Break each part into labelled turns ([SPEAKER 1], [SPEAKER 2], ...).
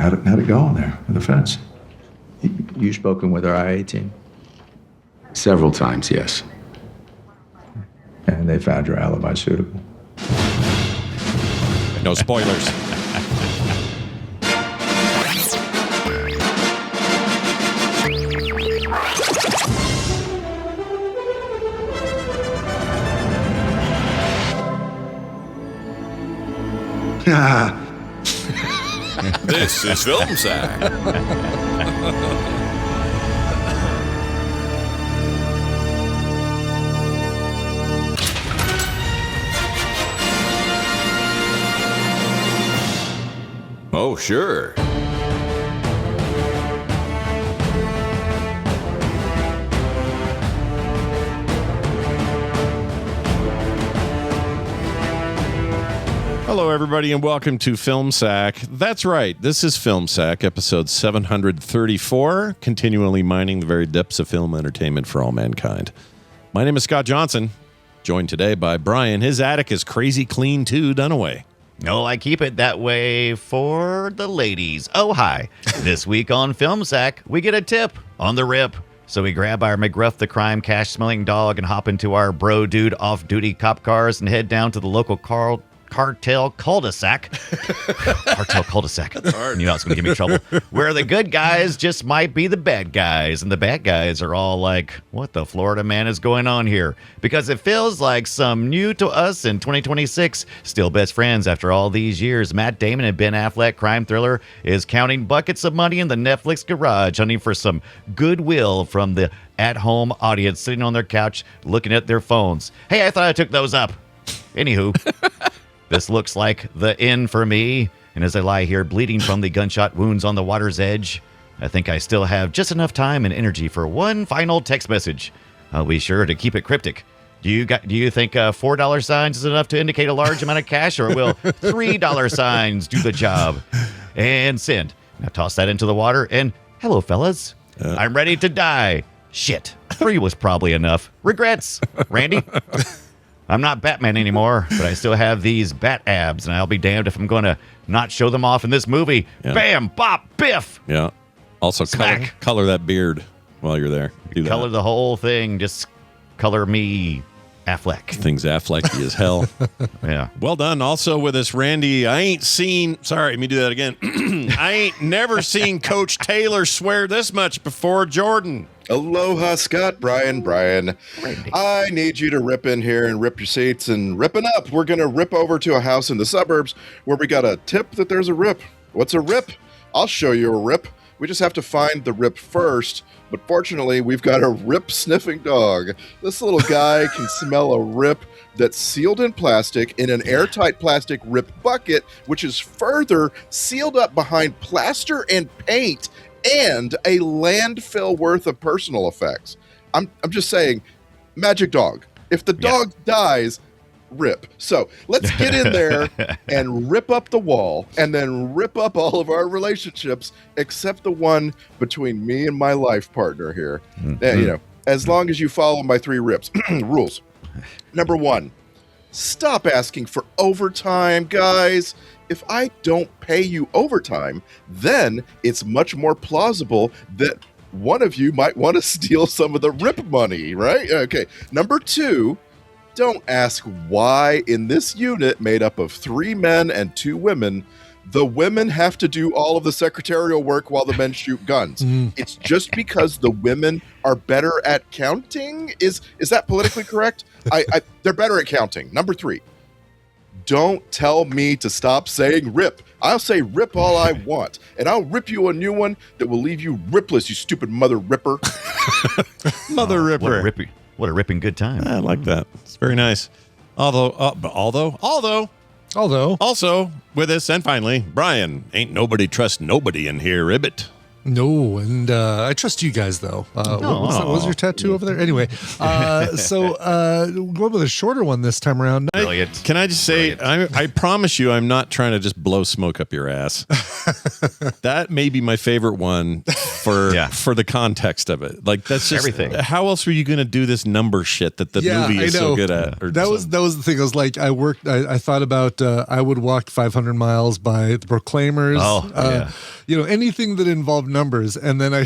[SPEAKER 1] How'd it go in there with the feds?
[SPEAKER 2] You spoken with our IA team?
[SPEAKER 1] Several times, yes. And they found your alibi suitable.
[SPEAKER 3] No spoilers.
[SPEAKER 4] This is Film Sack. Oh, sure.
[SPEAKER 3] Hello, everybody, and welcome to Film Sack. That's right. This is Film Sack, episode 734, continually mining the very depths of film entertainment for all mankind. My name is Scott Johnson, joined today by Brian. His attic is crazy clean, too, Dunaway.
[SPEAKER 5] No, I keep it that way for the ladies. Oh, hi. This week on Film Sack, we get a tip on the rip. So we grab our McGruff the crime cash-smelling dog and hop into our bro dude off-duty cop cars and head down to the local cartel cul-de-sac. Cartel cul-de-sac. You know it's going to give me trouble. Where the good guys just might be the bad guys. And the bad guys are all like, what the Florida man is going on here? Because it feels like some new to us in 2026. Still best friends after all these years. Matt Damon and Ben Affleck crime thriller is counting buckets of money in the Netflix garage, hunting for some goodwill from the at-home audience sitting on their couch looking at their phones. Hey, I thought I took those up. Anywho. This looks like the end for me, and as I lie here bleeding from the gunshot wounds on the water's edge, I think I still have just enough time and energy for one final text message. I'll be sure to keep it cryptic. Do you think $4 signs is enough to indicate a large amount of cash, or will $3 signs do the job? And send. Now toss that into the water, and hello, fellas. I'm ready to die. Shit. 3 was probably enough. Regrets. Randy? I'm not Batman anymore, but I still have these bat abs, and I'll be damned if I'm going to not show them off in this movie. Yeah. Bam, bop, biff.
[SPEAKER 3] Yeah. Also, color that beard while you're there. Do
[SPEAKER 5] color the whole thing. Just color me Affleck.
[SPEAKER 3] Things Affleck as hell.
[SPEAKER 5] Yeah.
[SPEAKER 3] Well done. Also with us, Randy. Sorry, let me do that again. I ain't never seen Coach Taylor swear this much before, Jordan.
[SPEAKER 6] Aloha, Scott, Brian.
[SPEAKER 5] Randy.
[SPEAKER 6] I need you to rip in here and rip your seats and ripping up. We're going to rip over to a house in the suburbs where we got a tip that there's a rip. What's a rip? I'll show you a rip. We just have to find the rip first. But fortunately, we've got a rip-sniffing dog. This little guy can smell a rip that's sealed in plastic in an airtight plastic rip bucket, which is further sealed up behind plaster and paint and a landfill worth of personal effects. I'm just saying, magic dog. If the dog dies, rip. So let's get in there and rip up the wall and then rip up all of our relationships except the one between me and my life partner here. Mm-hmm. As long as you follow my 3 rips. Rules. Number 1, stop asking for overtime, guys. If I don't pay you overtime, then it's much more plausible that one of you might want to steal some of the rip money, right? Okay. Number 2, don't ask why in this unit made up of 3 men and 2 women, the women have to do all of the secretarial work while the men shoot guns. It's just because the women are better at counting? Is that politically correct? They're better at counting. Number 3. Don't tell me to stop saying rip. I'll say rip all I want, and I'll rip you a new one that will leave you ripless, you stupid mother ripper.
[SPEAKER 3] Mother ripper.
[SPEAKER 5] What a ripping good time.
[SPEAKER 3] I like that. It's very nice. Although, also with us, and finally, Brian. Ain't nobody trust nobody in here, ribbit.
[SPEAKER 7] No, and I trust you guys, though. What was your tattoo over there? Anyway, so going with a shorter one this time around.
[SPEAKER 3] Can I just say, I promise you I'm not trying to just blow smoke up your ass. That may be my favorite one for the context of it. Like, that's just
[SPEAKER 5] everything.
[SPEAKER 3] How else were you going to do this number shit that the movie is so good at?
[SPEAKER 7] That was the thing. I was like, I thought about I would walk 500 miles by the Proclaimers. anything that involved numbers. And then I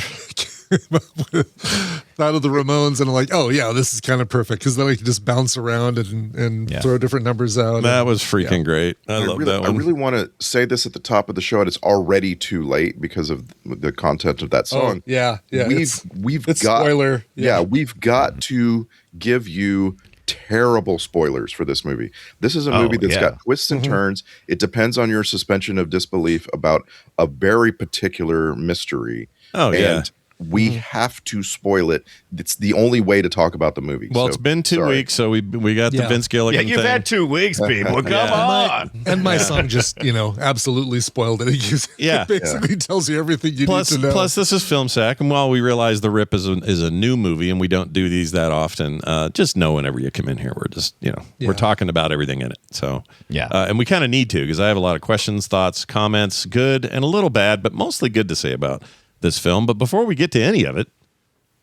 [SPEAKER 7] thought of the Ramones, and I'm like, oh yeah, this is kind of perfect because then I can just bounce around and throw different numbers out.
[SPEAKER 3] That was freaking great. I love that one.
[SPEAKER 6] I really want to say this at the top of the show, and it's already too late because of the content of that song.
[SPEAKER 7] Yeah.
[SPEAKER 6] We've
[SPEAKER 7] it's
[SPEAKER 6] got
[SPEAKER 7] spoiler.
[SPEAKER 6] Yeah, we've got to give you terrible spoilers for this movie. This is a movie that's got twists and turns. It depends on your suspension of disbelief about a very particular mystery.
[SPEAKER 3] Oh, yeah.
[SPEAKER 6] And we have to spoil it. It's the only way to talk about the movie.
[SPEAKER 3] Well,
[SPEAKER 6] So,
[SPEAKER 3] it's been 2 weeks, so we got the Vince Gilligan
[SPEAKER 5] Yeah, you've
[SPEAKER 3] thing.
[SPEAKER 5] had 2 weeks, people. Come on.
[SPEAKER 7] And my song just, absolutely spoiled it. It basically tells you everything you need to know.
[SPEAKER 3] Plus, this is Film Sack, and while we realize The Rip is a new movie, and we don't do these that often, just know whenever you come in here, we're just, we're talking about everything in it. So, and we kind of need to, because I have a lot of questions, thoughts, comments, good and a little bad, but mostly good to say about this film. But before we get to any of it,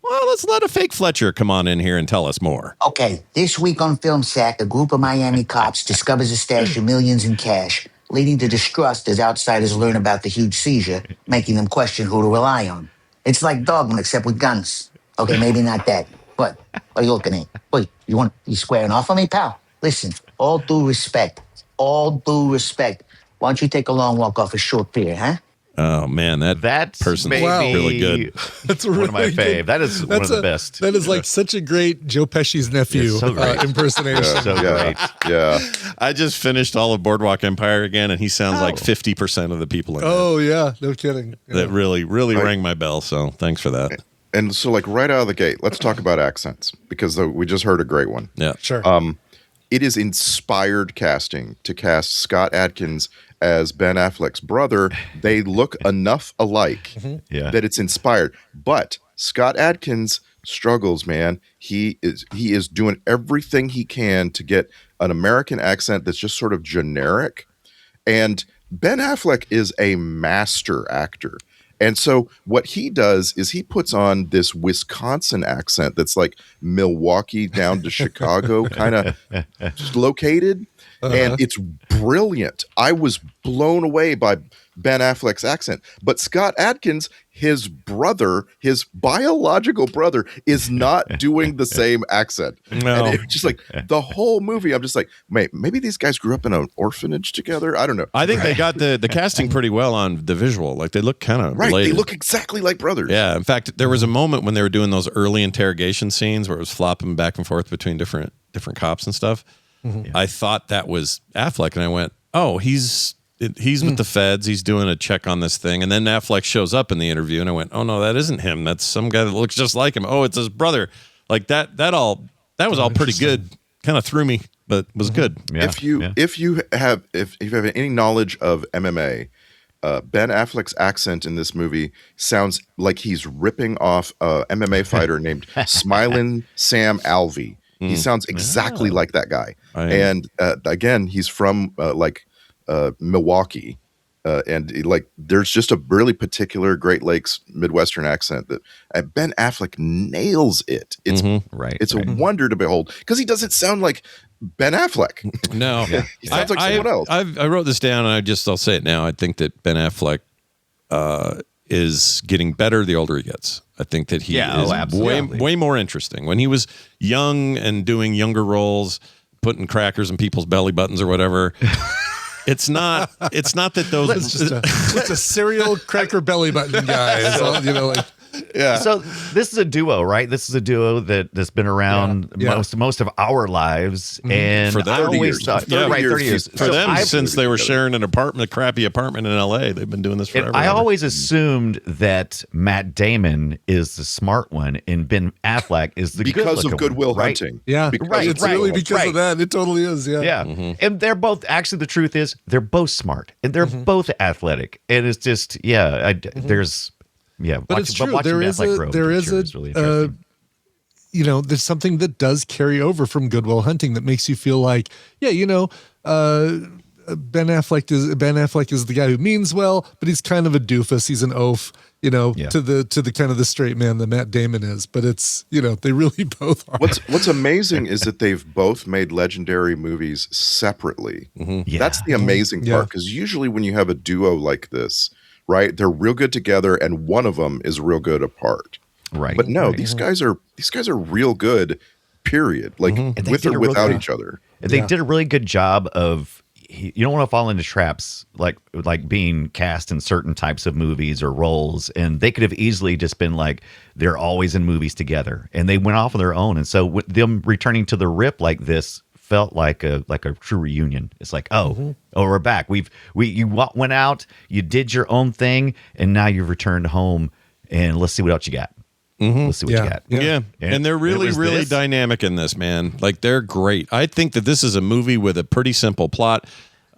[SPEAKER 3] well, let's let a fake Fletcher come on in here and tell us more.
[SPEAKER 8] Okay, this week on Film Sack, a group of Miami cops discovers a stash of millions in cash, leading to distrust as outsiders learn about the huge seizure, making them question who to rely on. It's like Dogma, except with guns. Okay, maybe not that. What are you looking at? Wait, you squaring off on me, pal? Listen, all due respect. Why don't you take a long walk off a short pier, huh?
[SPEAKER 3] Oh man, that person's really good.
[SPEAKER 7] That's
[SPEAKER 5] one
[SPEAKER 7] really
[SPEAKER 5] of my fave. That is one of the best.
[SPEAKER 7] That is like such a great Joe Pesci's nephew impersonation.
[SPEAKER 5] So great.
[SPEAKER 6] Yeah.
[SPEAKER 3] I just finished all of Boardwalk Empire again, and he sounds like 50% of the people in it.
[SPEAKER 7] Oh yeah, no kidding.
[SPEAKER 3] That really rang my bell. So thanks for that.
[SPEAKER 6] And so, like, right out of the gate, let's talk about accents, because we just heard a great one.
[SPEAKER 3] Yeah,
[SPEAKER 7] sure.
[SPEAKER 6] It is inspired casting to cast Scott Adkins as Ben Affleck's brother. They look enough alike that it's inspired. But Scott Adkins struggles, man. He is doing everything he can to get an American accent that's just sort of generic. And Ben Affleck is a master actor. And so what he does is he puts on this Wisconsin accent that's like Milwaukee down to Chicago kind of located. And it's brilliant. I was blown away by Ben Affleck's accent. But Scott Adkins, his brother, his biological brother, is not doing the same accent.
[SPEAKER 3] No.
[SPEAKER 6] And it's just like the whole movie, I'm just like, maybe these guys grew up in an orphanage together. I don't know.
[SPEAKER 3] I think they got the casting pretty well on the visual. Like they look kind of related.
[SPEAKER 6] They look exactly like brothers.
[SPEAKER 3] Yeah. In fact, there was a moment when they were doing those early interrogation scenes where it was flopping back and forth between different cops and stuff. I thought that was Affleck, and I went, "Oh, he's with the feds. He's doing a check on this thing." And then Affleck shows up in the interview, and I went, "Oh no, that isn't him. That's some guy that looks just like him. Oh, it's his brother." Like that was all pretty good. Kind of threw me, but was good.
[SPEAKER 6] Yeah. If you have any knowledge of MMA, Ben Affleck's accent in this movie sounds like he's ripping off a MMA fighter named Smilin' Sam Alvey. He sounds exactly like that guy. And again, he's from Milwaukee. And there's just a really particular Great Lakes Midwestern accent that Ben Affleck nails it. It's It's a wonder to behold because he doesn't sound like Ben Affleck.
[SPEAKER 3] No,
[SPEAKER 6] he sounds like someone else.
[SPEAKER 3] I wrote this down, and I'll say it now. I think that Ben Affleck is getting better the older he gets. I think that he is way more interesting. When he was young and doing younger roles, putting crackers in people's belly buttons or whatever. It's not that those.
[SPEAKER 7] It's just a cereal cracker belly button guy.
[SPEAKER 5] Yeah. So this is a duo, right? This is a duo that's been around most of our lives, and
[SPEAKER 3] for 30 years.
[SPEAKER 5] 30 years
[SPEAKER 3] for them since they were sharing a crappy apartment in L.A. They've been doing this forever.
[SPEAKER 5] I always assumed that Matt Damon is the smart one, and Ben Affleck is the
[SPEAKER 6] because of Good Will
[SPEAKER 5] right?
[SPEAKER 6] Hunting.
[SPEAKER 7] Yeah, it's really because of that. It totally is. Yeah.
[SPEAKER 5] And they're both. Actually, the truth is, they're both smart, and they're both athletic, and it's just there's. Yeah,
[SPEAKER 7] but it's true. There is there's something that does carry over from Good Will Hunting that makes you feel like, Ben Affleck is the guy who means well, but he's kind of a doofus. He's an oaf, to the kind of the straight man that Matt Damon is. But it's they really both are.
[SPEAKER 6] What's amazing is that they've both made legendary movies separately. Yeah. That's the amazing part, because usually when you have a duo like this, right? They're real good together, and one of them is real good apart.
[SPEAKER 5] Right.
[SPEAKER 6] But no,
[SPEAKER 5] Right.
[SPEAKER 6] these guys are real good. Period. Like
[SPEAKER 5] And they
[SPEAKER 6] with
[SPEAKER 5] did
[SPEAKER 6] or
[SPEAKER 5] a real
[SPEAKER 6] without
[SPEAKER 5] good-
[SPEAKER 6] each other.
[SPEAKER 5] They did a really good job of. You don't want to fall into traps like being cast in certain types of movies or roles, and they could have easily just been like they're always in movies together, and they went off on their own. And so with them returning to the Rip like this felt like a true reunion. It's like oh we're back. You went out, you did your own thing, and now you've returned home, and let's see what else you got. Let's see what you got.
[SPEAKER 3] Yeah. And they're really,
[SPEAKER 5] was
[SPEAKER 3] really
[SPEAKER 5] this.
[SPEAKER 3] dynamic in this, man. Like, they're great. I think that this is a movie with a pretty simple plot,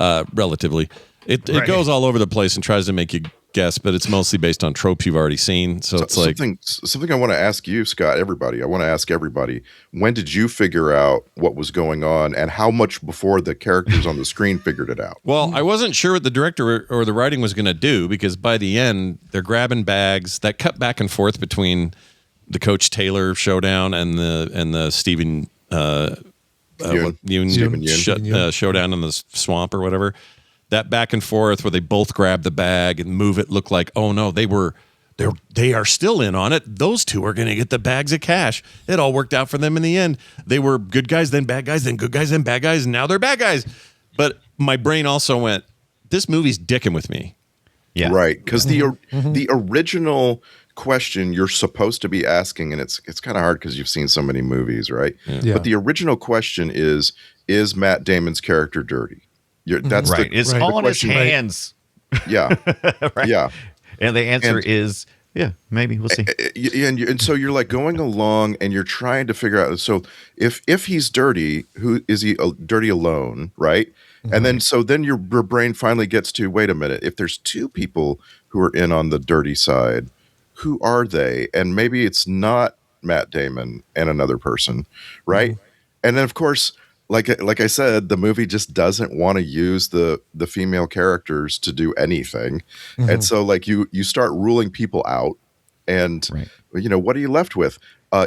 [SPEAKER 3] relatively. It goes all over the place and tries to make you guess, but it's mostly based on tropes you've already seen. So it's like
[SPEAKER 6] something I want to ask you, Scott, everybody. I want to ask everybody, when did you figure out what was going on, and how much before the characters on the screen figured it out?
[SPEAKER 3] well, I wasn't sure what the director or the writing was going to do, because by the end, they're grabbing bags. That cut back and forth between the Coach Taylor showdown and the Stephen
[SPEAKER 6] Yeun.
[SPEAKER 3] Stephen
[SPEAKER 6] Yeun.
[SPEAKER 3] Yeun showdown in the swamp or whatever. That back and forth where they both grab the bag and move it looked like, oh no, they are still in on it. Those two are going to get the bags of cash. It all worked out for them in the end. They were good guys, then bad guys, then good guys, then bad guys, and now they're bad guys. But my brain also went, this movie's dicking with me.
[SPEAKER 5] Yeah.
[SPEAKER 6] Right, because the original question you're supposed to be asking, and it's kind of hard because you've seen so many movies, right?
[SPEAKER 7] Yeah.
[SPEAKER 6] But the original question is Matt Damon's character dirty? That's
[SPEAKER 5] Right. It's
[SPEAKER 6] the
[SPEAKER 5] all in his
[SPEAKER 6] question.
[SPEAKER 5] hands.
[SPEAKER 6] Yeah,
[SPEAKER 5] Right.
[SPEAKER 6] yeah.
[SPEAKER 5] And the answer
[SPEAKER 6] And-
[SPEAKER 5] is, yeah, maybe. We'll see.
[SPEAKER 6] And so you're like going along and you're trying to figure out. So if he's dirty, who is he? Dirty alone, right? And then your brain finally gets to, wait a minute. If there's two people who are in on the dirty side, who are they? And maybe it's not Matt Damon and another person, right? And then of course, like I said, the movie just doesn't want to use the female characters to do anything, and so like you start ruling people out, and what are you left with?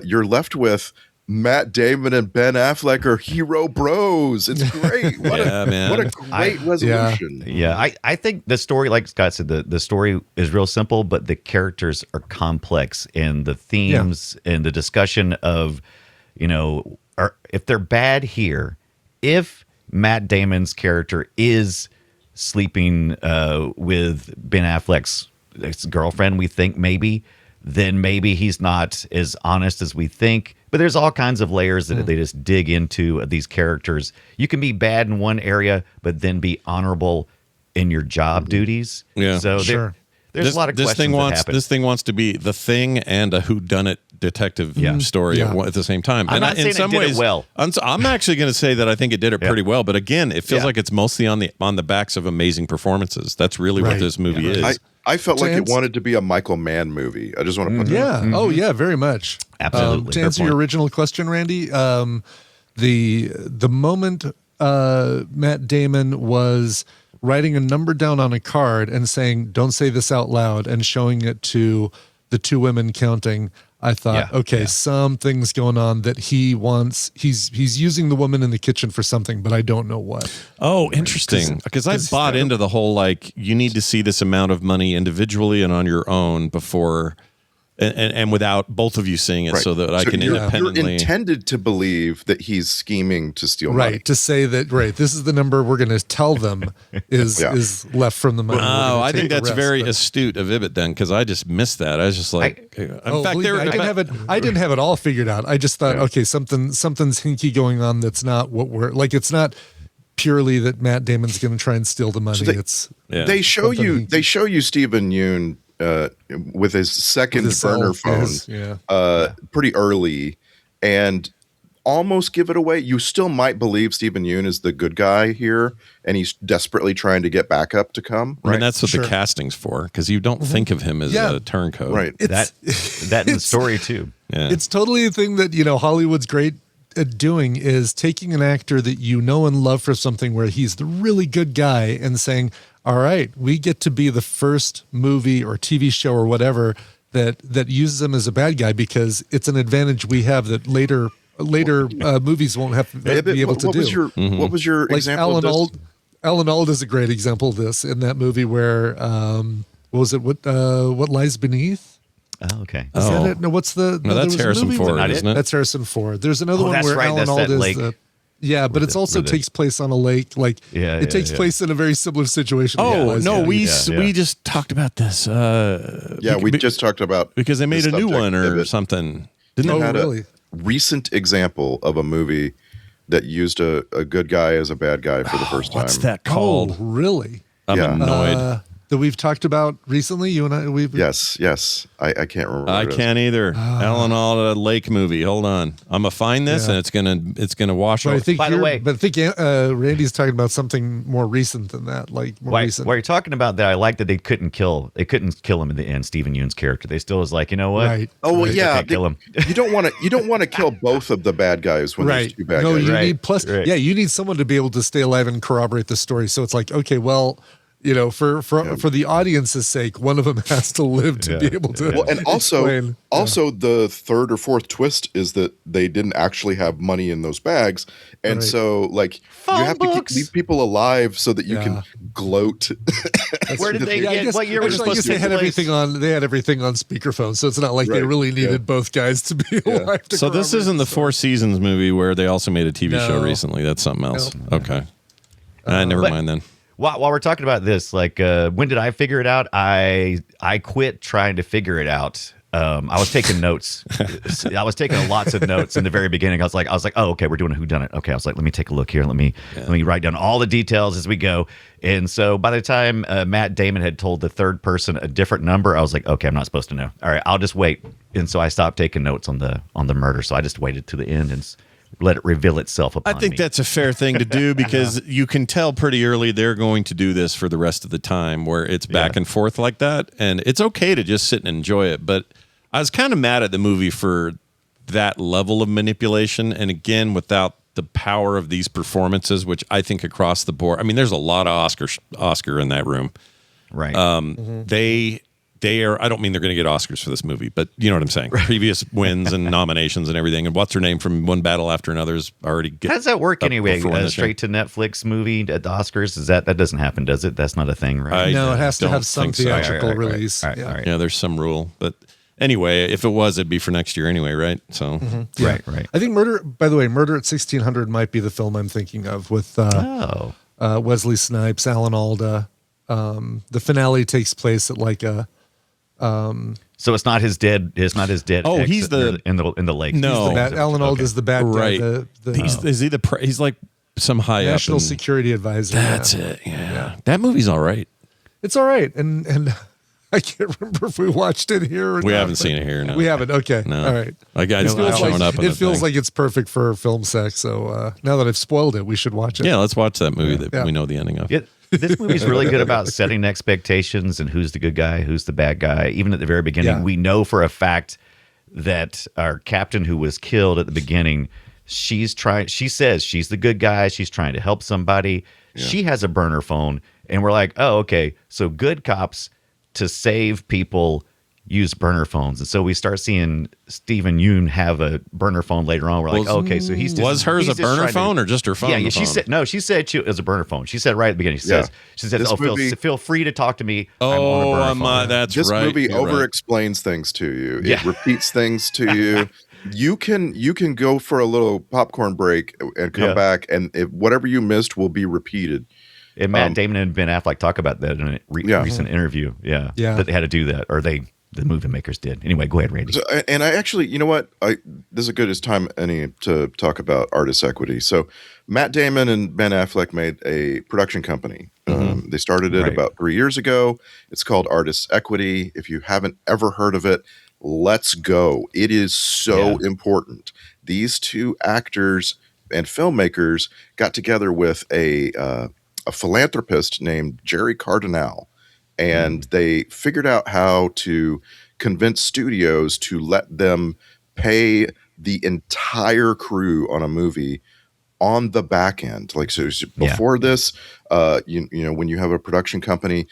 [SPEAKER 6] You're left with Matt Damon and Ben Affleck are hero bros. It's great. What a great resolution.
[SPEAKER 5] Yeah, I think the story, like Scott said, the story is real simple, but the characters are complex, and the themes and the discussion of, if they're bad here, if Matt Damon's character is sleeping with Ben Affleck's girlfriend, we think then maybe he's not as honest as we think. But there's all kinds of layers that they just dig into these characters. You can be bad in one area, but then be honorable in your job duties.
[SPEAKER 3] Yeah,
[SPEAKER 5] so there's a lot of questions that happen.
[SPEAKER 3] This thing wants to be The Thing and a whodunit detective story at the same time.
[SPEAKER 5] I'm not saying it did it well.
[SPEAKER 3] I'm actually going to say that I think it did it pretty well. But again, it feels like it's mostly on the backs of amazing performances. That's really what this movie is.
[SPEAKER 6] I felt like it wanted to be a Michael Mann movie. I just want to put that.
[SPEAKER 7] Yeah. Oh, yeah. Very much.
[SPEAKER 5] Absolutely.
[SPEAKER 7] To answer your original question, Randy, the moment Matt Damon was writing a number down on a card and saying, "Don't say this out loud," and showing it to the two women counting, I thought, something's going on that he wants. He's using the woman in the kitchen for something, but I don't know what.
[SPEAKER 3] Oh, interesting. Because I bought into the whole, like, you need to see this amount of money individually and on your own before, and without both of you seeing it, so that I can independently.
[SPEAKER 6] You're intended to believe that he's scheming to steal money.
[SPEAKER 7] Right, to say that, this is the number we're going to tell them is left from the money.
[SPEAKER 3] Oh, I think that's very astute of Ibbott then, because I just missed that. I was just like,
[SPEAKER 7] I didn't have it all figured out. I just thought, okay, something's hinky going on. That's not what we're like. It's not purely that Matt Damon's going to try and steal the money.
[SPEAKER 6] They show you Stephen Yeun with his second burner phone pretty early, and almost give it away. You still might believe Stephen Yeun is the good guy here, and he's desperately trying to get backup to come.
[SPEAKER 3] Right? I mean, that's what the casting's for, because you don't think of him as a turncoat.
[SPEAKER 6] Right.
[SPEAKER 5] That in the story too.
[SPEAKER 3] Yeah.
[SPEAKER 7] It's totally a thing that, Hollywood's great at doing, is taking an actor that you know and love for something where he's the really good guy and saying, all right, we get to be the first movie or TV show or whatever that uses him as a bad guy, because it's an advantage we have that later movies won't have to be able to do.
[SPEAKER 6] What was your example?
[SPEAKER 7] Alan Alda is a great example of this in that movie where what was it? What lies beneath?
[SPEAKER 5] Oh, okay.
[SPEAKER 7] Is
[SPEAKER 3] Oh.
[SPEAKER 7] that it? No, what's the?
[SPEAKER 3] No, that's
[SPEAKER 7] there was a
[SPEAKER 3] Harrison
[SPEAKER 7] movie
[SPEAKER 3] Ford,
[SPEAKER 7] with-
[SPEAKER 5] not it?
[SPEAKER 3] isn't it?
[SPEAKER 7] That's Harrison Ford. There's another
[SPEAKER 5] Oh,
[SPEAKER 7] one
[SPEAKER 5] that's
[SPEAKER 7] where
[SPEAKER 5] right,
[SPEAKER 7] Alan
[SPEAKER 5] that's that
[SPEAKER 7] Alda is
[SPEAKER 5] lake.
[SPEAKER 7] the. Yeah, but it's also takes place on a lake. Like it takes place in a very similar situation.
[SPEAKER 3] Oh
[SPEAKER 7] Yeah.
[SPEAKER 3] no, we
[SPEAKER 5] Yeah.
[SPEAKER 3] we just talked about this.
[SPEAKER 6] We just talked about
[SPEAKER 3] because they made
[SPEAKER 6] the
[SPEAKER 3] a new
[SPEAKER 6] subject
[SPEAKER 3] one
[SPEAKER 6] of
[SPEAKER 3] or
[SPEAKER 6] it.
[SPEAKER 3] something. Didn't
[SPEAKER 7] Oh,
[SPEAKER 3] they?
[SPEAKER 6] Had
[SPEAKER 7] really?
[SPEAKER 6] a recent example of a movie that used a good guy as a bad guy for the first time.
[SPEAKER 3] What's that
[SPEAKER 7] Oh,
[SPEAKER 3] called?
[SPEAKER 7] really?
[SPEAKER 3] I'm
[SPEAKER 6] Yeah.
[SPEAKER 3] annoyed.
[SPEAKER 7] That we've talked about recently. You and I. We've.
[SPEAKER 6] Yes. I can't remember.
[SPEAKER 3] I
[SPEAKER 6] what it is.
[SPEAKER 3] can't either. Alan Alda Lake movie. Hold on, I'm gonna find this
[SPEAKER 7] Yeah.
[SPEAKER 3] and it's gonna wash
[SPEAKER 7] But I
[SPEAKER 3] over.
[SPEAKER 7] think.
[SPEAKER 5] By the way-
[SPEAKER 7] but I think Randy's talking about something more recent than that. Like more recent.
[SPEAKER 5] While you're talking about that, I like that they couldn't kill him in the end. Stephen Yeun's character. They still was like, you know what?
[SPEAKER 7] Right.
[SPEAKER 6] Oh well,
[SPEAKER 7] right.
[SPEAKER 6] yeah.
[SPEAKER 5] Okay, kill him.
[SPEAKER 6] You don't want to kill both of the bad guys when there's
[SPEAKER 7] Right.
[SPEAKER 6] two bad
[SPEAKER 7] No,
[SPEAKER 6] guys.
[SPEAKER 7] you
[SPEAKER 5] Right.
[SPEAKER 7] need plus.
[SPEAKER 5] Right.
[SPEAKER 7] Yeah, you need someone to be able to stay alive and corroborate the story. So it's like, okay, well, for the audience's sake, one of them has to live to be able to.
[SPEAKER 6] Well, and also,
[SPEAKER 7] explain.
[SPEAKER 6] the third or fourth twist is that they didn't actually have money in those bags, and
[SPEAKER 7] Right.
[SPEAKER 6] so like you have to leave people alive so that you can gloat.
[SPEAKER 5] Where did they
[SPEAKER 7] Yeah, I
[SPEAKER 5] get?
[SPEAKER 7] guess,
[SPEAKER 5] What year was
[SPEAKER 7] actually, I
[SPEAKER 5] supposed
[SPEAKER 7] guess
[SPEAKER 5] to
[SPEAKER 7] they
[SPEAKER 5] take
[SPEAKER 7] had
[SPEAKER 5] place?
[SPEAKER 7] everything on. They had everything on speakerphone, so it's not like they
[SPEAKER 6] Right,
[SPEAKER 7] really needed
[SPEAKER 6] yeah.
[SPEAKER 7] both guys to be alive. To
[SPEAKER 3] So this
[SPEAKER 7] corroborate
[SPEAKER 3] isn't the Four Seasons movie where they also made a TV show
[SPEAKER 7] No.
[SPEAKER 3] recently. That's something else. Okay. Never
[SPEAKER 5] But-
[SPEAKER 3] mind then.
[SPEAKER 5] While we're talking about this, like, when did I figure it out? I quit trying to figure it out. I was taking notes. I was taking lots of notes in the very beginning. I was like, oh, okay, we're doing a whodunit. Okay, I was like, let me take a look here. Let me write down all the details as we go. And so by the time Matt Damon had told the third person a different number, I was like, okay, I'm not supposed to know. All right, I'll just wait. And so I stopped taking notes on the murder. So I just waited to the end and let it reveal itself upon
[SPEAKER 3] I think
[SPEAKER 5] me.
[SPEAKER 3] that's a fair thing to do because you can tell pretty early they're going to do this for the rest of the time where it's back and forth like that. And it's okay to just sit and enjoy it. But I was kind of mad at the movie for that level of manipulation. And again, without the power of these performances, which I think across the board, I mean, there's a lot of Oscar in that room.
[SPEAKER 5] right.
[SPEAKER 3] They are, I don't mean they're going to get Oscars for this movie, but you know what I'm saying. Previous wins and nominations and everything. And what's her name from One Battle After Another is already
[SPEAKER 5] How does that work
[SPEAKER 3] up
[SPEAKER 5] anyway?
[SPEAKER 3] before this
[SPEAKER 5] Straight to Netflix movie at the Oscars? That doesn't happen, does it? That's not a thing, right?
[SPEAKER 7] No, it has to
[SPEAKER 3] don't
[SPEAKER 7] have some
[SPEAKER 3] think so.
[SPEAKER 7] theatrical
[SPEAKER 5] All right,
[SPEAKER 7] release.
[SPEAKER 5] all right,
[SPEAKER 7] Yeah.
[SPEAKER 5] all right.
[SPEAKER 3] Yeah, there's some rule. But anyway, if it was, it'd be for next year anyway, right? So
[SPEAKER 5] Right, right.
[SPEAKER 7] I think Murder. By the way, Murder at 1600 might be the film I'm thinking of with
[SPEAKER 5] Oh.
[SPEAKER 7] Wesley Snipes, Alan Alda. The finale takes place at like a.
[SPEAKER 5] So it's not his dead. It's not his dead.
[SPEAKER 3] Oh,
[SPEAKER 5] ex
[SPEAKER 3] he's the-
[SPEAKER 5] in the lake.
[SPEAKER 3] No.
[SPEAKER 7] The bad, Alan Alda is the bad guy.
[SPEAKER 3] right.
[SPEAKER 7] The
[SPEAKER 3] Is he he's like some high
[SPEAKER 7] national
[SPEAKER 3] up. in-
[SPEAKER 7] security advisor.
[SPEAKER 3] That's
[SPEAKER 7] yeah.
[SPEAKER 3] it. Yeah. That movie's all right.
[SPEAKER 7] It's all right, and I can't remember if we watched it here. Or
[SPEAKER 3] We
[SPEAKER 7] not,
[SPEAKER 3] haven't
[SPEAKER 7] but
[SPEAKER 3] seen it here. No.
[SPEAKER 7] We haven't. Okay.
[SPEAKER 3] No.
[SPEAKER 7] All right.
[SPEAKER 3] Like I
[SPEAKER 7] It
[SPEAKER 3] just
[SPEAKER 7] feels,
[SPEAKER 3] showing
[SPEAKER 7] like,
[SPEAKER 3] up. In
[SPEAKER 7] it
[SPEAKER 3] the
[SPEAKER 7] feels
[SPEAKER 3] thing.
[SPEAKER 7] like it's perfect for film sex. So now that I've spoiled it, we should watch it.
[SPEAKER 3] Yeah, let's watch that movie that
[SPEAKER 7] Yeah.
[SPEAKER 3] we know the ending of.
[SPEAKER 5] This movie's really good about setting expectations and who's the good guy, who's the bad guy. Even at the very beginning,
[SPEAKER 7] Yeah.
[SPEAKER 5] we know for a fact that our captain who was killed at the beginning, she says she's the good guy. She's trying to help somebody. She has a burner phone. And we're like, oh, okay. So good cops to save people use burner phones. And so we start seeing Stephen Yeun have a burner phone later on. We're like, oh, okay, so he's just,
[SPEAKER 3] Was hers
[SPEAKER 5] he's
[SPEAKER 3] a
[SPEAKER 5] just
[SPEAKER 3] burner
[SPEAKER 5] trying to-
[SPEAKER 3] phone or just her phone?
[SPEAKER 5] Yeah,
[SPEAKER 3] the
[SPEAKER 5] she
[SPEAKER 3] phone?
[SPEAKER 5] said no. She said it was a burner phone. She said right at the beginning. She
[SPEAKER 6] Yeah.
[SPEAKER 5] says,
[SPEAKER 6] This
[SPEAKER 5] "Oh,
[SPEAKER 6] movie-
[SPEAKER 5] feel free to talk to me." I'm on a
[SPEAKER 3] Oh,
[SPEAKER 5] burner phone."
[SPEAKER 3] that's
[SPEAKER 6] This
[SPEAKER 3] right.
[SPEAKER 6] movie
[SPEAKER 3] You're right.
[SPEAKER 6] over-explains things to you.
[SPEAKER 5] Yeah.
[SPEAKER 6] It repeats things to you. You can go for a little popcorn break and come
[SPEAKER 5] Yeah.
[SPEAKER 6] back, and whatever you missed will be repeated.
[SPEAKER 5] And Matt Damon and Ben Affleck talk about that in a
[SPEAKER 6] Yeah.
[SPEAKER 5] recent interview. Yeah,
[SPEAKER 7] Yeah.
[SPEAKER 5] that they had to do that, or the movie makers did. Anyway, go ahead, Randy.
[SPEAKER 6] So, and I actually, you know what? This is a good as time any to talk about artist equity. So, Matt Damon and Ben Affleck made a production company. They started it
[SPEAKER 5] Right.
[SPEAKER 6] about 3 years ago. It's called Artist Equity. If you haven't ever heard of it, let's go. It is so important. These two actors and filmmakers got together with a philanthropist named Jerry Cardinal. And they figured out how to convince studios to let them pay the entire crew on a movie on the back end. Like, so before this, you know, when you have a production company,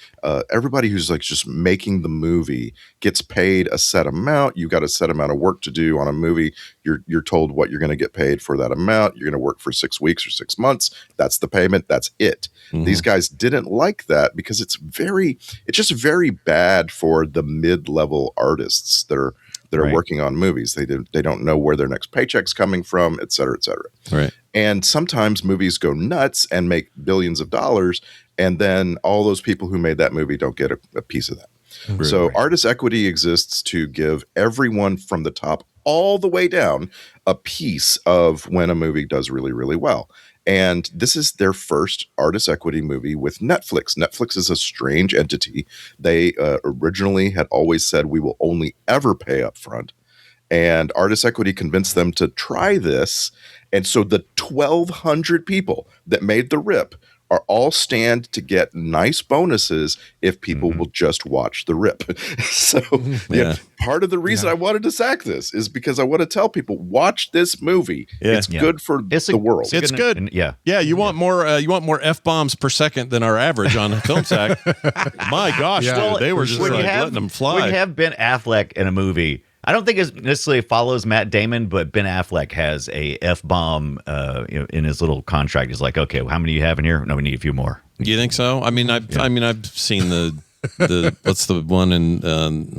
[SPEAKER 6] everybody who's like just making the movie gets paid a set amount. You got a set amount of work to do on a movie. You're told what you're going to get paid for that amount. You're going to work for 6 weeks or 6 months. That's the payment. That's it. These guys didn't like that because it's just very bad for the mid-level artists that are working on movies. They don't know where their next paycheck's coming from, et cetera, et cetera.
[SPEAKER 3] Right.
[SPEAKER 6] And sometimes movies go nuts and make billions of dollars, and then all those people who made that movie don't get a piece of that. So artist equity exists to give everyone from the top all the way down a piece of when a movie does really, really well. And this is their first artist equity movie with Netflix. Netflix is a strange entity. They originally had always said, we will only ever pay up front. And artist equity convinced them to try this. And so the 1,200 people that made the rip are all stand to get nice bonuses if people will just watch the rip. So part of the reason I wanted to sack this is because I want to tell people, watch this movie. It's good for the world.
[SPEAKER 3] It's good.
[SPEAKER 5] Yeah.
[SPEAKER 3] You want more F-bombs per second than our average on Film Sack. My gosh, dude, they were just like letting them fly.
[SPEAKER 5] When you have Ben Affleck in a movie, I don't think it necessarily follows Matt Damon, but Ben Affleck has a F-bomb in his little contract. He's like, okay, well, how many do you have in here? No, we need a few more.
[SPEAKER 3] You think so? I mean, I've seen the what's the one in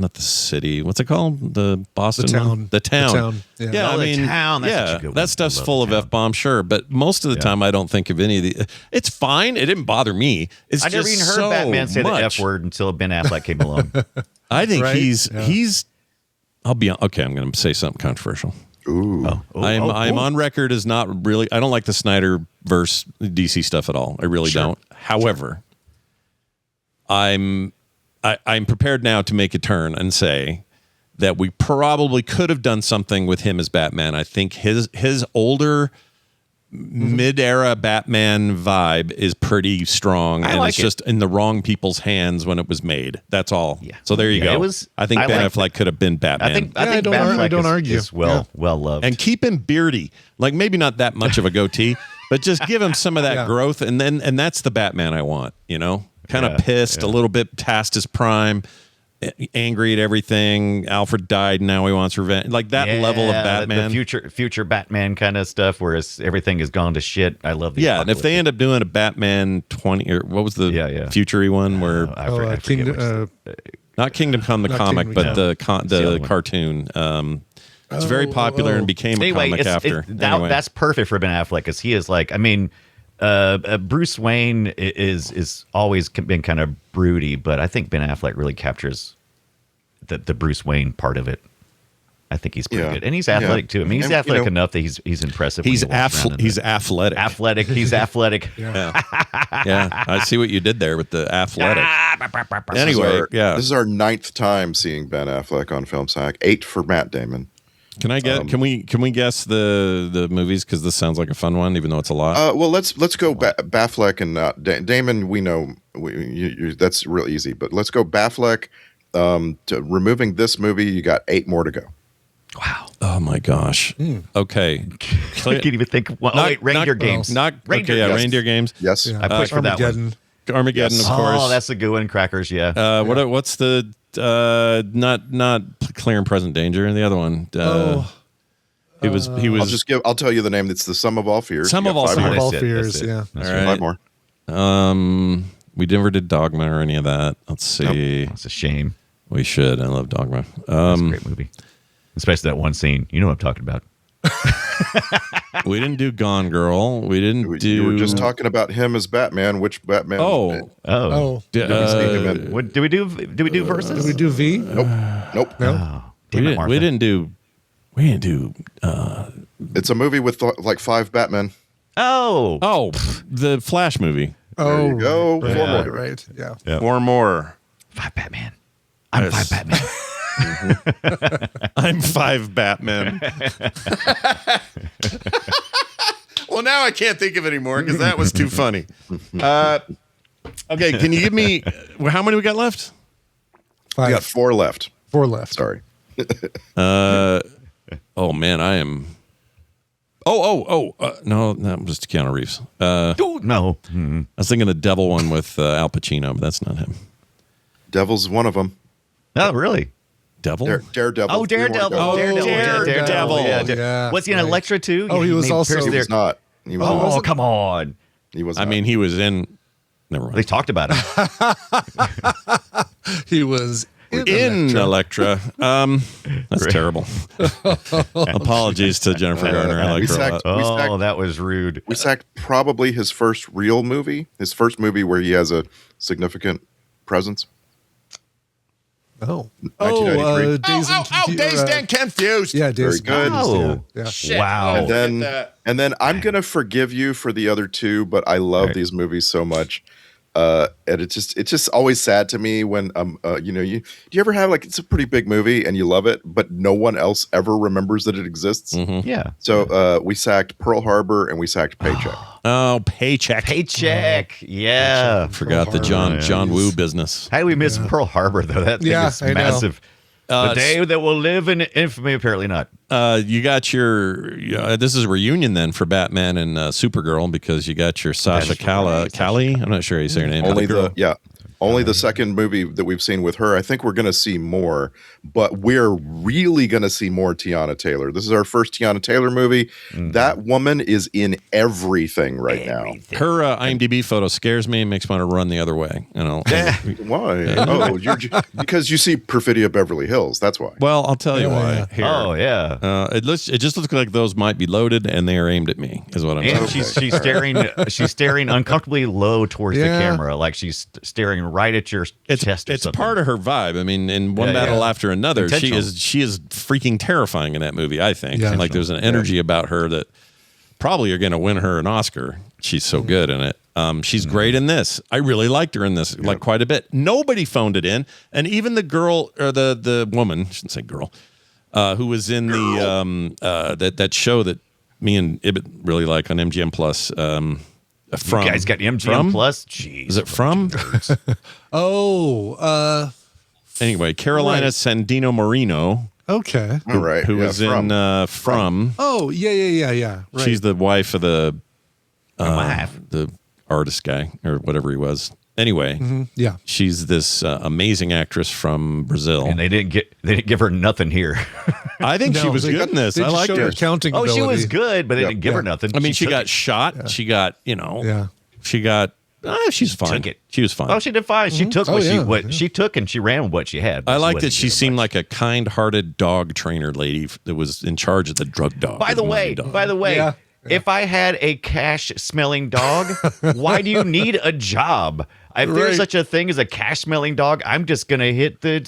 [SPEAKER 3] not the city? What's it called? The Boston one? The town.
[SPEAKER 5] Yeah,
[SPEAKER 3] I mean,
[SPEAKER 5] the town. That's such a good one.
[SPEAKER 3] That stuff's full of F-bombs, sure, but most of the time I don't think of any of the. It's fine. It didn't bother me. It's
[SPEAKER 5] I never even heard Batman say the F word until Ben Affleck came along.
[SPEAKER 3] I think he's. I'll be okay. I'm going to say something controversial.
[SPEAKER 6] Ooh.
[SPEAKER 3] I'm on record as not really. I don't like the Snyderverse DC stuff at all. I really don't. However, I'm prepared now to make a turn and say that we probably could have done something with him as Batman. I think his older mid-era Batman vibe is pretty strong, and it's just in the wrong people's hands when it was made. That's all. Yeah. So there you go. I think Ben Affleck could have been Batman.
[SPEAKER 5] I think I don't argue. Is well loved,
[SPEAKER 3] and keep him beardy, like maybe not that much of a goatee, but just give him some of that growth, and that's the Batman I want. You know, kind of pissed, a little bit past his prime. Angry at everything. Alfred died. Now he wants revenge. Like that level of Batman.
[SPEAKER 5] The future Batman kind of stuff, where everything has gone to shit. I love the
[SPEAKER 3] and if they end up doing a Batman 20 or what was the future-y one where
[SPEAKER 5] I forget
[SPEAKER 3] not Kingdom Come the comic, but the cartoon. It's very popular and became a comic after.
[SPEAKER 5] That's perfect for Ben Affleck because he is like, I mean, Bruce Wayne is always been kind of broody, but I think Ben Affleck really captures the Bruce Wayne part of it. I think he's pretty good, and he's athletic too. I mean, he's athletic enough that he's impressive.
[SPEAKER 3] He's athletic. He's athletic.
[SPEAKER 5] He's athletic.
[SPEAKER 3] I see what you did there with the athletic. Anyway,
[SPEAKER 6] this is our 9th time seeing Ben Affleck on Film Sack. 8 for Matt Damon.
[SPEAKER 3] Can I get? Can we guess the movies? Because this sounds like a fun one, even though it's a lot.
[SPEAKER 6] Well, let's go Baffleck and Damon. We know that's real easy, but let's go Baffleck. To removing this movie, you got 8 more to go.
[SPEAKER 5] Wow!
[SPEAKER 3] Oh my gosh! Okay,
[SPEAKER 5] I can't even think. Reindeer Games.
[SPEAKER 3] Reindeer Games.
[SPEAKER 6] Yes,
[SPEAKER 5] I pushed for that one.
[SPEAKER 3] Armageddon, of course.
[SPEAKER 5] Oh, that's a good one. Crackers, yeah.
[SPEAKER 3] What's the not Clear and Present Danger, and the other one? He was.
[SPEAKER 6] I'll tell you the name. It's The Sum of All Fears.
[SPEAKER 7] Sum of All Fears. Yeah.
[SPEAKER 3] All right.
[SPEAKER 6] 5 more.
[SPEAKER 3] We never did Dogma or any of that. Let's see.
[SPEAKER 5] Nope. That's a shame.
[SPEAKER 3] We should. I love Dogma.
[SPEAKER 5] That's a great movie, especially that one scene. You know what I'm talking about.
[SPEAKER 3] We didn't do Gone Girl. We didn't do.
[SPEAKER 6] You were just talking about him as Batman. Which Batman?
[SPEAKER 5] Did we do Versus?
[SPEAKER 7] Did we do V?
[SPEAKER 6] Nope.
[SPEAKER 5] No.
[SPEAKER 3] We didn't do.
[SPEAKER 6] It's a movie with like 5 Batmen.
[SPEAKER 3] The Flash movie.
[SPEAKER 6] There you go. 4 more.
[SPEAKER 7] Right. Yeah.
[SPEAKER 3] 4 more.
[SPEAKER 5] 5 Batman. I'm 5 Batman.
[SPEAKER 3] I'm 5 Batman. Well, now I can't think of it anymore because that was too funny. Okay, can you give me how many we got left?
[SPEAKER 7] 5.
[SPEAKER 6] We got 4 left.
[SPEAKER 7] 4 left.
[SPEAKER 6] Sorry.
[SPEAKER 3] Oh man, I am. No, that was Keanu Reeves.
[SPEAKER 5] No.
[SPEAKER 3] I was thinking the devil one with Al Pacino, but that's not him.
[SPEAKER 6] Devil's one of them.
[SPEAKER 5] Oh, really?
[SPEAKER 3] Devil?
[SPEAKER 6] Daredevil.
[SPEAKER 5] Oh, Daredevil.
[SPEAKER 3] Oh,
[SPEAKER 5] Daredevil.
[SPEAKER 3] Daredevil.
[SPEAKER 5] Yeah. Was he in Elektra too?
[SPEAKER 7] Oh, he was also-
[SPEAKER 6] He was not. He was
[SPEAKER 5] Oh,
[SPEAKER 6] not.
[SPEAKER 5] come on.
[SPEAKER 6] He was
[SPEAKER 3] I
[SPEAKER 6] not.
[SPEAKER 3] mean, he was in. Never
[SPEAKER 5] They
[SPEAKER 3] mind.
[SPEAKER 5] talked about him.
[SPEAKER 7] He was
[SPEAKER 3] In Elektra. That's terrible. Apologies to Jennifer Garner. I like
[SPEAKER 6] we
[SPEAKER 3] her a
[SPEAKER 6] sacked-
[SPEAKER 3] lot.
[SPEAKER 6] We
[SPEAKER 5] Oh,
[SPEAKER 6] sacked-
[SPEAKER 5] that was rude.
[SPEAKER 6] we sacked probably his first real movie, his first movie where he has a significant presence.
[SPEAKER 7] Oh,
[SPEAKER 6] 1993.
[SPEAKER 7] Dazed and
[SPEAKER 3] Confused.
[SPEAKER 7] Yeah, Dazed
[SPEAKER 6] Very
[SPEAKER 7] and
[SPEAKER 6] good.
[SPEAKER 7] Confused,
[SPEAKER 5] Oh.
[SPEAKER 7] yeah.
[SPEAKER 5] Wow.
[SPEAKER 6] And then I'm gonna forgive you for the other two, but I love these movies so much. And it's just always sad to me when do you ever have like it's a pretty big movie and you love it, but no one else ever remembers that it exists?
[SPEAKER 5] Yeah.
[SPEAKER 6] So we sacked Pearl Harbor and we sacked Paycheck.
[SPEAKER 3] Oh, Paycheck.
[SPEAKER 5] Paycheck. Yeah.
[SPEAKER 3] Forgot the John Woo business.
[SPEAKER 5] How do we miss Pearl Harbor, though? That thing
[SPEAKER 7] Yeah,
[SPEAKER 5] is
[SPEAKER 7] I know.
[SPEAKER 5] massive. The day that will live in infamy, apparently not.
[SPEAKER 3] You got your. This is a reunion then for Batman and Supergirl because you got your Sasha Callie. I'm not sure how you say her name.
[SPEAKER 6] Only
[SPEAKER 3] girl.
[SPEAKER 6] only the second movie that we've seen with her. I think we're going to see more, but we're really going to see more Tiana Taylor. This is our first Tiana Taylor movie. That woman is in everything right now.
[SPEAKER 3] Her IMDb photo scares me and makes me want to run the other way. You know.
[SPEAKER 6] Why? Oh, because you see Perfidia Beverly Hills. That's why.
[SPEAKER 3] Well, I'll tell you why.
[SPEAKER 7] yeah.
[SPEAKER 3] Here.
[SPEAKER 5] Oh, yeah.
[SPEAKER 3] It just looks like those might be loaded and they are aimed at me. Is what I'm
[SPEAKER 5] And
[SPEAKER 3] saying.
[SPEAKER 5] she's staring uncomfortably low towards the
[SPEAKER 7] Yeah.
[SPEAKER 5] camera, like she's staring right at your chest. Or
[SPEAKER 3] It's
[SPEAKER 5] something.
[SPEAKER 3] part of her vibe. I mean, in one
[SPEAKER 5] Yeah,
[SPEAKER 3] battle
[SPEAKER 5] yeah.
[SPEAKER 3] after another, she
[SPEAKER 5] Intentional.
[SPEAKER 3] is freaking terrifying in that movie. I think.
[SPEAKER 7] Yeah.
[SPEAKER 3] Like there's an energy about her that probably are going to win her an Oscar. She's so good in it. She's great in this. I really liked her in this, like quite a bit. Nobody phoned it in, and even the girl or the woman, I shouldn't say girl, who was in the that show that me and Ibit really like on MGM Plus. From
[SPEAKER 5] You guys got MGM
[SPEAKER 3] From?
[SPEAKER 5] Plus? Jeez.
[SPEAKER 3] Is it from? Anyway, Carolina
[SPEAKER 7] Right.
[SPEAKER 3] Sandino Marino,
[SPEAKER 7] okay.
[SPEAKER 6] All right.
[SPEAKER 3] who
[SPEAKER 6] yeah,
[SPEAKER 3] was in From.
[SPEAKER 7] Oh, yeah. Right.
[SPEAKER 3] She's the wife of the
[SPEAKER 5] wife.
[SPEAKER 3] the artist guy or whatever he was. Anyway,
[SPEAKER 7] yeah.
[SPEAKER 3] she's this amazing actress from Brazil.
[SPEAKER 5] And they didn't give her nothing here.
[SPEAKER 3] I think she
[SPEAKER 7] No,
[SPEAKER 3] was
[SPEAKER 7] they
[SPEAKER 3] good in this.
[SPEAKER 7] they
[SPEAKER 3] I
[SPEAKER 7] just
[SPEAKER 3] liked
[SPEAKER 7] showed
[SPEAKER 3] her.
[SPEAKER 7] her counting
[SPEAKER 5] Oh, she was
[SPEAKER 7] ability.
[SPEAKER 5] good, but they didn't give her
[SPEAKER 7] Yeah.
[SPEAKER 5] nothing.
[SPEAKER 3] I mean, she
[SPEAKER 5] took
[SPEAKER 3] got
[SPEAKER 5] it.
[SPEAKER 3] shot. She got,
[SPEAKER 7] Yeah.
[SPEAKER 3] she got. She's fine.
[SPEAKER 5] took it.
[SPEAKER 3] She was fine.
[SPEAKER 5] Oh, she did fine. She took
[SPEAKER 7] Oh,
[SPEAKER 5] what
[SPEAKER 7] yeah.
[SPEAKER 5] she took and she ran with what she had.
[SPEAKER 3] I
[SPEAKER 5] That's
[SPEAKER 3] like
[SPEAKER 5] what
[SPEAKER 3] that
[SPEAKER 5] it
[SPEAKER 3] she
[SPEAKER 5] did.
[SPEAKER 3] seemed like a kind-hearted dog trainer lady that was in charge of the drug dog.
[SPEAKER 5] By the way,
[SPEAKER 7] Yeah.
[SPEAKER 5] if I had a cash-smelling dog, why do you need a job? If there's
[SPEAKER 7] Right.
[SPEAKER 5] such a thing as a cash-smelling dog, I'm just gonna hit the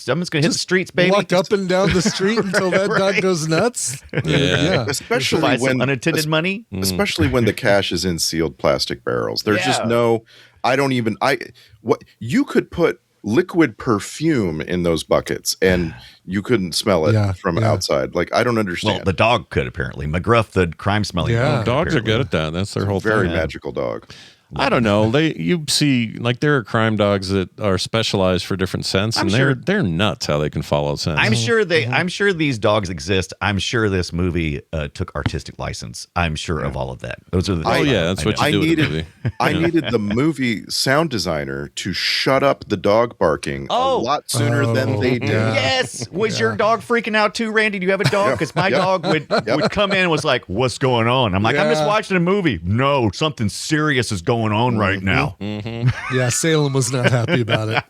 [SPEAKER 5] streets, baby.
[SPEAKER 7] Walk up and down the street until that dog goes nuts.
[SPEAKER 3] Yeah.
[SPEAKER 6] especially
[SPEAKER 5] Find
[SPEAKER 6] when
[SPEAKER 5] some unattended money.
[SPEAKER 6] especially when the cash is in sealed plastic barrels. There's just
[SPEAKER 5] Yeah.
[SPEAKER 6] no. What you could put liquid perfume in those buckets and you couldn't smell it
[SPEAKER 7] Yeah,
[SPEAKER 6] from
[SPEAKER 7] yeah.
[SPEAKER 6] outside. Like I don't
[SPEAKER 5] Well,
[SPEAKER 6] understand.
[SPEAKER 5] the dog could apparently. McGruff, the crime-smelling
[SPEAKER 7] Yeah.
[SPEAKER 5] dog.
[SPEAKER 3] Dogs are
[SPEAKER 5] apparently.
[SPEAKER 3] good at that. That's their whole
[SPEAKER 6] Very
[SPEAKER 3] thing.
[SPEAKER 6] magical dog.
[SPEAKER 3] I don't know. You see, like there are crime dogs that are specialized for different scents,
[SPEAKER 5] I'm
[SPEAKER 3] and
[SPEAKER 5] sure-
[SPEAKER 3] they're nuts how they can follow scents.
[SPEAKER 5] I'm sure these dogs exist. I'm sure this movie took artistic license. I'm sure of all of that. Those are the.
[SPEAKER 3] Oh
[SPEAKER 5] things
[SPEAKER 3] yeah, that's what you
[SPEAKER 6] I
[SPEAKER 3] do with a
[SPEAKER 6] needed
[SPEAKER 3] movie.
[SPEAKER 6] I needed the movie sound designer to shut up the dog barking a lot sooner than they did.
[SPEAKER 7] yeah.
[SPEAKER 5] Yes. Was your dog freaking out too, Randy? Do you have a dog? Because my dog would come in and was like, "What's going on?" I'm like, "I'm just
[SPEAKER 7] Yeah.
[SPEAKER 5] watching a movie." No, something serious is going on right now.
[SPEAKER 7] Yeah, Salem was not happy about it.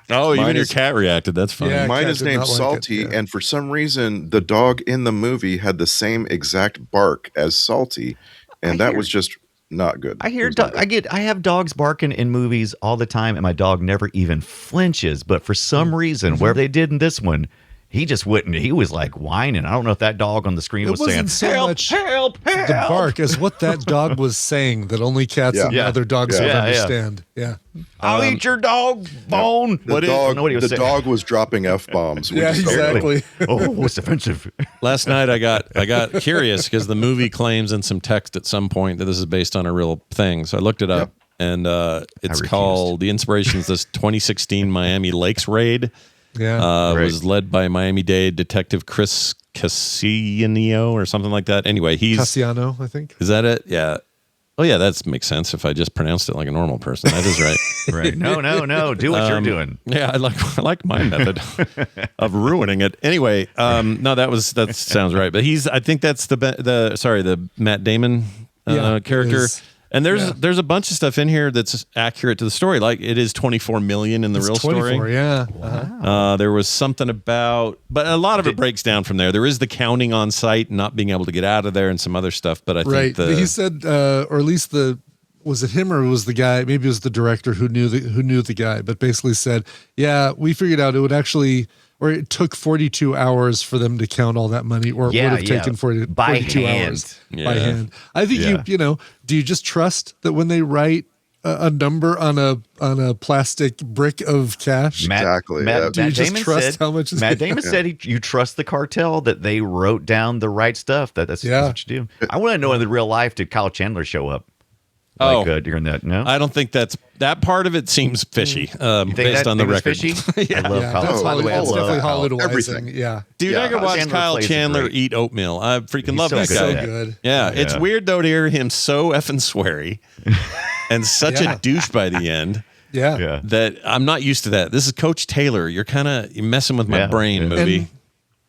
[SPEAKER 3] Oh, even
[SPEAKER 6] Mine
[SPEAKER 3] your
[SPEAKER 6] is-
[SPEAKER 3] cat reacted. That's funny.
[SPEAKER 7] Yeah.
[SPEAKER 6] Mine
[SPEAKER 7] cat
[SPEAKER 6] is
[SPEAKER 7] did
[SPEAKER 6] named
[SPEAKER 7] not like it,
[SPEAKER 6] Salty,
[SPEAKER 7] yeah.
[SPEAKER 6] and for some reason, the dog in the movie had the same exact bark as Salty, and that was just not good.
[SPEAKER 5] I hear
[SPEAKER 6] It was not good.
[SPEAKER 5] I have dogs barking in movies all the time, and my dog never even flinches. But for some reason, whatever they did in this one, he just wouldn't. He was like whining. I don't know if that dog on the screen
[SPEAKER 7] It
[SPEAKER 5] was saying,
[SPEAKER 7] wasn't so
[SPEAKER 5] "Help!
[SPEAKER 7] much
[SPEAKER 5] Help! Help!"
[SPEAKER 7] The bark is what that dog was saying that only cats and
[SPEAKER 5] Yeah.
[SPEAKER 7] other dogs
[SPEAKER 6] Yeah.
[SPEAKER 7] would
[SPEAKER 5] Yeah, yeah.
[SPEAKER 7] understand. Yeah.
[SPEAKER 5] I'll eat your dog bone.
[SPEAKER 6] The
[SPEAKER 5] I don't know what he was
[SPEAKER 6] the
[SPEAKER 5] saying.
[SPEAKER 6] dog was dropping f bombs.
[SPEAKER 7] Yeah, exactly.
[SPEAKER 5] Oh, it's offensive.
[SPEAKER 3] Last night I got curious because the movie claims in some text at some point that this is based on a real thing. So I looked it up, and it's
[SPEAKER 5] refused.
[SPEAKER 3] called the inspiration is this 2016 Miami Lakes raid.
[SPEAKER 7] Yeah.
[SPEAKER 3] Was led by Miami-Dade detective Chris Cassiano or something like that. Anyway,
[SPEAKER 7] Cassiano, I think.
[SPEAKER 3] Is that it? Yeah. Oh, yeah, that makes sense if I just pronounced it like a normal person. That is right.
[SPEAKER 5] Right. No. Do what you're doing.
[SPEAKER 3] Yeah, I like my method of ruining it. Anyway, no, that sounds right. But I think that's the Matt Damon character. And there's a bunch of stuff in here that's accurate to the story. Like it is 24 million in the real
[SPEAKER 7] 24,
[SPEAKER 3] story.
[SPEAKER 7] Yeah.
[SPEAKER 3] Wow. There was something about, but a lot of it breaks down from there. There is the counting on site and not being able to get out of there and some other stuff. But I think
[SPEAKER 7] he said, or at least was it him or was the guy? Maybe it was the director who knew the guy, but basically said, yeah, we figured out it would actually. Or it took 42 hours for them to count all that money, or it would have taken 42 hours by hand. I think do you just trust that when they write a number on a plastic brick of cash?
[SPEAKER 6] Exactly.
[SPEAKER 5] Matt
[SPEAKER 7] Do you just
[SPEAKER 5] Damon
[SPEAKER 7] trust
[SPEAKER 5] said,
[SPEAKER 7] how much is
[SPEAKER 5] Matt Damon said you trust the cartel that they wrote down the right stuff. That's what you do. I want to know in the real life, did Kyle Chandler show up? During that, no?
[SPEAKER 3] I don't think that part of it seems fishy based on the record.
[SPEAKER 5] Fishy?
[SPEAKER 3] Yeah.
[SPEAKER 5] I love Kyle.
[SPEAKER 7] That's
[SPEAKER 5] By the way, I
[SPEAKER 7] definitely
[SPEAKER 5] love
[SPEAKER 7] Hollywood
[SPEAKER 6] everything.
[SPEAKER 7] Yeah.
[SPEAKER 3] Dude, I could watch
[SPEAKER 5] Chandler
[SPEAKER 3] Kyle
[SPEAKER 5] plays
[SPEAKER 3] Chandler
[SPEAKER 5] great.
[SPEAKER 3] eat oatmeal. I freaking love
[SPEAKER 5] so
[SPEAKER 3] that
[SPEAKER 5] good
[SPEAKER 3] guy.
[SPEAKER 5] at
[SPEAKER 7] So good.
[SPEAKER 3] Yeah, it's weird though to hear him so effing sweary and such a douche by the end.
[SPEAKER 7] Yeah.
[SPEAKER 3] That I'm not used to that. This is Coach Taylor. You're messing with my brain, movie.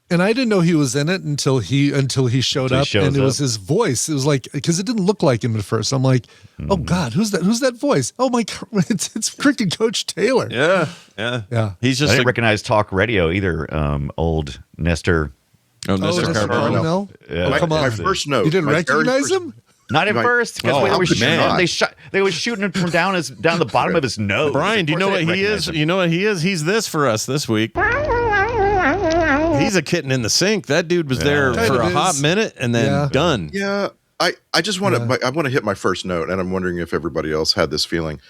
[SPEAKER 7] And I didn't know he was in it until he showed up, and it was his voice. It was like, because it didn't look like him at first. I'm like, oh God, who's that? Who's that voice? Oh my God, it's freaking Coach Taylor.
[SPEAKER 3] Yeah. He's just
[SPEAKER 5] I didn't recognize talk radio either. Old Nestor.
[SPEAKER 3] Nestor
[SPEAKER 7] Nestor
[SPEAKER 3] Carbonell.
[SPEAKER 7] Carbonell? Come on.
[SPEAKER 6] My first note.
[SPEAKER 7] You didn't
[SPEAKER 6] my very
[SPEAKER 7] recognize
[SPEAKER 6] first-
[SPEAKER 7] him?
[SPEAKER 5] Not at first, because
[SPEAKER 6] how could you not?
[SPEAKER 5] they were shooting him from down the bottom of his nose.
[SPEAKER 3] Brian, do you know what he is? You know what he is? He's this for us this week. He's a kitten in the sink. That dude was there
[SPEAKER 7] Kind
[SPEAKER 3] for
[SPEAKER 7] of
[SPEAKER 3] a hot
[SPEAKER 7] is.
[SPEAKER 3] minute and then done.
[SPEAKER 6] Yeah, I just want to. I want to hit my first note, and I'm wondering if everybody else had this feeling.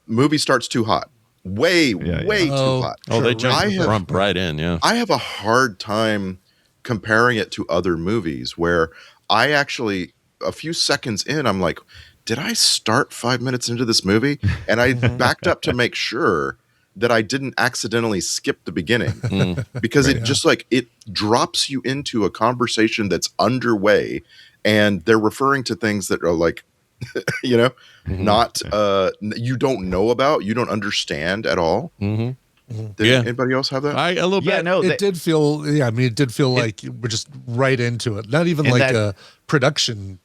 [SPEAKER 6] Movie starts too hot, way too hot.
[SPEAKER 3] Oh, they jump right in. Yeah,
[SPEAKER 6] I have a hard time comparing it to other movies where I actually, a few seconds in, I'm like, did I start 5 minutes into this movie? And I backed up to make sure that I didn't accidentally skip the beginning because it just it drops you into a conversation that's underway, and they're referring to things that are like, not you don't know about, you don't understand at all. Did anybody else have that?
[SPEAKER 3] a little bit.
[SPEAKER 5] Yeah, no,
[SPEAKER 7] It did feel, it did feel like we're just right into it. Not even like a production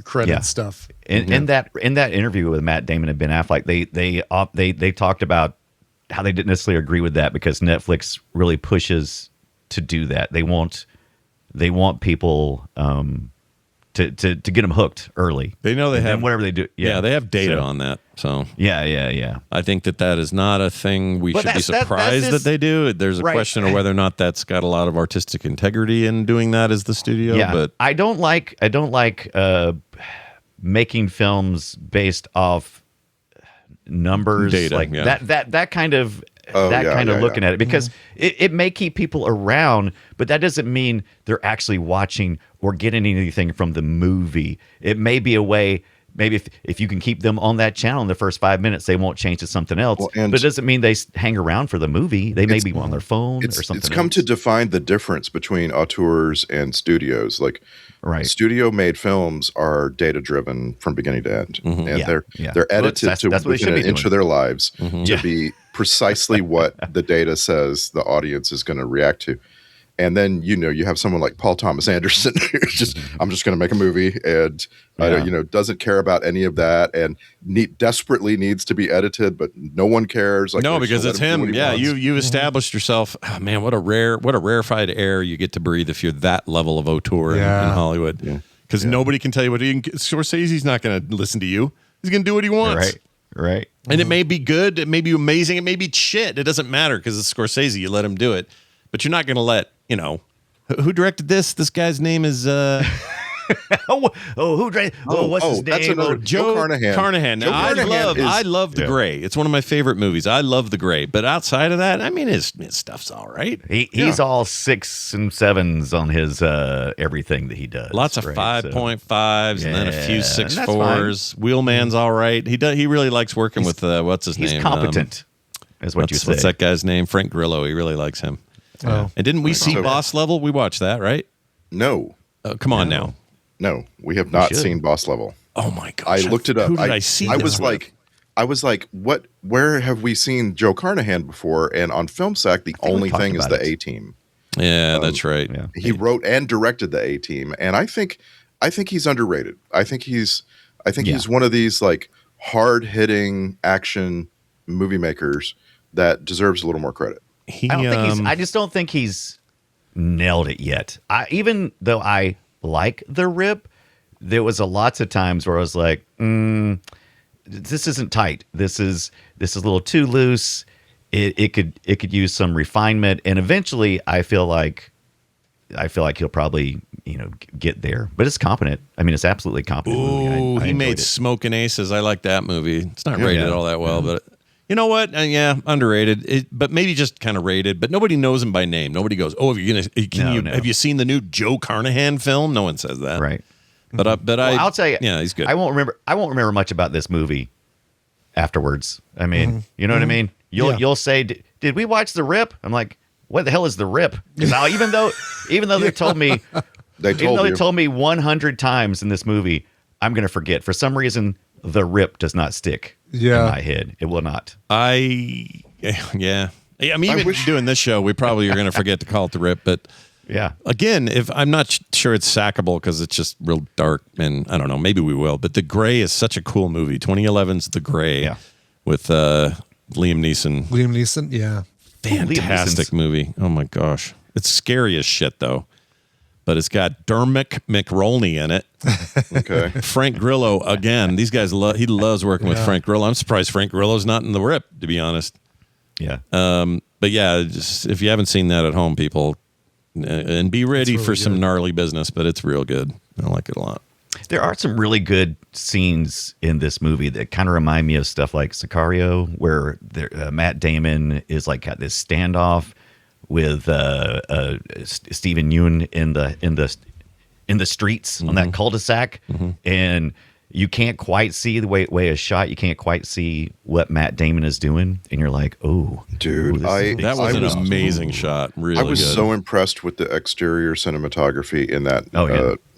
[SPEAKER 7] credit stuff.
[SPEAKER 5] In that interview with Matt Damon and Ben Affleck, they talked about how they didn't necessarily agree with that because Netflix really pushes to do that. They want people to get them hooked early.
[SPEAKER 3] They know they have
[SPEAKER 5] whatever they do.
[SPEAKER 3] Yeah, they have data on that. So
[SPEAKER 5] yeah.
[SPEAKER 3] I think that is not a thing we should be surprised that they do. There's a question of whether or not that's got a lot of artistic integrity in doing that as the studio.
[SPEAKER 5] Yeah,
[SPEAKER 3] but
[SPEAKER 5] I don't like making films based off numbers,
[SPEAKER 3] data,
[SPEAKER 5] like that kind of looking at it, because it may keep people around, but that doesn't mean they're actually watching or getting anything from the movie. It may be a way. Maybe if you can keep them on that channel in the first 5 minutes, they won't change to something else. But it doesn't mean they hang around for the movie. They may be on their phone or something.
[SPEAKER 6] It's come to define the difference between auteurs and studios. Like, studio-made films are data-driven from beginning to end, and they're edited to within an inch of their lives to be precisely what the data says the audience is going to react to. And then, you have someone like Paul Thomas Anderson who's I'm just going to make a movie and, doesn't care about any of that and desperately needs to be edited, but no one cares. Like,
[SPEAKER 3] no, because it's him. Yeah, you established yourself. Oh, man, what a rarefied air you get to breathe if you're that level of auteur in Hollywood. Because nobody can tell you what Scorsese's not going to listen to you. He's going to do what he wants.
[SPEAKER 5] Right.
[SPEAKER 3] And it may be good. It may be amazing. It may be shit. It doesn't matter because it's Scorsese. You let him do it. But you're not going to let, who directed this? This guy's name is...
[SPEAKER 5] who directed... what's his name?
[SPEAKER 6] That's another
[SPEAKER 3] Joe Carnahan. Now, I love The Gray. It's one of my favorite movies. I love The Gray. But outside of that, I mean, his stuff's all right.
[SPEAKER 5] He's all 6 and 7s on his everything that he does.
[SPEAKER 3] Lots of 5.5s and then a few 6.4s. Wheelman's all right. He really likes working with, what's his name?
[SPEAKER 5] He's competent. is what you say.
[SPEAKER 3] What's that guy's name? Frank Grillo. He really likes him.
[SPEAKER 7] Oh.
[SPEAKER 3] And didn't we see
[SPEAKER 6] So-
[SPEAKER 3] Boss Level? We watched that, right?
[SPEAKER 6] No,
[SPEAKER 3] Come on now.
[SPEAKER 6] no, we have not
[SPEAKER 5] should.
[SPEAKER 6] seen Boss Level.
[SPEAKER 3] Oh my gosh.
[SPEAKER 6] I looked it up.
[SPEAKER 3] Who did I see?
[SPEAKER 6] I
[SPEAKER 3] this
[SPEAKER 6] was
[SPEAKER 3] with?
[SPEAKER 6] like, what? Where have we seen Joe Carnahan before? And on Film Sack, the
[SPEAKER 5] we
[SPEAKER 6] only
[SPEAKER 5] talked
[SPEAKER 6] thing is
[SPEAKER 5] about
[SPEAKER 6] the
[SPEAKER 5] it.
[SPEAKER 6] A Team.
[SPEAKER 3] Yeah, that's right.
[SPEAKER 5] Yeah.
[SPEAKER 6] He wrote and directed the A Team, and I think he's underrated. I think he's one of these like hard hitting action movie makers that deserves a little more credit.
[SPEAKER 3] He,
[SPEAKER 5] I don't think he's. I just don't think he's nailed it yet. Even though I like The Rip, there was lots of times where I was like, "This isn't tight. This is a little too loose. It could use some refinement." And eventually, I feel like he'll probably get there. But it's competent. I mean, it's absolutely competent.
[SPEAKER 3] Ooh,
[SPEAKER 5] I
[SPEAKER 3] he
[SPEAKER 5] enjoyed
[SPEAKER 3] made
[SPEAKER 5] it.
[SPEAKER 3] Smoking Aces. I like that movie. It's not rated
[SPEAKER 5] Yeah.
[SPEAKER 3] all that well, but you know what? Yeah, underrated. But maybe just kind of rated. But nobody knows him by name. Nobody goes, "Oh,
[SPEAKER 5] No.
[SPEAKER 3] have you seen the new Joe Carnahan film?" No one says that,
[SPEAKER 5] Right.
[SPEAKER 3] But
[SPEAKER 5] I'll tell you.
[SPEAKER 3] yeah, he's good.
[SPEAKER 5] I won't remember much about this movie afterwards. I mean, you know what I mean? You'll say, "Did we watch The Rip?" I'm like, "What the hell is The Rip?" 'Cause even though they told me,
[SPEAKER 6] They
[SPEAKER 5] even
[SPEAKER 6] told
[SPEAKER 5] though
[SPEAKER 6] you.
[SPEAKER 5] they told me 100 times in this movie, I'm gonna forget. For some reason, The Rip does not stick in my head. It will not.
[SPEAKER 3] Yeah. I mean, even
[SPEAKER 6] wish-
[SPEAKER 3] doing this show, we probably are going to forget to call it The Rip. But
[SPEAKER 5] Yeah.
[SPEAKER 3] again, if I'm not sure it's sackable because it's just real dark, and I don't know, maybe we will. But The Gray is such a cool movie. 2011's The Gray
[SPEAKER 5] Yeah.
[SPEAKER 3] with Liam Neeson.
[SPEAKER 7] Liam Neeson, yeah.
[SPEAKER 3] Fantastic movie. Oh my gosh. It's scary as shit though. But it's got Dermot McRolney in it.
[SPEAKER 6] Okay.
[SPEAKER 3] Frank Grillo again. These guys he loves working with Frank Grillo. I'm surprised Frank Grillo's not in The Rip, to be honest.
[SPEAKER 5] Yeah.
[SPEAKER 3] But yeah, just if you haven't seen that at home, people, and be ready
[SPEAKER 7] really
[SPEAKER 3] for some
[SPEAKER 7] good.
[SPEAKER 3] gnarly business, but it's real good. I like it a lot.
[SPEAKER 5] There are some really good scenes in this movie that kind of remind me of stuff like Sicario, where Matt Damon is like got this standoff with Stephen Yeun in the streets on that cul-de-sac, and you can't quite see the way it's shot. You can't quite see what Matt Damon is doing, and you're like, "Oh,
[SPEAKER 6] Dude,
[SPEAKER 3] That was
[SPEAKER 6] I
[SPEAKER 3] an amazing shot. Really
[SPEAKER 6] I was
[SPEAKER 3] good.
[SPEAKER 6] so impressed with the exterior cinematography in that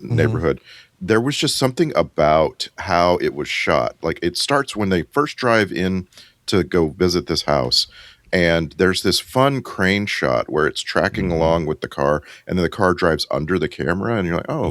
[SPEAKER 6] neighborhood. There was just something about how it was shot. Like it starts when they first drive in to go visit this house, and there's this fun crane shot where it's tracking along with the car, and then the car drives under the camera, and you're like, "Oh,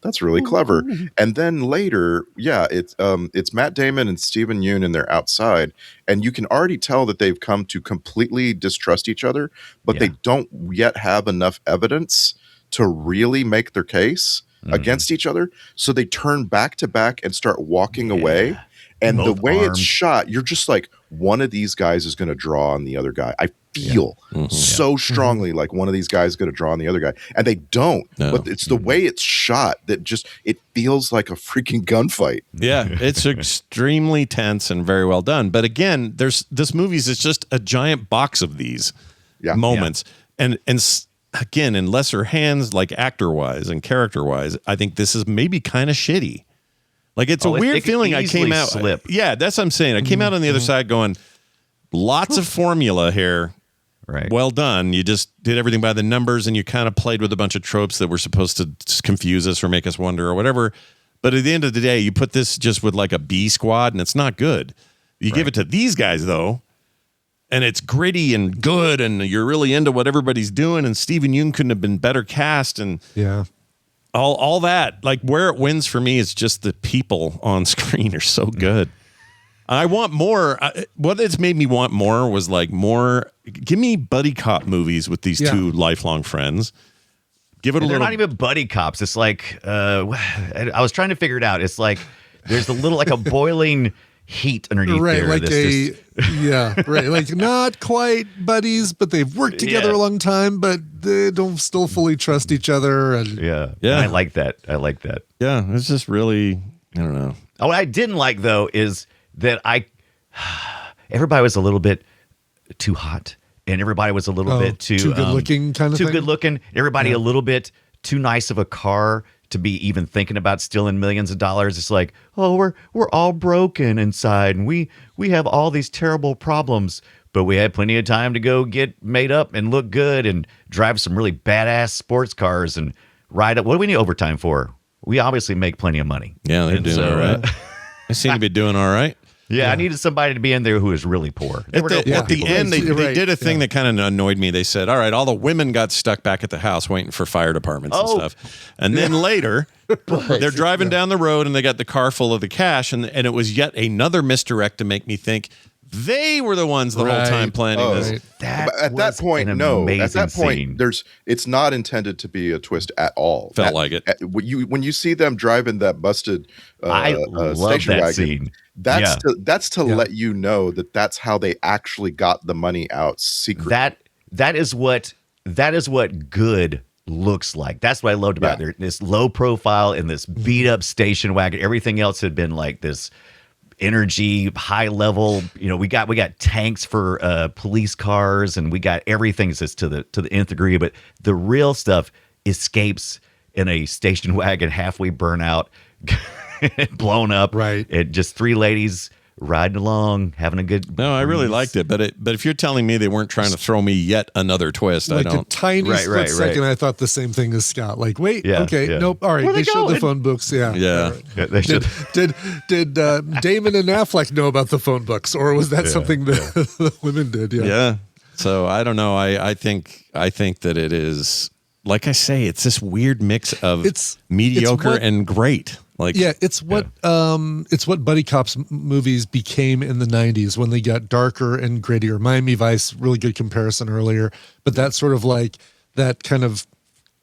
[SPEAKER 6] that's really clever." And then later, it's Matt Damon and Stephen Yeun, and they're outside, and you can already tell that they've come to completely distrust each other, but they don't yet have enough evidence to really make their case against each other. So they turn back to back and start walking away. And
[SPEAKER 5] Both
[SPEAKER 6] the way
[SPEAKER 5] armed.
[SPEAKER 6] it's shot, you're just like, one of these guys is going to draw on the other guy. I feel so strongly like one of these guys is going to draw on the other guy. And they don't.
[SPEAKER 3] No.
[SPEAKER 6] But it's the way it's shot that just, it feels like a freaking gunfight.
[SPEAKER 3] Yeah, it's extremely tense and very well done. But again, this movie's is just a giant box of these moments. And again, in lesser hands, like actor-wise and character-wise, I think this is maybe kind of shitty. Like it's a weird
[SPEAKER 5] it could
[SPEAKER 3] feeling. I
[SPEAKER 5] easily
[SPEAKER 3] came out.
[SPEAKER 5] slip.
[SPEAKER 3] Yeah, that's what I'm saying. I came out on the other side going, lots of formula here.
[SPEAKER 5] right."
[SPEAKER 3] Well done. You just did everything by the numbers, and you kind of played with a bunch of tropes that were supposed to confuse us or make us wonder or whatever. But at the end of the day, you put this just with like a B squad, and it's not good. You give it to these guys though, and it's gritty and good, and you're really into what everybody's doing. And Stephen Yeun couldn't have been better cast, and
[SPEAKER 7] Yeah.
[SPEAKER 3] all that. Like where it wins for me is just the people on screen are so good. I want more. What it's made me want more was like more. Give me buddy cop movies with these two lifelong friends. Give it a
[SPEAKER 5] They're
[SPEAKER 3] little.
[SPEAKER 5] not even buddy cops. It's like I was trying to figure it out. It's like there's a little like a boiling heat underneath
[SPEAKER 7] Right,
[SPEAKER 5] there.
[SPEAKER 7] like
[SPEAKER 5] that's just-
[SPEAKER 7] right, like not quite buddies, but they've worked together
[SPEAKER 5] Yeah.
[SPEAKER 7] a long time, but they don't still fully trust each other. And
[SPEAKER 5] yeah.
[SPEAKER 3] Yeah.
[SPEAKER 5] I like that.
[SPEAKER 3] Yeah, it's just really. I don't know.
[SPEAKER 5] Oh, what I didn't like though is that everybody was a little bit too hot, and everybody was a little bit too
[SPEAKER 7] good looking kind of
[SPEAKER 5] too
[SPEAKER 7] thing?
[SPEAKER 5] good looking. Everybody a little bit too nice of a car to be even thinking about stealing millions of dollars. It's like, oh, we're all broken inside, and we have all these terrible problems. but we had plenty of time to go get made up and look good and drive some really badass sports cars and ride up. What do we need overtime for? We obviously make plenty of money.
[SPEAKER 3] Yeah, they're
[SPEAKER 5] And
[SPEAKER 3] doing
[SPEAKER 5] so,
[SPEAKER 3] all right. They seem to be doing all right.
[SPEAKER 5] Yeah, I needed somebody to be in there who was really poor. There
[SPEAKER 3] At
[SPEAKER 5] were no
[SPEAKER 3] the,
[SPEAKER 5] poor
[SPEAKER 3] at the
[SPEAKER 5] people.
[SPEAKER 3] end, they
[SPEAKER 7] Right.
[SPEAKER 3] did a thing that kind of annoyed me. They said, all right, all the women got stuck back at the house waiting for fire departments and stuff. And then later, they're driving down the road and they got the car full of the cash. And it was yet another misdirect to make me think they were the ones the whole
[SPEAKER 7] Right.
[SPEAKER 3] time planning
[SPEAKER 6] Oh.
[SPEAKER 3] this.
[SPEAKER 7] Right.
[SPEAKER 5] That
[SPEAKER 6] But at that
[SPEAKER 5] was
[SPEAKER 6] point,
[SPEAKER 5] an
[SPEAKER 6] no. At
[SPEAKER 5] amazing
[SPEAKER 6] that point,
[SPEAKER 5] scene.
[SPEAKER 6] it's not intended to be a twist at all.
[SPEAKER 3] Felt like it.
[SPEAKER 6] When you see them driving that busted
[SPEAKER 5] I love
[SPEAKER 6] station
[SPEAKER 5] that
[SPEAKER 6] wagon,
[SPEAKER 5] scene.
[SPEAKER 6] that's to let you know that that's how they actually got the money out secretly.
[SPEAKER 5] That is what good looks like. That's what I loved about this low profile in this beat up station wagon. Everything else had been like this energy, high level. You know, we got tanks for police cars, and we got everything just to the nth degree. But the real stuff escapes in a station wagon, halfway burnt out, blown up.
[SPEAKER 7] Right.
[SPEAKER 5] It just three ladies riding along, having a good.
[SPEAKER 3] No, I really liked it. But if you're telling me they weren't trying to throw me yet another twist,
[SPEAKER 7] Like
[SPEAKER 3] I
[SPEAKER 7] a
[SPEAKER 3] don't.
[SPEAKER 7] tiny
[SPEAKER 5] Right,
[SPEAKER 7] split
[SPEAKER 5] right,
[SPEAKER 7] second,
[SPEAKER 5] right.
[SPEAKER 7] I thought the same thing as Scott. Like, wait,
[SPEAKER 5] Yeah,
[SPEAKER 7] okay,
[SPEAKER 5] yeah.
[SPEAKER 7] nope. All right,
[SPEAKER 5] Where
[SPEAKER 7] they
[SPEAKER 5] they
[SPEAKER 7] showed the
[SPEAKER 5] going?
[SPEAKER 7] phone books. Yeah,
[SPEAKER 3] Yeah.
[SPEAKER 7] all right.
[SPEAKER 5] Yeah, they should.
[SPEAKER 7] Did Damon and Affleck know about the phone books, or was that something that the women did? Yeah.
[SPEAKER 3] Yeah. So I don't know. I think that it is, like I say, it's this weird mix of
[SPEAKER 7] It's
[SPEAKER 3] mediocre
[SPEAKER 7] what-
[SPEAKER 3] and great. Like,
[SPEAKER 7] Yeah, it's what buddy cops movies became in the 90s when they got darker and grittier. Miami Vice, really good comparison earlier, but that sort of like that kind of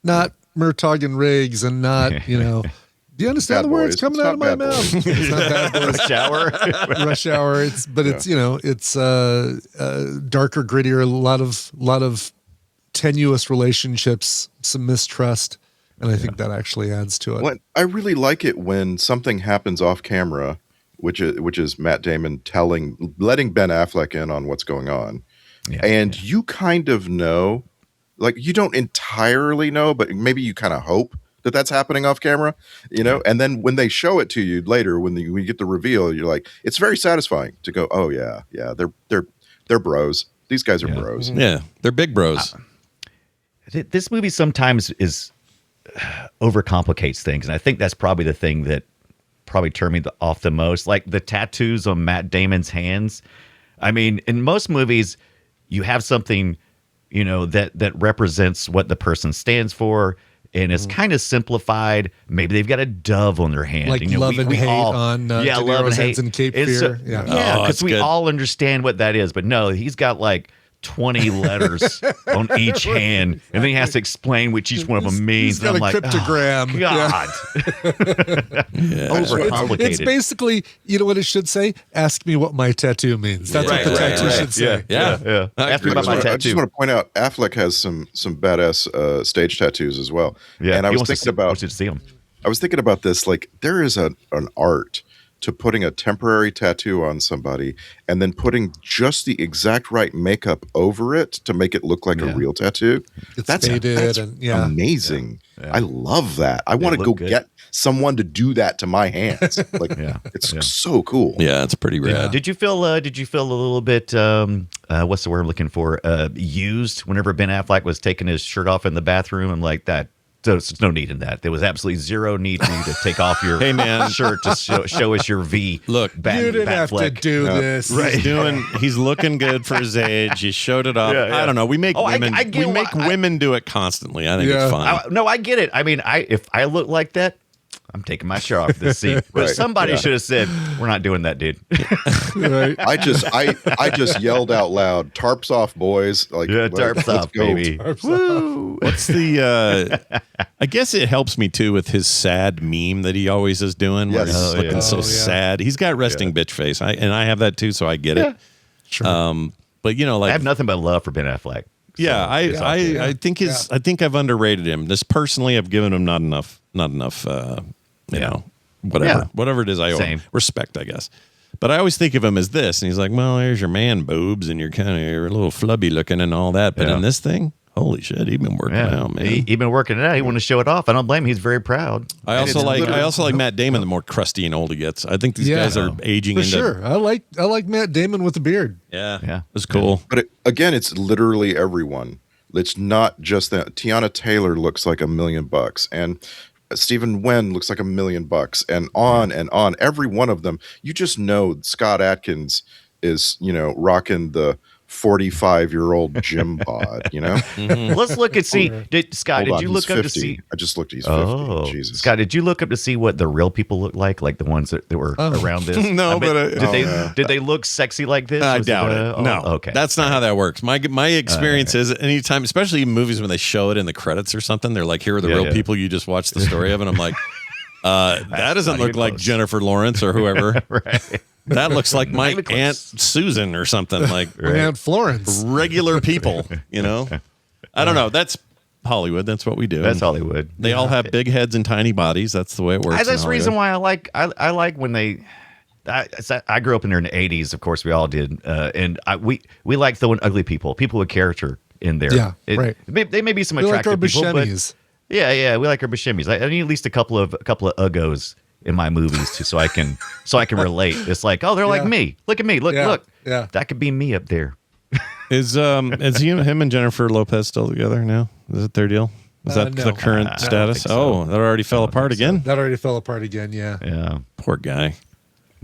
[SPEAKER 7] not Murtaugh and Riggs and not, you know, do you understand
[SPEAKER 6] Bad
[SPEAKER 7] the words
[SPEAKER 6] Boys.
[SPEAKER 7] coming
[SPEAKER 6] It's
[SPEAKER 7] out of
[SPEAKER 6] not
[SPEAKER 7] my
[SPEAKER 6] Bad
[SPEAKER 7] mouth? It's not Bad Boys.
[SPEAKER 5] Shower.
[SPEAKER 7] Rush Hour. It's you know, it's darker, grittier, a lot of tenuous relationships, some mistrust. And I think that actually adds to it.
[SPEAKER 6] I really like it when something happens off camera, which is Matt Damon letting Ben Affleck in on what's going on, and you kind of know, like you don't entirely know, but maybe you kind of hope that that's happening off camera, you know. And then when they show it to you later, when you get the reveal, you're like, it's very satisfying to go, oh yeah, they're bros. These guys are bros.
[SPEAKER 3] yeah, they're big bros.
[SPEAKER 5] This movie sometimes overcomplicates things, and I think that's probably the thing that probably turned me off the most. Like the tattoos on Matt Damon's hands. I mean, in most movies, you have something, you know, that represents what the person stands for, and it's kind of simplified. Maybe they've got a dove on their hand,
[SPEAKER 7] Like
[SPEAKER 5] you know,
[SPEAKER 7] love and hate on De
[SPEAKER 5] love
[SPEAKER 7] Niro's
[SPEAKER 5] and hate
[SPEAKER 7] hands in Cape
[SPEAKER 5] And
[SPEAKER 7] Fear. Yeah.
[SPEAKER 5] yeah,
[SPEAKER 3] Oh,
[SPEAKER 5] because
[SPEAKER 3] that's
[SPEAKER 5] we
[SPEAKER 3] good.
[SPEAKER 5] all understand what that is. But no, he's got like 20 letters on each hand, and then he has to explain which each one of them means.
[SPEAKER 7] He's got
[SPEAKER 5] and
[SPEAKER 7] a
[SPEAKER 5] I'm like,
[SPEAKER 7] cryptogram.
[SPEAKER 5] oh,
[SPEAKER 7] Yeah.
[SPEAKER 5] God,
[SPEAKER 3] Yeah.
[SPEAKER 5] overcomplicated.
[SPEAKER 7] It's basically, you know what it should say? Ask me what my tattoo means. That's what the tattoo should say.
[SPEAKER 5] Yeah. Ask me about my
[SPEAKER 6] I just
[SPEAKER 5] tattoo.
[SPEAKER 6] want to point out, Affleck has some badass stage tattoos as well.
[SPEAKER 5] Yeah,
[SPEAKER 6] and I
[SPEAKER 5] he
[SPEAKER 6] was
[SPEAKER 5] wants to
[SPEAKER 6] thinking
[SPEAKER 5] see-
[SPEAKER 6] about
[SPEAKER 5] wants you to see them.
[SPEAKER 6] I was thinking about this. Like, there is an art to putting a temporary tattoo on somebody and then putting just the exact right makeup over it to make it look like a real tattoo.
[SPEAKER 7] It's faded and
[SPEAKER 6] amazing. I love that. I want to
[SPEAKER 5] look
[SPEAKER 6] go
[SPEAKER 5] good.
[SPEAKER 6] get someone to do that to my hands. Like, it's so cool.
[SPEAKER 3] Yeah, it's pretty rad.
[SPEAKER 5] Did you feel a little bit what's the word I'm looking for? Used whenever Ben Affleck was taking his shirt off in the bathroom? I'm like that. So there's no need in that. There was absolutely zero need for you to take off your
[SPEAKER 3] Hey, man.
[SPEAKER 5] shirt to show us your V.
[SPEAKER 3] Look,
[SPEAKER 5] bat,
[SPEAKER 7] You didn't
[SPEAKER 5] bat
[SPEAKER 7] have to
[SPEAKER 5] fleck.
[SPEAKER 7] do this.
[SPEAKER 3] He's looking good for his age. You showed it off.
[SPEAKER 5] Yeah.
[SPEAKER 3] I don't know. We make
[SPEAKER 5] Oh, I
[SPEAKER 3] women
[SPEAKER 5] get
[SPEAKER 3] women do it constantly. I think
[SPEAKER 7] Yeah.
[SPEAKER 3] it's fine.
[SPEAKER 5] No, I get it. I mean, if I look like that, I'm taking my shirt off this scene. But
[SPEAKER 6] Right.
[SPEAKER 5] somebody should have said, "We're not doing that, dude."
[SPEAKER 7] Right.
[SPEAKER 6] I just yelled out loud, "Tarps off, boys!" Like,
[SPEAKER 5] Tarps
[SPEAKER 6] let's
[SPEAKER 5] off,
[SPEAKER 6] go.
[SPEAKER 5] baby.
[SPEAKER 3] What's the I guess it helps me too with his sad meme that he always is doing where
[SPEAKER 6] Yes.
[SPEAKER 3] he's
[SPEAKER 6] Oh,
[SPEAKER 3] looking
[SPEAKER 5] yeah.
[SPEAKER 3] so
[SPEAKER 7] Oh, yeah.
[SPEAKER 3] sad. He's got resting bitch face. I have that too, so I get it.
[SPEAKER 7] Sure.
[SPEAKER 3] But you know, like
[SPEAKER 5] I have nothing but love for Ben Affleck.
[SPEAKER 3] yeah,
[SPEAKER 5] So it's all good.
[SPEAKER 3] I think I think I've underrated him. This personally I've given him not enough you know, whatever it is I owe him.
[SPEAKER 5] Same.
[SPEAKER 3] Respect, I guess. But I always think of him as this, and he's like, well, there's your man boobs, and you're a little flubby looking and all that. But
[SPEAKER 5] Yeah.
[SPEAKER 3] in this thing, Holy shit, he'd been working out, man.
[SPEAKER 5] He been working it out. He wanted to show it off. I don't blame him. He's very proud.
[SPEAKER 3] I also like Matt Damon. The more crusty and old he gets, I think these guys are aging
[SPEAKER 7] for
[SPEAKER 3] into.
[SPEAKER 7] sure. I like Matt Damon with a beard.
[SPEAKER 3] Yeah,
[SPEAKER 5] Yeah.
[SPEAKER 3] it was cool.
[SPEAKER 6] But again, it's literally everyone. It's not just that. Tiana Taylor looks like $1 million, and Stephen Wen looks like $1 million, and on and on. Every one of them, you just know Scott Adkins is, rocking the 45-year-old gym bod,
[SPEAKER 5] Let's look and see. Scott,
[SPEAKER 6] Hold on,
[SPEAKER 5] did you
[SPEAKER 6] he's
[SPEAKER 5] look up
[SPEAKER 6] 50.
[SPEAKER 5] to see?
[SPEAKER 6] I just looked. He's 50.
[SPEAKER 5] Oh,
[SPEAKER 6] Jesus.
[SPEAKER 5] Scott, did you look up to see what the real people look like the ones that were around this?
[SPEAKER 3] No,
[SPEAKER 5] I bet-
[SPEAKER 3] but
[SPEAKER 5] did they look sexy like this?
[SPEAKER 3] I
[SPEAKER 5] Was
[SPEAKER 3] doubt it. No,
[SPEAKER 5] okay.
[SPEAKER 3] that's not how that works. My experience is anytime, especially in movies when they show it in the credits or something, they're like, "Here are the real people you just watched the story of," and I'm like, "That doesn't look like Jennifer Lawrence or whoever."
[SPEAKER 5] Right.
[SPEAKER 3] That looks like my Aunt Susan or something, like
[SPEAKER 7] Aunt Florence.
[SPEAKER 3] regular people, I don't know. That's Hollywood. That's what we do.
[SPEAKER 5] That's Hollywood.
[SPEAKER 3] They all have big heads and tiny bodies. That's the way it works.
[SPEAKER 5] That's the reason why I like when they. I grew up in there in the '80s. Of course, we all did, and we like throwing ugly people with character in there.
[SPEAKER 7] Yeah, right.
[SPEAKER 5] They may be some
[SPEAKER 7] We like our
[SPEAKER 5] attractive people, but
[SPEAKER 7] Buscemi's.
[SPEAKER 5] yeah, we like our Buscemi's. I need at least a couple of uggos in my movies too, so I can relate. It's like, oh, they're like me. Look at me. Look.
[SPEAKER 7] Yeah.
[SPEAKER 5] That could be me up there.
[SPEAKER 3] Is him and Jennifer Lopez still together now? Is it their deal? Is that
[SPEAKER 7] No.
[SPEAKER 3] the current status?
[SPEAKER 5] think so.
[SPEAKER 3] Oh, that already fell apart again.
[SPEAKER 7] That already fell apart again. Yeah.
[SPEAKER 5] Yeah.
[SPEAKER 3] Poor guy.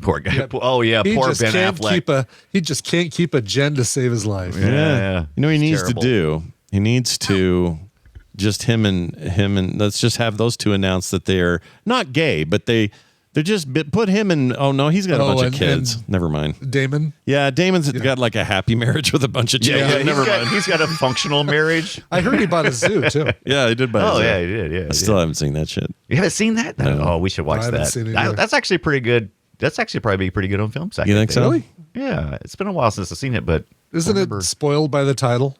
[SPEAKER 5] Poor guy. Oh yeah, poor Ben Affleck.
[SPEAKER 7] He just can't keep a Jen to save his life.
[SPEAKER 5] Yeah.
[SPEAKER 3] You know what he
[SPEAKER 5] It's
[SPEAKER 3] needs
[SPEAKER 5] terrible.
[SPEAKER 3] to do? He needs to just him and let's just have those two announce that they're not gay, but they're just put him in. Oh no, he's got a bunch of kids. Never mind.
[SPEAKER 7] Damon.
[SPEAKER 3] Yeah, Damon's got like a happy marriage with a bunch of children.
[SPEAKER 5] Yeah,
[SPEAKER 3] Never mind.
[SPEAKER 5] he's got a functional marriage.
[SPEAKER 7] I heard he bought a zoo too.
[SPEAKER 3] Yeah, he did buy.
[SPEAKER 5] Oh
[SPEAKER 3] his
[SPEAKER 5] yeah,
[SPEAKER 3] own.
[SPEAKER 5] he did. Yeah,
[SPEAKER 3] I still haven't seen that shit.
[SPEAKER 5] You haven't seen that?
[SPEAKER 3] No.
[SPEAKER 5] Oh, we should watch
[SPEAKER 7] I haven't
[SPEAKER 5] that.
[SPEAKER 7] seen it either.
[SPEAKER 5] That's actually pretty good. That's actually probably pretty good on film.
[SPEAKER 3] You think so?
[SPEAKER 7] Really?
[SPEAKER 5] Yeah, it's been a while since I've seen it, but
[SPEAKER 7] Isn't it spoiled by the title?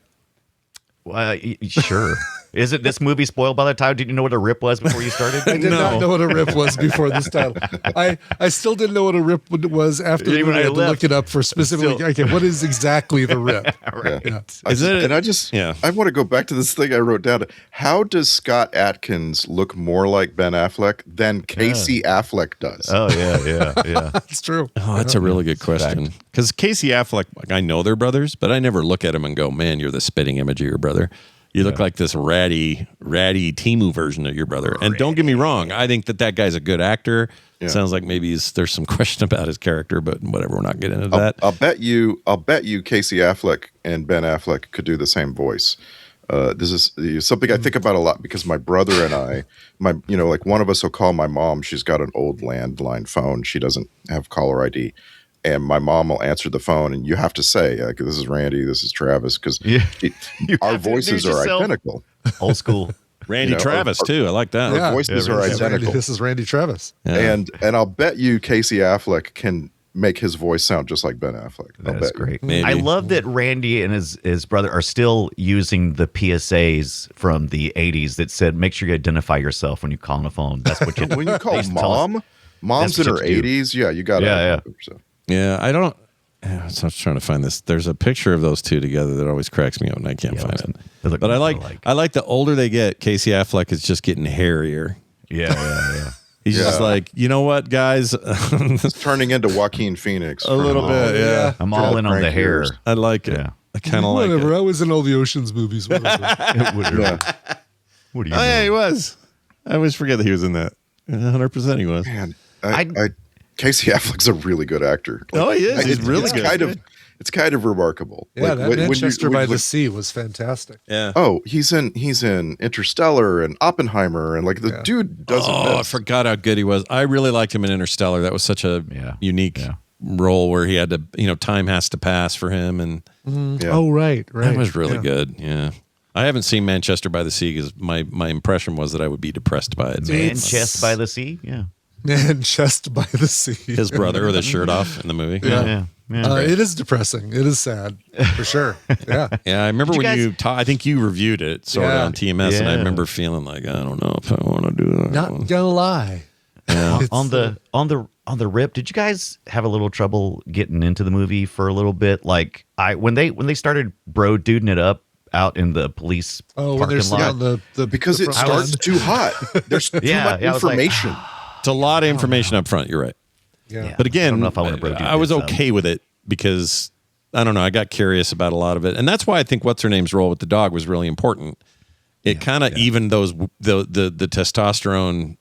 [SPEAKER 5] Sure. Isn't this movie spoiled by the time? Did you know what a rip was before you started?
[SPEAKER 7] I did not know what a rip was before this title. I still didn't know what a rip was after the
[SPEAKER 5] Even
[SPEAKER 7] movie. I
[SPEAKER 5] I
[SPEAKER 7] had to
[SPEAKER 5] left.
[SPEAKER 7] look it up for specifically.
[SPEAKER 5] Still-
[SPEAKER 7] Okay, what is exactly the rip?
[SPEAKER 5] Right.
[SPEAKER 7] Yeah.
[SPEAKER 6] I want to go back to this thing I wrote down. How does Scott Adkins look more like Ben Affleck than Casey Affleck does?
[SPEAKER 5] Oh yeah.
[SPEAKER 7] That's true.
[SPEAKER 3] Oh, that's a really good question. Because Casey Affleck, like, I know they're brothers, but I never look at him and go, "Man, you're the spitting image of your brother." You look like this ratty Timu version of your brother. And don't get me wrong, I think that guy's a good actor.
[SPEAKER 6] Yeah.
[SPEAKER 3] Sounds like maybe there's some question about his character, but whatever. We're not getting into that.
[SPEAKER 6] I'll bet you Casey Affleck and Ben Affleck could do the same voice. This is something I think about a lot because my brother and I, like one of us will call my mom. She's got an old landline phone. She doesn't have caller ID. And my mom will answer the phone, and you have to say, like, "This is Randy, this is Travis," because our voices are identical.
[SPEAKER 5] Old school.
[SPEAKER 3] Randy Travis, too. I like that.
[SPEAKER 7] Yeah.
[SPEAKER 6] Our voices are identical.
[SPEAKER 7] This is Randy Travis.
[SPEAKER 3] Yeah.
[SPEAKER 6] And I'll bet you Casey Affleck can make his voice sound just like Ben Affleck. I'll
[SPEAKER 5] That's
[SPEAKER 6] bet you.
[SPEAKER 5] great.
[SPEAKER 3] Maybe.
[SPEAKER 5] I love that Randy and his brother are still using the PSAs from the 80s that said, make sure you identify yourself when you call on the phone. That's what you
[SPEAKER 6] When you call
[SPEAKER 5] used to tell us.
[SPEAKER 6] mom's
[SPEAKER 5] That's
[SPEAKER 6] in
[SPEAKER 5] what
[SPEAKER 6] her
[SPEAKER 5] you do.
[SPEAKER 6] 80s, yeah, you got to.
[SPEAKER 5] Yeah.
[SPEAKER 6] So.
[SPEAKER 3] Yeah, I don't. So I was trying to find this. There's a picture of those two together that always cracks me up, and I can't find it.
[SPEAKER 5] they look
[SPEAKER 3] But I
[SPEAKER 5] nothing
[SPEAKER 3] like,
[SPEAKER 5] alike.
[SPEAKER 3] I like the older they get. Casey Affleck is just getting hairier.
[SPEAKER 5] Yeah.
[SPEAKER 3] He's just
[SPEAKER 6] Yeah.
[SPEAKER 3] like, you know what, guys?
[SPEAKER 6] It's turning into Joaquin Phoenix.
[SPEAKER 3] A little bit, yeah.
[SPEAKER 5] I'm all in on the
[SPEAKER 6] Frank
[SPEAKER 5] hair.
[SPEAKER 6] Years.
[SPEAKER 3] I like it.
[SPEAKER 5] Yeah.
[SPEAKER 3] I kind of like
[SPEAKER 7] Whatever.
[SPEAKER 3] it.
[SPEAKER 7] I was in all the Ocean's movies. Whatever.
[SPEAKER 6] Yeah.
[SPEAKER 5] What do you
[SPEAKER 3] Oh yeah,
[SPEAKER 5] know?
[SPEAKER 3] he was. I always forget that he was in that. 100% he was.
[SPEAKER 6] Man, Casey Affleck's a really good actor.
[SPEAKER 3] Oh, he is. He's really good.
[SPEAKER 6] It's kind of remarkable.
[SPEAKER 7] Yeah,
[SPEAKER 6] Like,
[SPEAKER 7] that
[SPEAKER 6] when you-
[SPEAKER 7] Manchester
[SPEAKER 6] when
[SPEAKER 7] by
[SPEAKER 6] you
[SPEAKER 7] the
[SPEAKER 6] look-
[SPEAKER 7] Sea was fantastic.
[SPEAKER 3] Yeah.
[SPEAKER 6] Oh, he's in Interstellar and Oppenheimer, and like the dude doesn't.
[SPEAKER 3] Oh, I
[SPEAKER 6] miss.
[SPEAKER 3] forgot how good he was. I really liked him in Interstellar. That was such a unique role where he had to, time has to pass for him, and
[SPEAKER 6] Yeah.
[SPEAKER 7] Oh, right.
[SPEAKER 3] that was really
[SPEAKER 7] Yeah.
[SPEAKER 3] good. Yeah. I haven't seen Manchester by the Sea because my impression was that I would be depressed by it. So
[SPEAKER 5] And Chest by the Sea? Yeah.
[SPEAKER 7] Manchester by the Sea.
[SPEAKER 3] his brother with his shirt off in the movie.
[SPEAKER 5] Yeah.
[SPEAKER 7] It is depressing. It is sad for sure. Yeah.
[SPEAKER 3] Yeah, I remember
[SPEAKER 5] Did
[SPEAKER 3] when
[SPEAKER 5] you
[SPEAKER 3] you I think you reviewed it sort of
[SPEAKER 7] Yeah.
[SPEAKER 3] on TMS, and I
[SPEAKER 5] Yeah.
[SPEAKER 3] remember feeling like, I don't know if I want to do that.
[SPEAKER 7] Not gonna lie.
[SPEAKER 3] Yeah.
[SPEAKER 5] on the rip, did you guys have a little trouble getting into the movie for a little bit? Like when they started bro duding it up out in the police
[SPEAKER 7] Oh, when
[SPEAKER 5] parking
[SPEAKER 7] they're sitting
[SPEAKER 5] lot.
[SPEAKER 7] on the
[SPEAKER 6] Because
[SPEAKER 7] the
[SPEAKER 6] it
[SPEAKER 7] front
[SPEAKER 6] starts
[SPEAKER 7] lawn.
[SPEAKER 6] too hot. There's too much
[SPEAKER 5] I was like,
[SPEAKER 6] information.
[SPEAKER 3] It's a lot of information up front. You're right.
[SPEAKER 7] Yeah.
[SPEAKER 3] But again,
[SPEAKER 5] I don't know if I want to bro
[SPEAKER 3] I was okay with it because I don't know. I got curious about a lot of it, and that's why I think what's her name's role with the dog was really important. It kind of even those the testosterone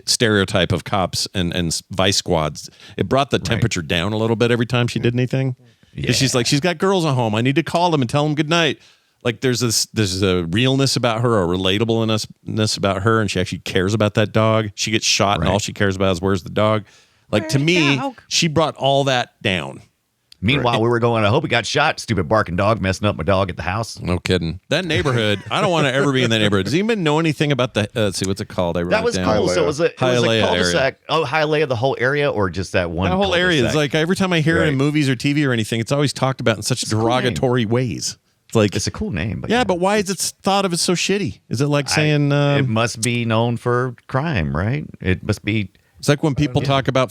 [SPEAKER 3] stereotype of cops and vice squads. It brought the temperature down a little bit every time she did anything. Yeah. She's like, she's got girls at home. I need to call them and tell them good night. Like there's a realness about her, a relatableness about her, and she actually cares about that dog. She gets shot, and all she cares about is where's the dog. Like to me, she brought all that down.
[SPEAKER 5] Meanwhile, we were going, I hope he got shot. Stupid barking dog messing up my dog at the house.
[SPEAKER 3] No kidding. That neighborhood, I don't want to ever be in that neighborhood. Does anyone know anything about the, let's see, what's it called? I wrote
[SPEAKER 5] That was
[SPEAKER 3] it down.
[SPEAKER 5] cool. So it was a
[SPEAKER 3] Hialeah
[SPEAKER 5] cul-de-sac. Oh, Hialeah, the whole area, or just that one?
[SPEAKER 3] That whole area. It's like every time I hear it in
[SPEAKER 5] Right.
[SPEAKER 3] movies or TV or anything, it's always talked about in such derogatory ways. It's like,
[SPEAKER 5] it's a cool name. But
[SPEAKER 3] yeah, but why is it thought of as so shitty? Is it like saying
[SPEAKER 5] it must be known for crime, right? It must be.
[SPEAKER 3] It's like when people talk about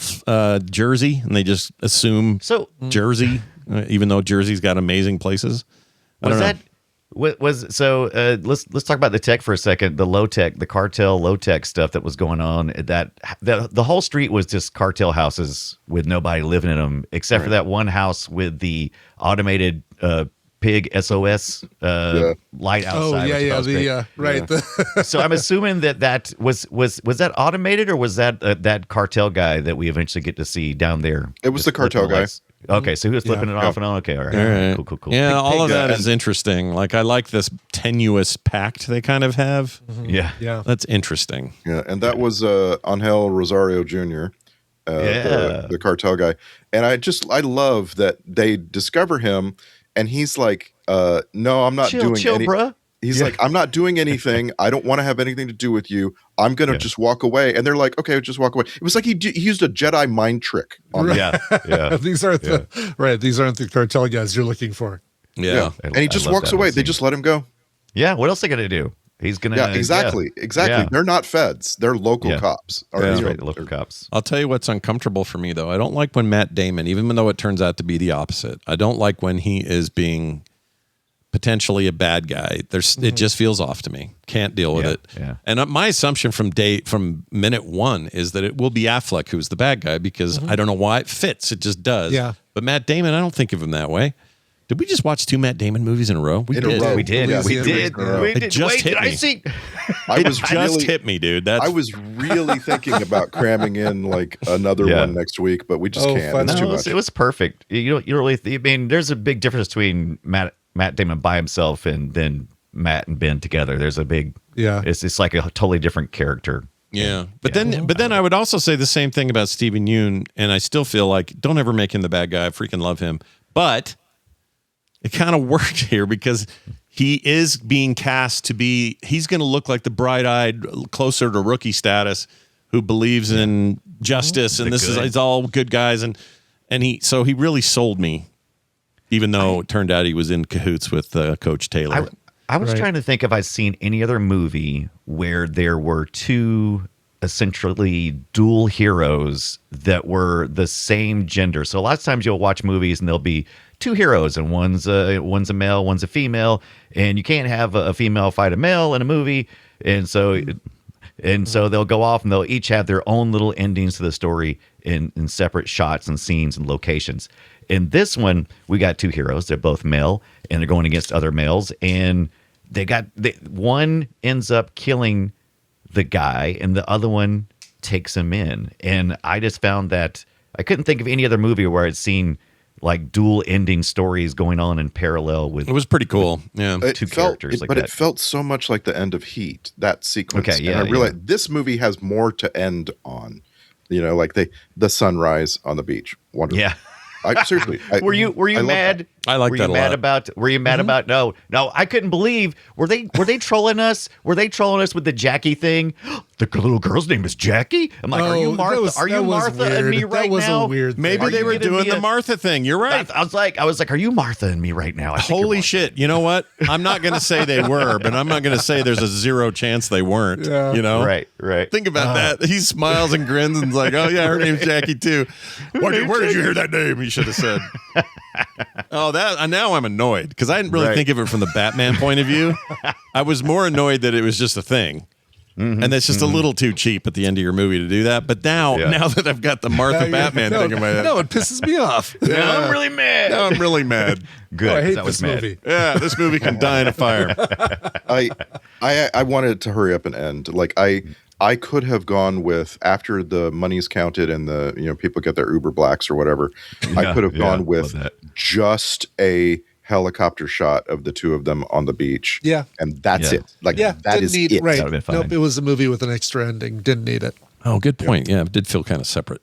[SPEAKER 3] Jersey and they just assume Jersey, even though Jersey's got amazing places. I don't know.
[SPEAKER 5] Let's talk about the tech for a second. The low tech, the cartel low tech stuff that was going on. The whole street was just cartel houses with nobody living in them, except for that one house with the automated pig SOS light outside.
[SPEAKER 7] Oh yeah, right.
[SPEAKER 5] So I'm assuming that was that automated, or was that that cartel guy that we eventually get to see down there?
[SPEAKER 6] It was the cartel guy.
[SPEAKER 5] Okay, so he was flipping it off and on. Okay, all right.
[SPEAKER 3] All right.
[SPEAKER 5] Cool.
[SPEAKER 3] Yeah, all of that
[SPEAKER 6] and-
[SPEAKER 3] is interesting. Like I like this tenuous pact they kind of have.
[SPEAKER 5] Yeah.
[SPEAKER 3] That's interesting.
[SPEAKER 6] Yeah, and that was Angel Rosario Jr., the cartel guy. And I love that they discover him, and he's like, no, I'm not doing
[SPEAKER 5] chill,
[SPEAKER 6] any.
[SPEAKER 5] bruh.
[SPEAKER 6] He's like, I'm not doing anything. I don't want to have anything to do with you. I'm going to just walk away. And they're like, okay, just walk away. It was like he used a Jedi mind trick on them.
[SPEAKER 5] Yeah.
[SPEAKER 7] These aren't these aren't the cartel guys you're looking for.
[SPEAKER 3] Yeah.
[SPEAKER 6] And he just walks away. They just let him go.
[SPEAKER 5] Yeah, what else are they going to do? He's going to...
[SPEAKER 6] Yeah, exactly.
[SPEAKER 5] Yeah.
[SPEAKER 6] They're not feds. They're local cops. Or,
[SPEAKER 5] That's
[SPEAKER 6] you know,
[SPEAKER 5] right, the local cops.
[SPEAKER 3] I'll tell you what's uncomfortable for me, though. I don't like when Matt Damon, even though it turns out to be the opposite, I don't like when he is being potentially a bad guy. It just feels off to me. Can't deal with it.
[SPEAKER 5] Yeah.
[SPEAKER 3] And my assumption from minute one is that it will be Affleck who's the bad guy because I don't know why it fits. It just does.
[SPEAKER 7] Yeah.
[SPEAKER 3] But Matt Damon, I don't think of him that way. Did we just watch 2 Matt Damon movies in a row?
[SPEAKER 6] In a row.
[SPEAKER 5] We did.
[SPEAKER 6] Yes,
[SPEAKER 5] We
[SPEAKER 6] it
[SPEAKER 5] did.
[SPEAKER 6] was,
[SPEAKER 5] We
[SPEAKER 3] It
[SPEAKER 5] did.
[SPEAKER 3] just
[SPEAKER 5] Wait,
[SPEAKER 3] hit
[SPEAKER 5] did
[SPEAKER 3] me.
[SPEAKER 5] I see?
[SPEAKER 6] I was
[SPEAKER 3] Just
[SPEAKER 6] really,
[SPEAKER 3] hit me, dude. That's
[SPEAKER 6] I was really thinking about cramming in like another one next week, but we just can't.
[SPEAKER 7] fun.
[SPEAKER 6] It's too
[SPEAKER 5] No,
[SPEAKER 6] much.
[SPEAKER 5] it was perfect. You don't really... I mean, there's a big difference between Matt Damon by himself and then Matt and Ben together. There's a big...
[SPEAKER 7] Yeah.
[SPEAKER 5] It's like a totally different character.
[SPEAKER 3] Yeah. But then I would also say the same thing about Stephen Yeun, and I still feel like don't ever make him the bad guy. I freaking love him. But it kind of worked here because he is being cast to be, he's going to look like the bright-eyed, closer to rookie status who believes in justice and it's all good guys and he really sold me, even though it turned out he was in cahoots with Coach Taylor.
[SPEAKER 5] I was trying to think if I'd seen any other movie where there were two essentially dual heroes that were the same gender. So a lot of times you'll watch movies and there'll be two heroes and one's a male, one's a female, and you can't have a female fight a male in a movie. And so they'll go off and they'll each have their own little endings to the story in separate shots and scenes and locations. In this one, we got two heroes. They're both male and they're going against other males, and one ends up killing the guy and the other one takes him in. And I just found that I couldn't think of any other movie where I'd seen like dual ending stories going on in parallel with.
[SPEAKER 3] It was pretty cool. Yeah.
[SPEAKER 6] It
[SPEAKER 5] two
[SPEAKER 6] felt,
[SPEAKER 5] characters like
[SPEAKER 6] but
[SPEAKER 5] that.
[SPEAKER 6] it felt so much like the end of Heat, that sequence.
[SPEAKER 5] Okay, yeah,
[SPEAKER 6] and I realized this movie has more to end on. You know, like the sunrise on the beach. Wonderful.
[SPEAKER 5] Yeah.
[SPEAKER 6] Seriously.
[SPEAKER 5] Were you
[SPEAKER 6] I love
[SPEAKER 5] mad?
[SPEAKER 6] that.
[SPEAKER 3] I like that a lot.
[SPEAKER 5] Were you mad about? No, I couldn't believe. Were they trolling us? Were they trolling us with the Jackie thing? the little girl's name is Jackie. I'm like, are you Martha? Are you Martha and me right
[SPEAKER 7] that was
[SPEAKER 5] now?
[SPEAKER 7] A weird thing.
[SPEAKER 3] Maybe
[SPEAKER 5] Are
[SPEAKER 3] they
[SPEAKER 5] you
[SPEAKER 3] were
[SPEAKER 5] giving
[SPEAKER 3] doing
[SPEAKER 5] me
[SPEAKER 3] the Martha thing. You're right.
[SPEAKER 5] I was like, are you Martha and me right now? I think you're
[SPEAKER 3] Holy
[SPEAKER 5] Martha.
[SPEAKER 3] shit. You know what? I'm not going to say they were, but I'm not going to say there's a zero chance they weren't.
[SPEAKER 7] Yeah.
[SPEAKER 3] You know?
[SPEAKER 5] Right.
[SPEAKER 3] Think about that. He smiles and grins and is like, oh, yeah, her name's Jackie, too. Where did you hear that name? He should have said. Oh, now I'm annoyed because I didn't really think of it from the Batman point of view. I was more annoyed that it was just a thing. And that's just a little too cheap at the end of your movie to do that. But now that I've got the Martha Batman thing in my head.
[SPEAKER 7] No, it pisses me off.
[SPEAKER 5] Now I'm really mad.
[SPEAKER 3] Now I'm really mad.
[SPEAKER 5] Good.
[SPEAKER 7] I hate
[SPEAKER 5] that was
[SPEAKER 7] this
[SPEAKER 5] mad.
[SPEAKER 7] movie.
[SPEAKER 3] Yeah, this movie can die in a fire.
[SPEAKER 6] I wanted it to hurry up and end. Like I could have gone with after the money's counted and the people get their Uber Blacks or whatever. I could have gone with just a helicopter shot of the two of them on the beach.
[SPEAKER 7] Yeah.
[SPEAKER 6] And that's it. Like that
[SPEAKER 7] didn't
[SPEAKER 6] is
[SPEAKER 7] need,
[SPEAKER 6] it.
[SPEAKER 7] Right.
[SPEAKER 5] That would've been fine.
[SPEAKER 7] Nope, it was a movie with an extra ending. Didn't need it.
[SPEAKER 3] Oh, good point. Yeah, it did feel kind of separate.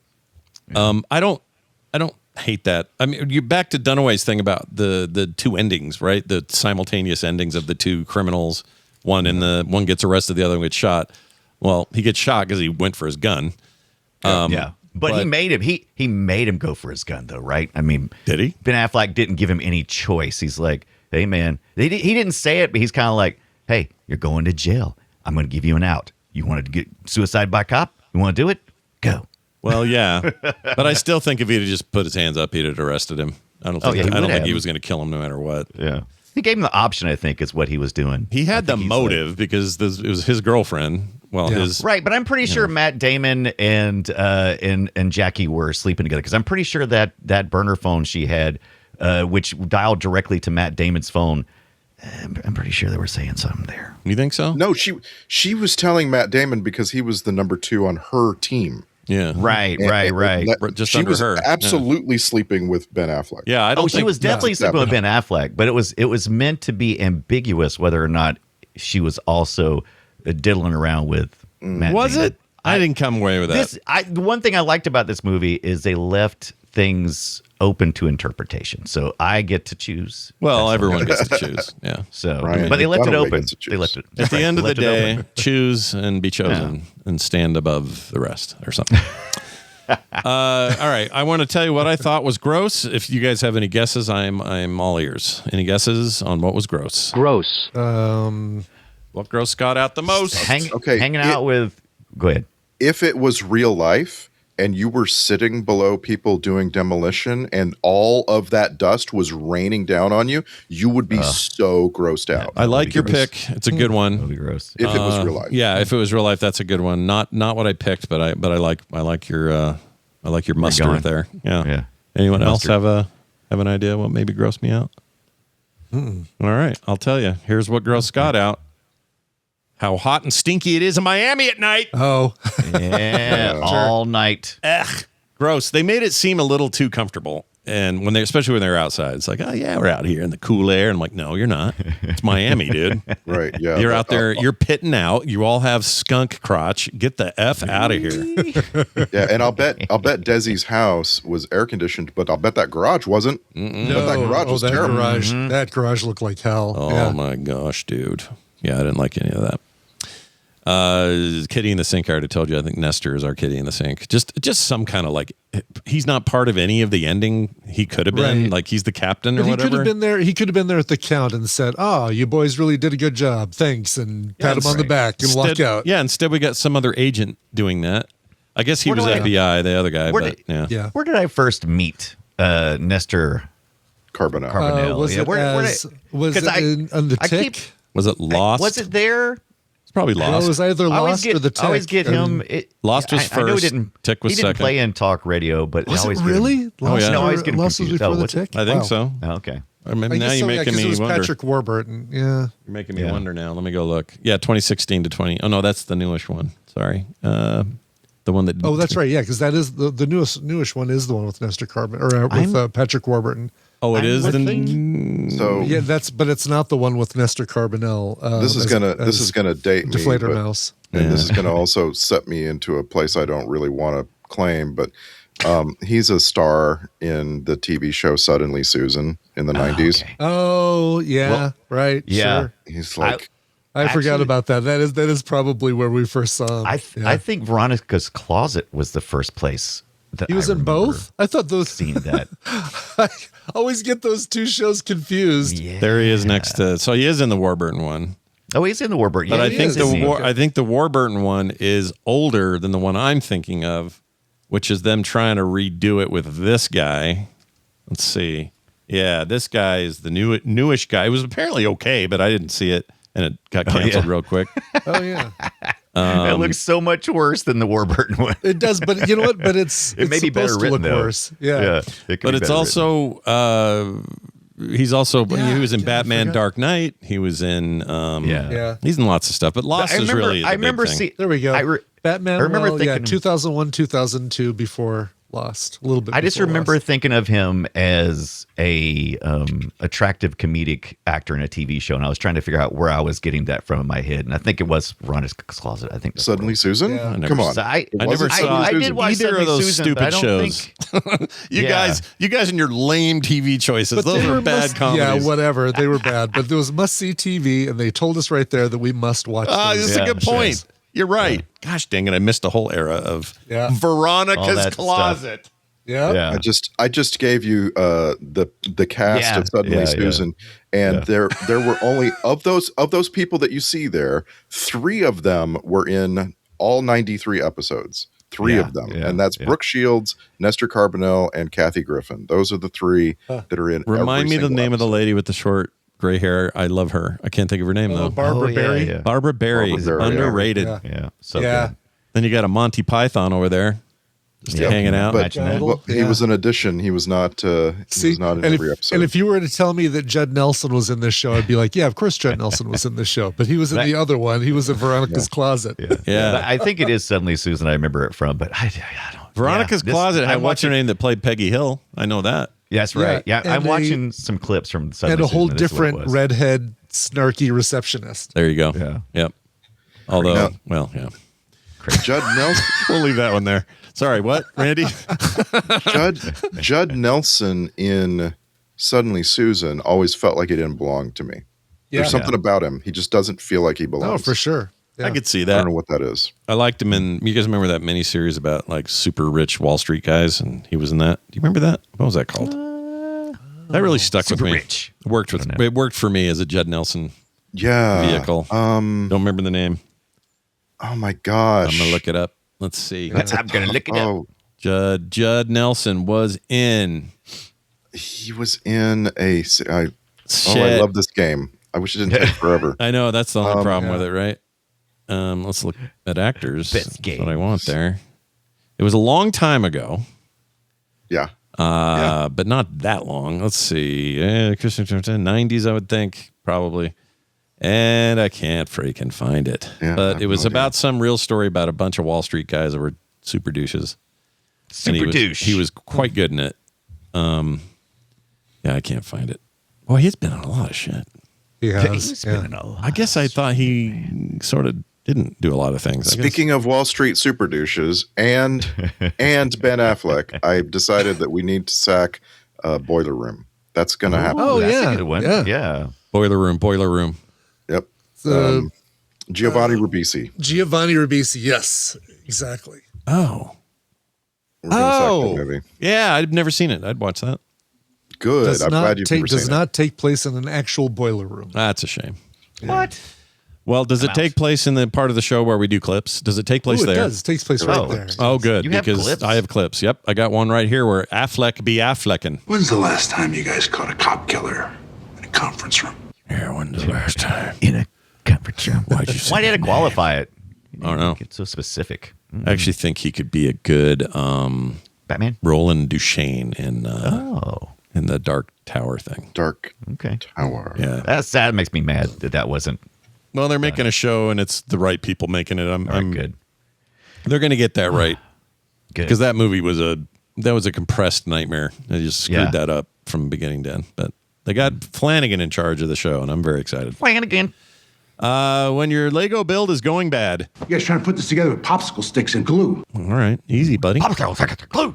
[SPEAKER 3] I don't hate that. I mean, you're back to Dunaway's thing about the two endings, right? The simultaneous endings of the two criminals. One gets arrested, the other one gets shot. Well, he gets shot because he went for his gun.
[SPEAKER 5] But he made him. He made him go for his gun, though, right? I mean,
[SPEAKER 3] Did he?
[SPEAKER 5] Ben Affleck didn't give him any choice. He's like, "Hey, man." He didn't say it, but he's kind of like, "Hey, you're going to jail. I'm going to give you an out. You wanted to get suicide by cop? You want to do it? Go."
[SPEAKER 3] Well, yeah, but I still think if he'd have just put his hands up, he'd have arrested him. I don't think he was going to kill him no matter what.
[SPEAKER 5] Yeah. He gave him the option, I think, is what he was doing.
[SPEAKER 3] He had the motive because it was his girlfriend. Well,
[SPEAKER 5] right, but I'm pretty sure Matt Damon and Jackie were sleeping together because I'm pretty sure that burner phone she had, which dialed directly to Matt Damon's phone. I'm pretty sure they were saying something there.
[SPEAKER 3] You think so?
[SPEAKER 6] No, she was telling Matt Damon because he was the number 2 on her team.
[SPEAKER 3] Yeah.
[SPEAKER 5] Right.
[SPEAKER 3] Just
[SPEAKER 6] she
[SPEAKER 3] under
[SPEAKER 6] was
[SPEAKER 3] her.
[SPEAKER 6] absolutely sleeping with Ben Affleck.
[SPEAKER 3] Yeah, I don't
[SPEAKER 5] she
[SPEAKER 3] think
[SPEAKER 5] was definitely sleeping with Ben Affleck, but it was meant to be ambiguous whether or not she was also diddling around with Matt
[SPEAKER 3] Was
[SPEAKER 5] Damon.
[SPEAKER 3] it? I didn't come away with that.
[SPEAKER 5] The one thing I liked about this movie is they left things open to interpretation, so I get to choose.
[SPEAKER 3] Well, everyone gets to choose. Yeah.
[SPEAKER 5] So,
[SPEAKER 6] Ryan
[SPEAKER 5] but they left it
[SPEAKER 6] Dunaway
[SPEAKER 5] open.
[SPEAKER 6] gets to choose.
[SPEAKER 5] They left it
[SPEAKER 3] At the end of the
[SPEAKER 5] left it
[SPEAKER 3] day,
[SPEAKER 5] open.
[SPEAKER 3] choose and be chosen and stand above the rest or something. All right. I want to tell you what I thought was gross. If you guys have any guesses, I'm all ears. Any guesses on what was gross?
[SPEAKER 9] Gross.
[SPEAKER 3] What gross got out the most?
[SPEAKER 5] Hanging out with. Go ahead.
[SPEAKER 6] If it was real life and you were sitting below people doing demolition and all of that dust was raining down on you, you would be so grossed out.
[SPEAKER 3] I like your pick. It's a good
[SPEAKER 5] That'd
[SPEAKER 3] one.
[SPEAKER 5] be gross.
[SPEAKER 6] If it was real life.
[SPEAKER 3] Yeah, if it was real life, that's a good one. Not what I picked, but I like your mustard
[SPEAKER 5] going.
[SPEAKER 3] there. Yeah.
[SPEAKER 5] Yeah.
[SPEAKER 3] Anyone else
[SPEAKER 5] Mustard.
[SPEAKER 3] have an idea what maybe grossed me out? All right, I'll tell you. Here's what grossed Scott out. How hot and stinky it is in Miami at night.
[SPEAKER 7] Oh,
[SPEAKER 5] Yeah, all night.
[SPEAKER 3] Ugh. Gross. They made it seem a little too comfortable. And especially when they're outside, it's like, oh yeah, we're out here in the cool air. And I'm like, no, you're not. It's Miami, dude.
[SPEAKER 6] Right. Yeah.
[SPEAKER 3] You're out there, you're pitting out. You all have skunk crotch. Get the F out of here.
[SPEAKER 6] Yeah, and I'll bet Desi's house was air conditioned, but I'll bet that garage wasn't.
[SPEAKER 7] no.
[SPEAKER 6] That garage was terrible.
[SPEAKER 7] That garage looked like hell.
[SPEAKER 3] Oh
[SPEAKER 7] Yeah.
[SPEAKER 3] my gosh, dude. Yeah, I didn't like any of that. Kitty in the Sink, I already told you. I think Nestor is our Kitty in the Sink. Just some kind of like, he's not part of any of the ending. He could have been.
[SPEAKER 7] Right.
[SPEAKER 3] Like he's the captain or
[SPEAKER 7] But he
[SPEAKER 3] whatever.
[SPEAKER 7] could have been there. He could have been there at the count and said, "Oh, you boys really did a good job. Thanks," and pat him on the back and walk out.
[SPEAKER 3] Yeah, instead we got some other agent doing that. I guess he
[SPEAKER 5] Where
[SPEAKER 3] was
[SPEAKER 5] do I-
[SPEAKER 3] FBI, the other guy.
[SPEAKER 5] Where
[SPEAKER 3] But
[SPEAKER 5] did-
[SPEAKER 3] yeah.
[SPEAKER 5] Where did I first meet Nestor
[SPEAKER 6] Carbonell.
[SPEAKER 5] Carbonell?
[SPEAKER 7] Was
[SPEAKER 5] Yeah,
[SPEAKER 7] it, was
[SPEAKER 5] 'cause
[SPEAKER 7] it on the
[SPEAKER 5] I
[SPEAKER 7] tick?
[SPEAKER 5] keep-
[SPEAKER 3] Was it Lost?
[SPEAKER 5] Was it there?
[SPEAKER 3] It's probably
[SPEAKER 7] Well,
[SPEAKER 3] Lost.
[SPEAKER 7] it was either
[SPEAKER 5] I always
[SPEAKER 7] Lost
[SPEAKER 5] get,
[SPEAKER 7] or the Tick.
[SPEAKER 5] I always get him.
[SPEAKER 3] Lost was
[SPEAKER 5] I know he
[SPEAKER 3] first,
[SPEAKER 5] didn't.
[SPEAKER 3] Tick was
[SPEAKER 5] he didn't
[SPEAKER 3] second.
[SPEAKER 5] play in talk radio, but
[SPEAKER 7] Was
[SPEAKER 5] I always
[SPEAKER 7] it
[SPEAKER 5] get him-
[SPEAKER 7] really?
[SPEAKER 3] Oh, yeah.
[SPEAKER 5] No, I always get him
[SPEAKER 7] Lost was
[SPEAKER 5] confused.
[SPEAKER 7] before
[SPEAKER 5] Oh,
[SPEAKER 7] the
[SPEAKER 5] what's it?
[SPEAKER 7] Tick.
[SPEAKER 3] I think
[SPEAKER 7] Wow.
[SPEAKER 3] so.
[SPEAKER 5] Oh, okay.
[SPEAKER 3] Or maybe
[SPEAKER 7] I
[SPEAKER 3] now
[SPEAKER 7] guess
[SPEAKER 3] you're
[SPEAKER 7] so, yeah,
[SPEAKER 3] making
[SPEAKER 7] 'cause
[SPEAKER 3] me
[SPEAKER 7] it was
[SPEAKER 3] wonder.
[SPEAKER 7] Patrick Warburton. Yeah.
[SPEAKER 3] You're making me wonder now. Let me go look. Yeah, 2016 to 20. Oh no, that's the newish one. Sorry. The one that.
[SPEAKER 7] Oh, that's right. Yeah, because that is the newish one is the one with Nestor Carbon or with Patrick Warburton.
[SPEAKER 3] Oh, it is the.
[SPEAKER 6] So
[SPEAKER 7] Yeah, but it's not the one with Nestor Carbonell.
[SPEAKER 6] this is gonna date me.
[SPEAKER 7] Deflator
[SPEAKER 6] but-
[SPEAKER 7] Mouse.
[SPEAKER 6] And this is going to also set me into a place I don't really want to claim, but he's a star in the TV show Suddenly Susan in the 90s.
[SPEAKER 5] Okay.
[SPEAKER 7] Oh yeah,
[SPEAKER 5] Well,
[SPEAKER 7] right.
[SPEAKER 5] yeah.
[SPEAKER 7] Sure.
[SPEAKER 6] He's like
[SPEAKER 7] I forgot
[SPEAKER 5] Actually-
[SPEAKER 7] about that. That is probably where we first saw him.
[SPEAKER 5] I think Veronica's Closet was the first place that
[SPEAKER 7] He was
[SPEAKER 5] I
[SPEAKER 7] in
[SPEAKER 5] remember
[SPEAKER 7] both? I thought those.
[SPEAKER 5] seeing that.
[SPEAKER 7] I always get those two shows confused.
[SPEAKER 5] Yeah.
[SPEAKER 3] There he is next to. So he is in the Warburton one.
[SPEAKER 5] Oh, he's in the Warburton.
[SPEAKER 3] But
[SPEAKER 5] Yeah,
[SPEAKER 3] I
[SPEAKER 5] he
[SPEAKER 3] think
[SPEAKER 5] is, isn't he?
[SPEAKER 3] I think the Warburton one is older than the one I'm thinking of, which is them trying to redo it with this guy. Let's see. Yeah, this guy is the newish guy. It was apparently okay, but I didn't see it, and it got canceled real quick.
[SPEAKER 7] Oh yeah,
[SPEAKER 5] It looks so much worse than the Warburton one.
[SPEAKER 7] it does. But you know what? But it's
[SPEAKER 5] It may be better
[SPEAKER 7] supposed to
[SPEAKER 5] written
[SPEAKER 7] look
[SPEAKER 5] though.
[SPEAKER 7] worse. Yeah.
[SPEAKER 5] it could
[SPEAKER 3] But
[SPEAKER 5] be
[SPEAKER 3] it's
[SPEAKER 5] better
[SPEAKER 3] also he's also he was in
[SPEAKER 7] I
[SPEAKER 3] Batman
[SPEAKER 7] forgot.
[SPEAKER 3] Dark Knight. He was in
[SPEAKER 7] Yeah.
[SPEAKER 3] he's in lots of stuff. But Lost
[SPEAKER 5] I
[SPEAKER 3] is
[SPEAKER 5] remember,
[SPEAKER 3] really the
[SPEAKER 5] I
[SPEAKER 3] big
[SPEAKER 5] remember
[SPEAKER 3] thing.
[SPEAKER 5] seeing.
[SPEAKER 7] There we go. Batman.
[SPEAKER 5] I remember
[SPEAKER 7] well, yeah,
[SPEAKER 5] thinking-
[SPEAKER 7] 2001, 2002 before Lost. A little bit.
[SPEAKER 5] I just
[SPEAKER 7] before
[SPEAKER 5] remember
[SPEAKER 7] Lost.
[SPEAKER 5] thinking of him as a attractive comedic actor in a TV show, and I was trying to figure out where I was getting that from in my head, and I think it was Veronica's Closet. I think that's
[SPEAKER 6] Suddenly Susan?
[SPEAKER 7] Yeah. I
[SPEAKER 3] never
[SPEAKER 6] Come on.
[SPEAKER 5] So I
[SPEAKER 3] I never saw
[SPEAKER 5] I did watch
[SPEAKER 3] either
[SPEAKER 5] Suddenly
[SPEAKER 3] of those
[SPEAKER 5] Susan, but I
[SPEAKER 3] stupid
[SPEAKER 5] don't
[SPEAKER 3] shows.
[SPEAKER 5] think-
[SPEAKER 3] You
[SPEAKER 5] Yeah.
[SPEAKER 3] guys and your lame TV choices.
[SPEAKER 7] But
[SPEAKER 3] Those
[SPEAKER 7] they
[SPEAKER 3] are
[SPEAKER 7] were
[SPEAKER 3] bad comedies.
[SPEAKER 7] Yeah, whatever. They were bad, but there was must-see TV, and they told us right there that we must watch.
[SPEAKER 3] Ah,
[SPEAKER 7] those.
[SPEAKER 3] this is a good
[SPEAKER 5] sure.
[SPEAKER 3] point. You're right. Gosh dang it! I missed a whole era of
[SPEAKER 7] Yeah.
[SPEAKER 5] All
[SPEAKER 3] Veronica's
[SPEAKER 5] that
[SPEAKER 3] Closet.
[SPEAKER 7] Yeah.
[SPEAKER 5] Yeah.
[SPEAKER 6] I just gave you the cast
[SPEAKER 5] Yeah,
[SPEAKER 6] of Suddenly
[SPEAKER 5] yeah, yeah.
[SPEAKER 6] Susan, and there were only of those people that you see there, 3 of them were in all 93 episodes. 3
[SPEAKER 5] Yeah,
[SPEAKER 6] of them,
[SPEAKER 5] yeah,
[SPEAKER 6] and that's
[SPEAKER 5] yeah.
[SPEAKER 6] Brooke Shields, Nestor Carbonell, and Kathy Griffin. Those are the 3 that are in.
[SPEAKER 3] Remind
[SPEAKER 6] every
[SPEAKER 3] me the
[SPEAKER 6] single
[SPEAKER 3] name of the
[SPEAKER 6] episode.
[SPEAKER 3] lady with the short gray hair. I love her. I can't think of her name though.
[SPEAKER 7] Barbara
[SPEAKER 5] Oh, yeah,
[SPEAKER 7] Barry.
[SPEAKER 5] yeah.
[SPEAKER 3] Barbara Barry,
[SPEAKER 6] Barbara Barry,
[SPEAKER 3] underrated.
[SPEAKER 7] Yeah.
[SPEAKER 5] Yeah. So
[SPEAKER 7] Yeah.
[SPEAKER 5] good.
[SPEAKER 3] Then you got a Monty Python over there, just
[SPEAKER 5] Yeah.
[SPEAKER 3] hanging out.
[SPEAKER 6] But
[SPEAKER 5] Imagine that.
[SPEAKER 6] well, he
[SPEAKER 7] Yeah.
[SPEAKER 6] was an addition. He was not. He was not in
[SPEAKER 7] and
[SPEAKER 6] every
[SPEAKER 7] if,
[SPEAKER 6] episode.
[SPEAKER 7] and if you were to tell me that Judd Nelson was in this show, I'd be like, yeah, of course Judd Nelson was in this show. But he was in
[SPEAKER 5] That-
[SPEAKER 7] the other one. He was in Veronica's Closet.
[SPEAKER 3] Yeah.
[SPEAKER 5] But I think it is Suddenly Susan. I remember it from, but I don't.
[SPEAKER 3] Veronica's
[SPEAKER 5] yeah, this-
[SPEAKER 3] Closet had
[SPEAKER 5] I'm
[SPEAKER 3] what's her
[SPEAKER 5] watching-
[SPEAKER 3] name that played Peggy Hill. I know that.
[SPEAKER 5] Yes, right.
[SPEAKER 7] Yeah,
[SPEAKER 5] Yeah, I'm
[SPEAKER 7] and
[SPEAKER 5] watching some clips from Suddenly
[SPEAKER 7] And a whole
[SPEAKER 5] Susan, this is what it
[SPEAKER 7] different
[SPEAKER 5] was.
[SPEAKER 7] redhead, snarky receptionist.
[SPEAKER 3] There you go.
[SPEAKER 5] Yeah.
[SPEAKER 3] Yep. Although,
[SPEAKER 6] Now-
[SPEAKER 3] well, yeah.
[SPEAKER 6] Judd Nelson.
[SPEAKER 3] We'll leave that one there. Sorry, what, Randy?
[SPEAKER 6] Judd Nelson in Suddenly Susan always felt like he didn't belong to me. There's something about him. He just doesn't feel like he belongs.
[SPEAKER 7] Oh, for sure. Yeah.
[SPEAKER 3] I could see
[SPEAKER 6] I
[SPEAKER 3] that.
[SPEAKER 6] don't know what that is.
[SPEAKER 3] I liked him in. You guys remember that miniseries about like super rich Wall Street guys, and he was in that. Do you remember that? What was that called? That really stuck with
[SPEAKER 5] Super
[SPEAKER 3] me.
[SPEAKER 5] Rich.
[SPEAKER 3] It worked for me as a Judd Nelson
[SPEAKER 6] Yeah.
[SPEAKER 3] vehicle. Don't remember the name.
[SPEAKER 6] Oh my gosh.
[SPEAKER 3] I'm gonna look it up. Let's see.
[SPEAKER 5] I'm gonna look it up.
[SPEAKER 6] Oh,
[SPEAKER 3] Judd Nelson was in.
[SPEAKER 6] he was in a. I
[SPEAKER 3] Shit.
[SPEAKER 6] love this game. I wish it didn't take forever.
[SPEAKER 3] I know that's the only problem
[SPEAKER 7] yeah.
[SPEAKER 3] with it, right? Let's look at actors.
[SPEAKER 5] Best
[SPEAKER 3] That's what I want there. It was a long time ago.
[SPEAKER 6] Yeah.
[SPEAKER 3] But not that long. Let's see. Christian 90s, I would think, probably. And I can't freaking find it.
[SPEAKER 6] Yeah, I
[SPEAKER 3] but
[SPEAKER 6] have
[SPEAKER 3] it was
[SPEAKER 6] no idea.
[SPEAKER 3] about some real story about a bunch of Wall Street guys that were super douches. And
[SPEAKER 5] Super douche.
[SPEAKER 3] He was quite good in it. Yeah, I can't find it. Well, he's been on a lot of shit.
[SPEAKER 7] He
[SPEAKER 5] Yeah,
[SPEAKER 7] has.
[SPEAKER 5] he's
[SPEAKER 7] yeah.
[SPEAKER 5] been in a lot.
[SPEAKER 3] I guess I thought he sort of didn't do a lot of things. I guess.
[SPEAKER 6] Speaking of Wall Street super douches and Ben Affleck, I decided that we need to sack Boiler Room. That's going to happen.
[SPEAKER 7] Oh,
[SPEAKER 5] That's
[SPEAKER 7] yeah.
[SPEAKER 5] a good one.
[SPEAKER 7] Yeah.
[SPEAKER 5] Yeah.
[SPEAKER 3] Boiler Room.
[SPEAKER 6] Yep.
[SPEAKER 7] The-
[SPEAKER 6] Giovanni Ribisi.
[SPEAKER 7] Giovanni Ribisi. Yes, exactly.
[SPEAKER 3] Oh.
[SPEAKER 6] We're gonna sack
[SPEAKER 3] Oh.
[SPEAKER 6] that movie.
[SPEAKER 3] Yeah, I've never seen it. I'd watch that.
[SPEAKER 6] Good.
[SPEAKER 7] Does
[SPEAKER 6] I'm
[SPEAKER 7] not
[SPEAKER 6] glad you've
[SPEAKER 7] take
[SPEAKER 6] never
[SPEAKER 7] does
[SPEAKER 6] seen
[SPEAKER 7] not take place in an actual boiler room.
[SPEAKER 3] That's a shame.
[SPEAKER 5] What?
[SPEAKER 3] Well, does it take place in the part of the show where we do clips? Does it take place
[SPEAKER 7] Ooh, it
[SPEAKER 3] there?
[SPEAKER 7] does. It takes place right
[SPEAKER 5] Oh.
[SPEAKER 7] there.
[SPEAKER 3] Oh, good.
[SPEAKER 5] You have
[SPEAKER 3] because
[SPEAKER 5] clips?
[SPEAKER 3] I have clips. Yep. I got one right here where Affleck be Affleckin'.
[SPEAKER 9] When's the last time you guys caught a cop killer in a conference room?
[SPEAKER 3] Yeah, when's the last time?
[SPEAKER 5] In a conference room.
[SPEAKER 3] Why'd you say
[SPEAKER 5] Why did it
[SPEAKER 3] that
[SPEAKER 5] qualify it?
[SPEAKER 3] I don't know.
[SPEAKER 5] Get so specific.
[SPEAKER 3] I actually think he could be a good
[SPEAKER 5] Batman.
[SPEAKER 3] Roland Duchesne in
[SPEAKER 5] Oh.
[SPEAKER 3] in the Dark Tower thing.
[SPEAKER 6] Dark
[SPEAKER 5] Okay.
[SPEAKER 6] Tower.
[SPEAKER 3] Yeah.
[SPEAKER 5] That's that makes me mad that wasn't
[SPEAKER 3] Well, they're making a show and it's the right people making it. I'm
[SPEAKER 5] good.
[SPEAKER 3] They're going to get that right
[SPEAKER 5] Good.
[SPEAKER 3] because that movie was a compressed nightmare. They just screwed
[SPEAKER 5] Yeah.
[SPEAKER 3] that up from beginning to end. But they got Flanagan in charge of the show, and I'm very excited.
[SPEAKER 5] Playing again.
[SPEAKER 3] When your Lego build is going bad.
[SPEAKER 9] You guys trying to put this together with popsicle sticks and glue?
[SPEAKER 3] All right, easy, buddy.
[SPEAKER 5] Glue.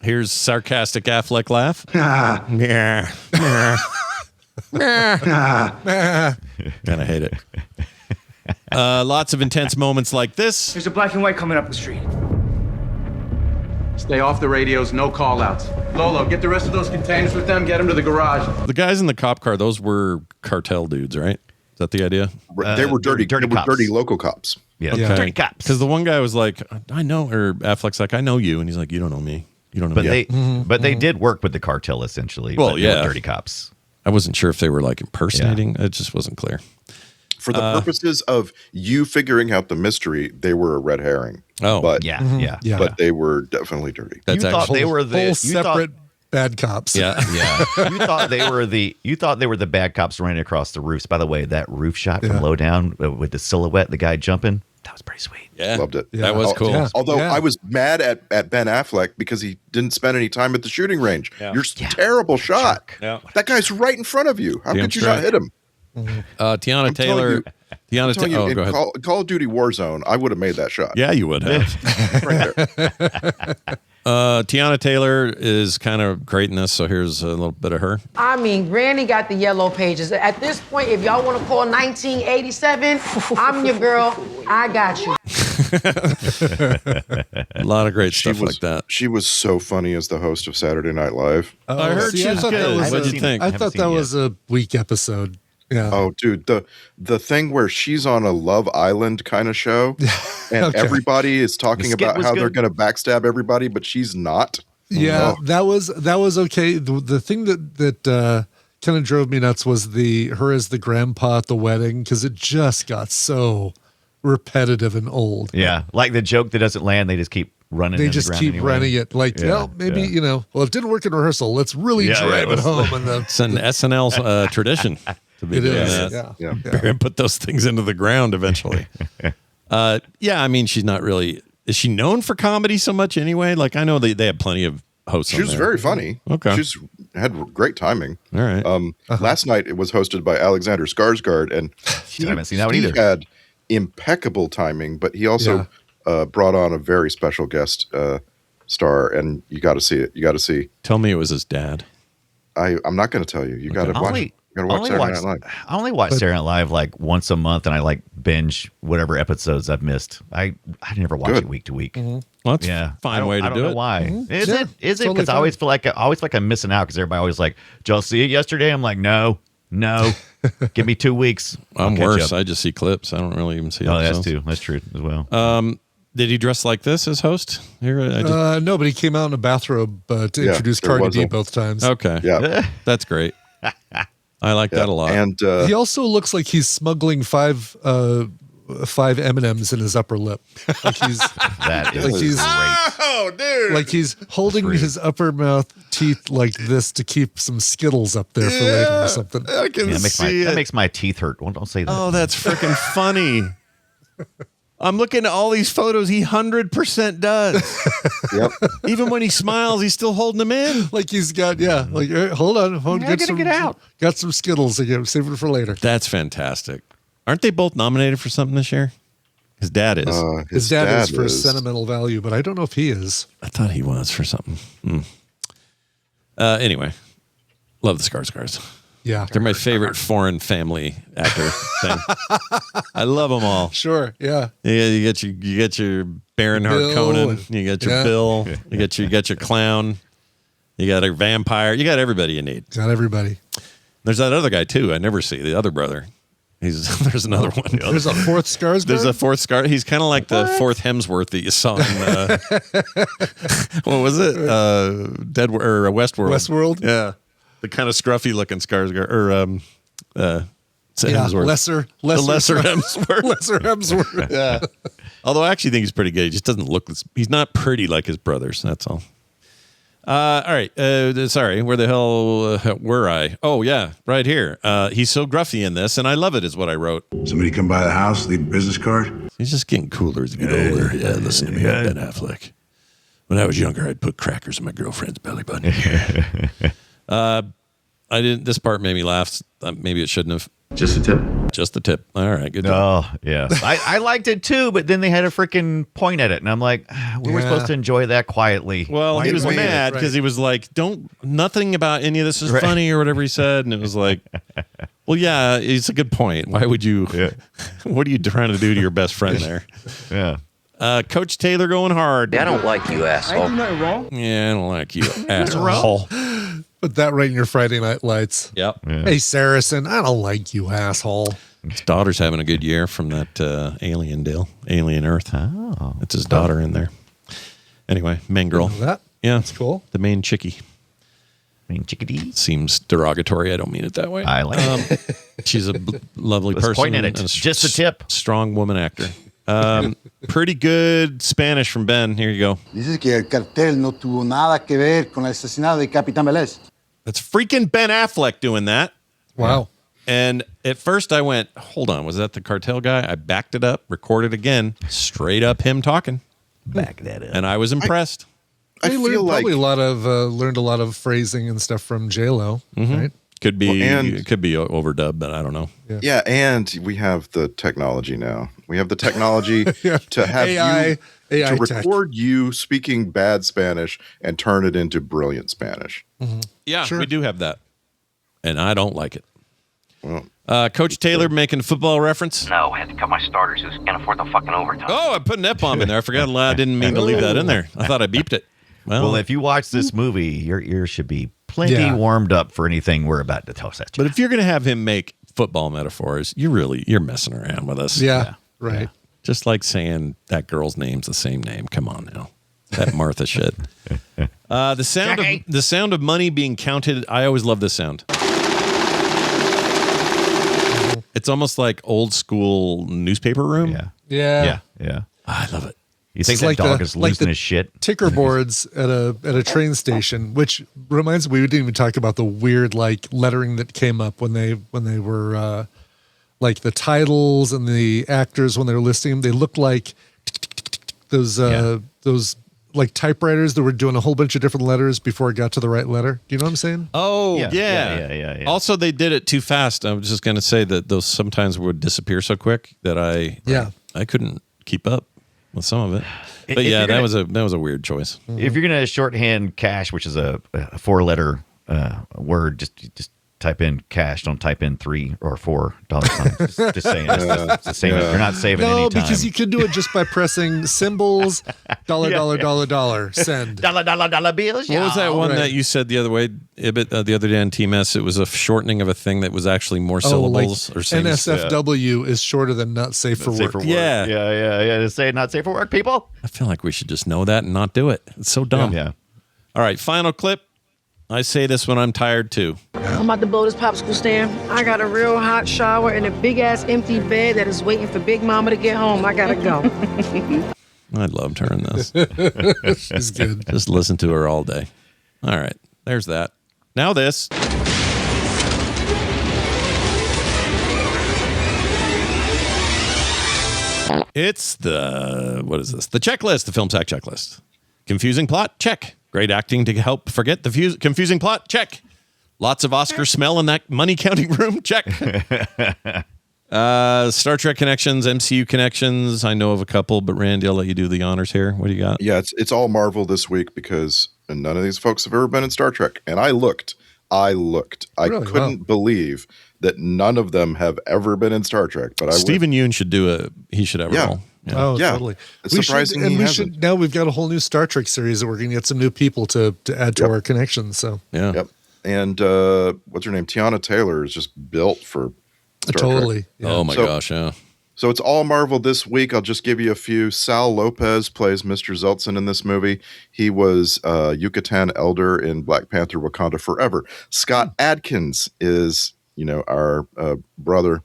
[SPEAKER 3] Here's sarcastic Affleck laugh.
[SPEAKER 9] Ah,
[SPEAKER 3] Yeah. Yeah. Kind of hate it. Lots of intense moments like this.
[SPEAKER 10] There's a black and white coming up the street.
[SPEAKER 11] Stay off the radios, no call-outs. Lolo, get the rest of those containers with them, get them to the garage.
[SPEAKER 3] The guys in the cop car, those were cartel dudes, right? Is that the idea?
[SPEAKER 6] They were dirty.
[SPEAKER 5] dirty
[SPEAKER 6] They were
[SPEAKER 5] cops.
[SPEAKER 6] dirty local cops.
[SPEAKER 5] Yeah,
[SPEAKER 7] Yeah.
[SPEAKER 5] dirty cops.
[SPEAKER 3] Because the one guy was like, I know, or Affleck's like, I know you. And he's like, you don't know me. You don't know
[SPEAKER 5] But
[SPEAKER 3] me.
[SPEAKER 5] they did work with the cartel essentially.
[SPEAKER 3] Well,
[SPEAKER 5] but they were
[SPEAKER 3] yeah.
[SPEAKER 5] dirty cops.
[SPEAKER 3] I wasn't sure if they were like impersonating. It just wasn't clear.
[SPEAKER 6] For the purposes of you figuring out the mystery, they were a red herring.
[SPEAKER 3] Oh,
[SPEAKER 6] but
[SPEAKER 5] Yeah,
[SPEAKER 7] Yeah.
[SPEAKER 6] but they were definitely dirty.
[SPEAKER 3] That's
[SPEAKER 5] you thought
[SPEAKER 3] actually,
[SPEAKER 5] they were the
[SPEAKER 7] Whole
[SPEAKER 5] you
[SPEAKER 7] separate bad cops.
[SPEAKER 3] yeah.
[SPEAKER 5] Thought, you thought they were the bad cops running across the roofs. By the way, that roof shot from
[SPEAKER 7] Yeah.
[SPEAKER 5] low down with the silhouette, the guy jumping, that was pretty sweet.
[SPEAKER 3] Yeah.
[SPEAKER 6] Loved it.
[SPEAKER 3] That was cool.
[SPEAKER 7] Yeah.
[SPEAKER 6] Although
[SPEAKER 7] Yeah.
[SPEAKER 6] I was mad at Ben Affleck because he didn't spend any time at the shooting range. You're terrible shot.
[SPEAKER 3] Yeah.
[SPEAKER 6] That guy's right in front of you. How
[SPEAKER 3] Damn
[SPEAKER 6] could you not
[SPEAKER 3] straight.
[SPEAKER 6] hit him?
[SPEAKER 3] Tiana Taylor.
[SPEAKER 6] I'm telling you,
[SPEAKER 3] Oh,
[SPEAKER 6] in
[SPEAKER 3] go ahead.
[SPEAKER 6] Call of Duty Warzone, I would have made that shot.
[SPEAKER 3] Yeah, you would have.
[SPEAKER 6] Right there.
[SPEAKER 3] Tiana Taylor is kind of great in this, so here's a little bit of her.
[SPEAKER 12] I mean, Granny got the yellow pages. At this point, if y'all want to call 1987, I'm your girl. I got you.
[SPEAKER 3] A lot of great stuff like that.
[SPEAKER 6] She was so funny as the host of Saturday Night Live.
[SPEAKER 3] I heard she
[SPEAKER 7] I
[SPEAKER 3] was
[SPEAKER 7] thought that
[SPEAKER 3] good.
[SPEAKER 7] was
[SPEAKER 3] What'd
[SPEAKER 7] a-
[SPEAKER 3] you think?
[SPEAKER 7] I
[SPEAKER 5] Haven't
[SPEAKER 7] thought
[SPEAKER 5] seen
[SPEAKER 7] that
[SPEAKER 5] it
[SPEAKER 7] was a weak episode. Yeah.
[SPEAKER 6] Oh, dude, the thing where she's on a Love Island kind of show, and
[SPEAKER 7] Okay.
[SPEAKER 6] everybody is
[SPEAKER 5] The
[SPEAKER 6] talking
[SPEAKER 5] skit
[SPEAKER 6] about
[SPEAKER 5] was
[SPEAKER 6] how they're
[SPEAKER 5] good.
[SPEAKER 6] going to backstab everybody, but she's not.
[SPEAKER 7] Yeah,
[SPEAKER 6] Oh.
[SPEAKER 7] that was okay. The thing that kind of drove me nuts was her as the grandpa at the wedding, because it just got so repetitive and old.
[SPEAKER 5] Yeah, like the joke that doesn't land, they just keep running.
[SPEAKER 7] They
[SPEAKER 5] into the
[SPEAKER 7] just
[SPEAKER 5] ground
[SPEAKER 7] keep
[SPEAKER 5] anyway.
[SPEAKER 7] running it like,
[SPEAKER 5] Yeah,
[SPEAKER 7] well, maybe
[SPEAKER 5] yeah.
[SPEAKER 7] well, it didn't work in rehearsal. Let's really
[SPEAKER 5] Yeah,
[SPEAKER 7] drive
[SPEAKER 5] yeah,
[SPEAKER 7] it home. And
[SPEAKER 3] It's an SNL tradition to be
[SPEAKER 7] it
[SPEAKER 3] doing
[SPEAKER 7] is.
[SPEAKER 3] that.
[SPEAKER 7] Yeah.
[SPEAKER 6] Yeah.
[SPEAKER 3] Put those things into the ground eventually. Yeah, I mean, she's not really. Is she known for comedy so much anyway? Like, I know they have plenty of hosts.
[SPEAKER 6] She
[SPEAKER 3] on
[SPEAKER 6] was
[SPEAKER 3] there.
[SPEAKER 6] very funny.
[SPEAKER 3] Okay.
[SPEAKER 6] She's had great timing.
[SPEAKER 3] All right.
[SPEAKER 6] Last night it was hosted by Alexander Skarsgård, and
[SPEAKER 5] I haven't seen that one
[SPEAKER 6] he
[SPEAKER 5] either.
[SPEAKER 6] had impeccable timing, but he also brought on a very special guest star, and you got to see it. You got to see.
[SPEAKER 3] Tell me it was his dad.
[SPEAKER 6] I'm not going to tell you. You got to watch. You got to watch Saturday Night Live.
[SPEAKER 5] I only watch Saturday Night Live like once a month, and I like binge whatever episodes I've missed. I never watch
[SPEAKER 6] Good.
[SPEAKER 5] it week to week.
[SPEAKER 3] Well, that's
[SPEAKER 5] Yeah,
[SPEAKER 3] a fine way to
[SPEAKER 5] I don't
[SPEAKER 3] do
[SPEAKER 5] know
[SPEAKER 3] it.
[SPEAKER 5] why. Is
[SPEAKER 7] Yeah,
[SPEAKER 5] it? Is it?
[SPEAKER 7] totally
[SPEAKER 5] Because I always feel like I'm missing out because everybody always like, "Did y'all see it yesterday?" I'm like, no. Give me 2 weeks. I'll
[SPEAKER 3] I'm
[SPEAKER 5] catch
[SPEAKER 3] worse.
[SPEAKER 5] up.
[SPEAKER 3] I just see clips. I don't really even see.
[SPEAKER 5] Oh, that's
[SPEAKER 3] episodes.
[SPEAKER 5] too. That's true as well.
[SPEAKER 3] Did he dress like this as host? Here, I just,
[SPEAKER 7] No, but he came out in a bathrobe to
[SPEAKER 6] Yeah,
[SPEAKER 7] introduce
[SPEAKER 6] there
[SPEAKER 7] Cardi
[SPEAKER 6] was
[SPEAKER 7] B
[SPEAKER 6] a-
[SPEAKER 7] both times.
[SPEAKER 3] okay.
[SPEAKER 6] Yeah,
[SPEAKER 3] That's great. I like that a lot.
[SPEAKER 6] and
[SPEAKER 7] He also looks like he's smuggling five M&Ms in his upper lip. Like he's
[SPEAKER 5] That is
[SPEAKER 7] like he's-
[SPEAKER 5] great.
[SPEAKER 3] oh, dude.
[SPEAKER 7] like he's holding his upper mouth teeth like this to keep some Skittles up there for later or something.
[SPEAKER 3] I can
[SPEAKER 5] Yeah,
[SPEAKER 3] see
[SPEAKER 5] that
[SPEAKER 3] it.
[SPEAKER 5] makes my teeth hurt. Well, don't say that.
[SPEAKER 3] Oh, that's freaking funny. I'm looking at all these photos. He 100% does.
[SPEAKER 6] yep.
[SPEAKER 3] Even when he smiles, he's still holding them in.
[SPEAKER 7] Like he's got like hold on, get out. Got some Skittles again. Save it for later.
[SPEAKER 3] That's fantastic. Aren't they both nominated for something this year? His dad is.
[SPEAKER 7] His dad is for sentimental value, but I don't know if he is.
[SPEAKER 3] I thought he was for something. Anyway, love the Skarsgårds.
[SPEAKER 7] Yeah,
[SPEAKER 3] They're my favorite foreign family actor thing. I love them all.
[SPEAKER 7] sure. Yeah,
[SPEAKER 3] Yeah, you get your Baron
[SPEAKER 7] Bill
[SPEAKER 3] Harkonnen,
[SPEAKER 7] and-
[SPEAKER 3] you get your
[SPEAKER 7] yeah.
[SPEAKER 3] Bill, you get your clown, you got a vampire, you got everybody you need.
[SPEAKER 7] got everybody.
[SPEAKER 3] There's that other guy too. I never see the other brother. There's another one.
[SPEAKER 7] There's a fourth Skarsgård.
[SPEAKER 3] There's a fourth Scar. He's kind of like the fourth Hemsworth that you saw in what was it? Westworld.
[SPEAKER 7] Westworld?
[SPEAKER 3] Yeah, the kind of scruffy looking Skarsgård or it's
[SPEAKER 7] yeah,
[SPEAKER 3] Hemsworth.
[SPEAKER 7] lesser
[SPEAKER 3] the lesser Hemsworth.
[SPEAKER 7] lesser Hemsworth.
[SPEAKER 3] Yeah. Although I actually think he's pretty good. He just doesn't look. He's not pretty like his brothers. That's all. All right. Sorry. Where the hell were I? Oh yeah, right here. He's so gruffy in this, and I love it. Is what I wrote.
[SPEAKER 9] Somebody come by the house, leave a business card.
[SPEAKER 3] He's just getting cooler as he get older. Yeah, listen to me, I'm Ben Affleck. When I was younger, I'd put crackers in my girlfriend's belly button. I didn't. This part made me laugh. Maybe it shouldn't have.
[SPEAKER 11] Just a
[SPEAKER 3] just the tip. All right, good job.
[SPEAKER 5] Oh, yeah. I liked it too, but then they had a freaking point at it. And I'm like, we were supposed to enjoy that quietly.
[SPEAKER 3] Well,
[SPEAKER 6] Why
[SPEAKER 3] he was
[SPEAKER 6] did we-
[SPEAKER 3] mad because he was like, nothing about any of this is funny or whatever he said. And it was like, well, yeah, it's a good point. Why would you, what are you trying to do to your best friend there?
[SPEAKER 5] Yeah.
[SPEAKER 3] Coach Taylor going hard.
[SPEAKER 10] I don't like you, asshole.
[SPEAKER 11] I do nothing wrong.
[SPEAKER 3] Yeah, I don't like you, asshole.
[SPEAKER 7] Put that right in your Friday Night Lights.
[SPEAKER 3] Yep.
[SPEAKER 7] Hey, Saracen, I don't like you, asshole.
[SPEAKER 3] His daughter's having a good year from that Alien deal, Alien Earth. Oh. It's his daughter in there. Anyway, main girl.
[SPEAKER 7] That?
[SPEAKER 3] Yeah.
[SPEAKER 7] That's cool.
[SPEAKER 3] The main chickie.
[SPEAKER 5] Main chickadee.
[SPEAKER 3] Seems derogatory. I don't mean it that way.
[SPEAKER 5] I like it.
[SPEAKER 3] She's a lovely
[SPEAKER 5] Let's
[SPEAKER 3] person.
[SPEAKER 5] point at it.
[SPEAKER 3] and
[SPEAKER 5] Just a tip.
[SPEAKER 3] Strong woman actor. Pretty good Spanish from Ben. Here you go.
[SPEAKER 13] Dices que el cartel no tuvo nada que ver con el asesinato de Capitán Belés.
[SPEAKER 3] That's freaking Ben Affleck doing that.
[SPEAKER 7] Wow.
[SPEAKER 3] And at first I went, hold on, was that the cartel guy? I backed it up, recorded again, straight up him talking.
[SPEAKER 5] Back that up.
[SPEAKER 3] And I was impressed.
[SPEAKER 6] I
[SPEAKER 7] They
[SPEAKER 6] feel like
[SPEAKER 7] learned a lot of phrasing and stuff from J-Lo, right?
[SPEAKER 3] Could be
[SPEAKER 6] Well, and-
[SPEAKER 3] it could be overdubbed, but I don't know.
[SPEAKER 6] yeah, and we have the technology now. We have the technology to have
[SPEAKER 7] AI
[SPEAKER 6] to
[SPEAKER 7] tech.
[SPEAKER 6] record you speaking bad Spanish and turn it into brilliant Spanish.
[SPEAKER 3] Yeah,
[SPEAKER 7] Sure.
[SPEAKER 3] we do have that. And I don't like it.
[SPEAKER 6] Well,
[SPEAKER 3] Coach Taylor making a football reference.
[SPEAKER 10] No, I had to cut my starters. Who's can't afford the fucking overtime?
[SPEAKER 3] Oh, I put an F-bomb in there. I forgot. I didn't mean to leave that in there. I thought I beeped it.
[SPEAKER 5] Well, if you watch this movie, your ears should be plenty warmed up for anything we're about to toss at you.
[SPEAKER 3] But if you're going to have him make football metaphors, you're messing around with us.
[SPEAKER 7] Yeah, right.
[SPEAKER 3] Just like saying that girl's name's the same name. Come on now. That Martha shit. The sound of money being counted. I always love this sound. It's almost like old school newspaper room.
[SPEAKER 7] Yeah.
[SPEAKER 3] I love it.
[SPEAKER 5] You think
[SPEAKER 7] It's
[SPEAKER 5] that
[SPEAKER 7] like
[SPEAKER 5] dog
[SPEAKER 7] the-
[SPEAKER 5] is
[SPEAKER 7] like
[SPEAKER 5] losing
[SPEAKER 7] the
[SPEAKER 5] his shit?
[SPEAKER 7] Ticker boards at a train station, which reminds me, we didn't even talk about the weird like lettering that came up when they were like the titles and the actors when they were listing them. They looked like those like typewriters that were doing a whole bunch of different letters before it got to the right letter. Do you know what I'm saying?
[SPEAKER 3] Oh,
[SPEAKER 5] Yeah.
[SPEAKER 3] yeah. Also, they did it too fast. I was just going to say that those sometimes would disappear so quick that I couldn't keep up with some of it. But
[SPEAKER 5] If
[SPEAKER 3] yeah,
[SPEAKER 5] you're
[SPEAKER 3] that
[SPEAKER 5] gonna-
[SPEAKER 3] was a weird choice.
[SPEAKER 5] If you're gonna shorthand cash, which is a 4-letter word, just type in cash. Don't type in $3 or $4 signs. Just saying, it's the same. You're not saving
[SPEAKER 7] No,
[SPEAKER 5] any time.
[SPEAKER 7] because you can do it just by pressing symbols, $, send.
[SPEAKER 5] dollar bills.
[SPEAKER 3] What was that one
[SPEAKER 7] Right.
[SPEAKER 3] that you said the other way, Ibit, the other day on TMS? It was a shortening of a thing that was actually more syllables or things.
[SPEAKER 7] NSFW is shorter than not safe for work.
[SPEAKER 3] Yeah.
[SPEAKER 5] yeah. To say not safe for work, people.
[SPEAKER 3] I feel like we should just know that and not do it. It's so dumb.
[SPEAKER 5] Yeah.
[SPEAKER 3] All right, final clip. I say this when I'm tired too.
[SPEAKER 12] I'm about to blow this popsicle stand. I got a real hot shower and a big ass empty bed that is waiting for Big Mama to get home. I gotta go.
[SPEAKER 3] I loved her in this.
[SPEAKER 7] She's good.
[SPEAKER 3] Just listen to her all day. All right, there's that. Now this. It's what is this? The checklist, the Film Sack checklist. Confusing plot? Check. Great acting to help forget the confusing plot? Check. Lots of Oscar smell in that money counting room? Check. Star Trek connections, MCU connections. I know of a couple, but Randy, I'll let you do the honors here. What do you got?
[SPEAKER 6] Yeah, it's all Marvel this week because none of these folks have ever been in Star Trek. And I looked. I
[SPEAKER 7] Really?
[SPEAKER 6] couldn't believe that none of them have ever been in Star Trek. But
[SPEAKER 3] Stephen Yoon should he should have a role. Yeah.
[SPEAKER 7] Oh,
[SPEAKER 6] Yeah.
[SPEAKER 7] totally.
[SPEAKER 6] It's surprising he hasn't.
[SPEAKER 7] Now we've got a whole new Star Trek series that we're going to get some new people to add to our connections. So
[SPEAKER 3] Yeah.
[SPEAKER 6] Yep. And what's her name? Tiana Taylor is just built for Star
[SPEAKER 7] totally.
[SPEAKER 6] Trek.
[SPEAKER 7] Yeah.
[SPEAKER 3] Oh my
[SPEAKER 6] So-
[SPEAKER 3] gosh, yeah.
[SPEAKER 6] So it's all Marvel this week. I'll just give you a few. Sal Lopez plays Mr. Zeltsin in this movie. He was Yucatan Elder in Black Panther Wakanda Forever. Scott Adkins is, our brother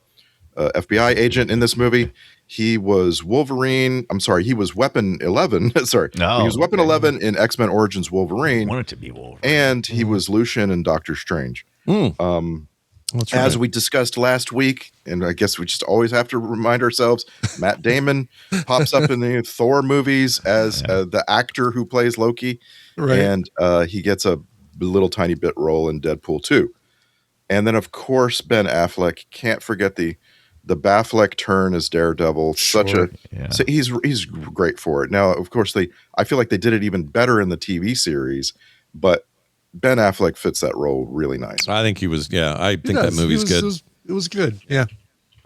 [SPEAKER 6] FBI agent in this movie. He was Wolverine. I'm sorry, he was Weapon 11. Sorry.
[SPEAKER 5] No,
[SPEAKER 6] he was Weapon 11 in X-Men Origins Wolverine.
[SPEAKER 5] Wanted to be Wolverine.
[SPEAKER 6] And he was Lucian in Doctor Strange.
[SPEAKER 3] That's
[SPEAKER 6] As
[SPEAKER 3] right.
[SPEAKER 6] we discussed last week, and I guess we just always have to remind ourselves, Matt Damon pops up in the Thor movies as the actor who plays Loki.
[SPEAKER 7] Right.
[SPEAKER 6] And he gets a little tiny bit role in Deadpool 2. And then, of course, Ben Affleck. Can't forget the the Batfleck turn as Daredevil. So he's great for it. Now, of course, I feel like they did it even better in the TV series, but Ben Affleck fits that role really nice.
[SPEAKER 3] I think he was. Yeah, I think that movie's good.
[SPEAKER 7] It was good. Yeah.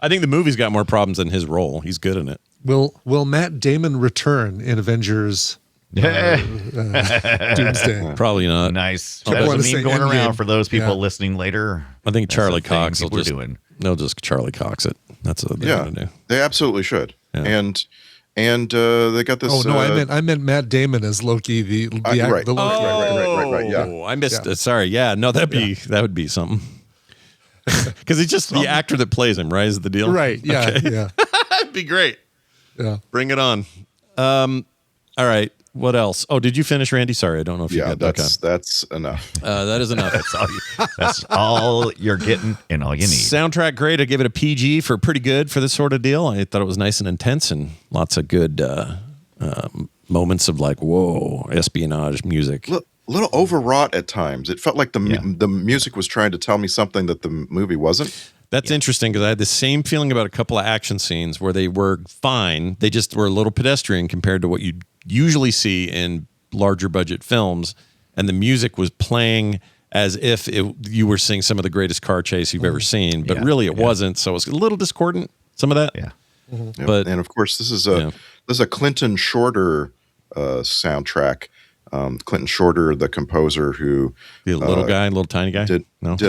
[SPEAKER 3] I think the movie's got more problems than his role. He's good in it.
[SPEAKER 7] Will Matt Damon return in Avengers? Doomsday?
[SPEAKER 3] Probably not.
[SPEAKER 5] Nice.
[SPEAKER 7] I
[SPEAKER 5] That's
[SPEAKER 7] wanna
[SPEAKER 5] a
[SPEAKER 7] say
[SPEAKER 5] meme going
[SPEAKER 7] Endgame.
[SPEAKER 5] around for those people
[SPEAKER 7] Yeah.
[SPEAKER 5] listening later.
[SPEAKER 3] I think
[SPEAKER 5] That's
[SPEAKER 3] Charlie
[SPEAKER 5] the thing
[SPEAKER 3] Cox will
[SPEAKER 5] people are
[SPEAKER 3] just
[SPEAKER 5] doing.
[SPEAKER 3] they'll just Charlie Cox it. That's what they're gonna do.
[SPEAKER 6] They absolutely should.
[SPEAKER 3] Yeah.
[SPEAKER 6] And they got this.
[SPEAKER 7] Oh no, I meant Matt Damon as Loki. The
[SPEAKER 6] right.
[SPEAKER 7] the Loki.
[SPEAKER 6] Right. Yeah.
[SPEAKER 3] Oh, I missed it. Sorry. Yeah. No, that would be something. Because he's just the actor that plays him, right? Is the deal?
[SPEAKER 7] Right. Yeah.
[SPEAKER 3] Okay.
[SPEAKER 7] Yeah.
[SPEAKER 3] That'd be great.
[SPEAKER 7] Yeah.
[SPEAKER 3] Bring it on. All right. What else? Oh, did you finish, Randy? Sorry, I don't know if you got back on.
[SPEAKER 6] That's enough.
[SPEAKER 3] That is enough.
[SPEAKER 5] That's all you're getting and all you need.
[SPEAKER 3] Soundtrack great. I gave it a PG for pretty good for this sort of deal. I thought it was nice and intense and lots of good moments of like, whoa, espionage music.
[SPEAKER 6] Little overwrought at times. It felt like the music was trying to tell me something that the movie wasn't.
[SPEAKER 3] That's interesting because I had the same feeling about a couple of action scenes where they were fine. They just were a little pedestrian compared to what you usually see in larger budget films. And the music was playing as if you were seeing some of the greatest car chase you've ever seen, but really it wasn't. So it was a little discordant, some of that.
[SPEAKER 5] Yeah.
[SPEAKER 6] Mm-hmm.
[SPEAKER 3] But
[SPEAKER 6] and of course, this is a Clinton Shorter soundtrack. Clinton Shorter, the composer who
[SPEAKER 3] the little tiny guy,
[SPEAKER 6] did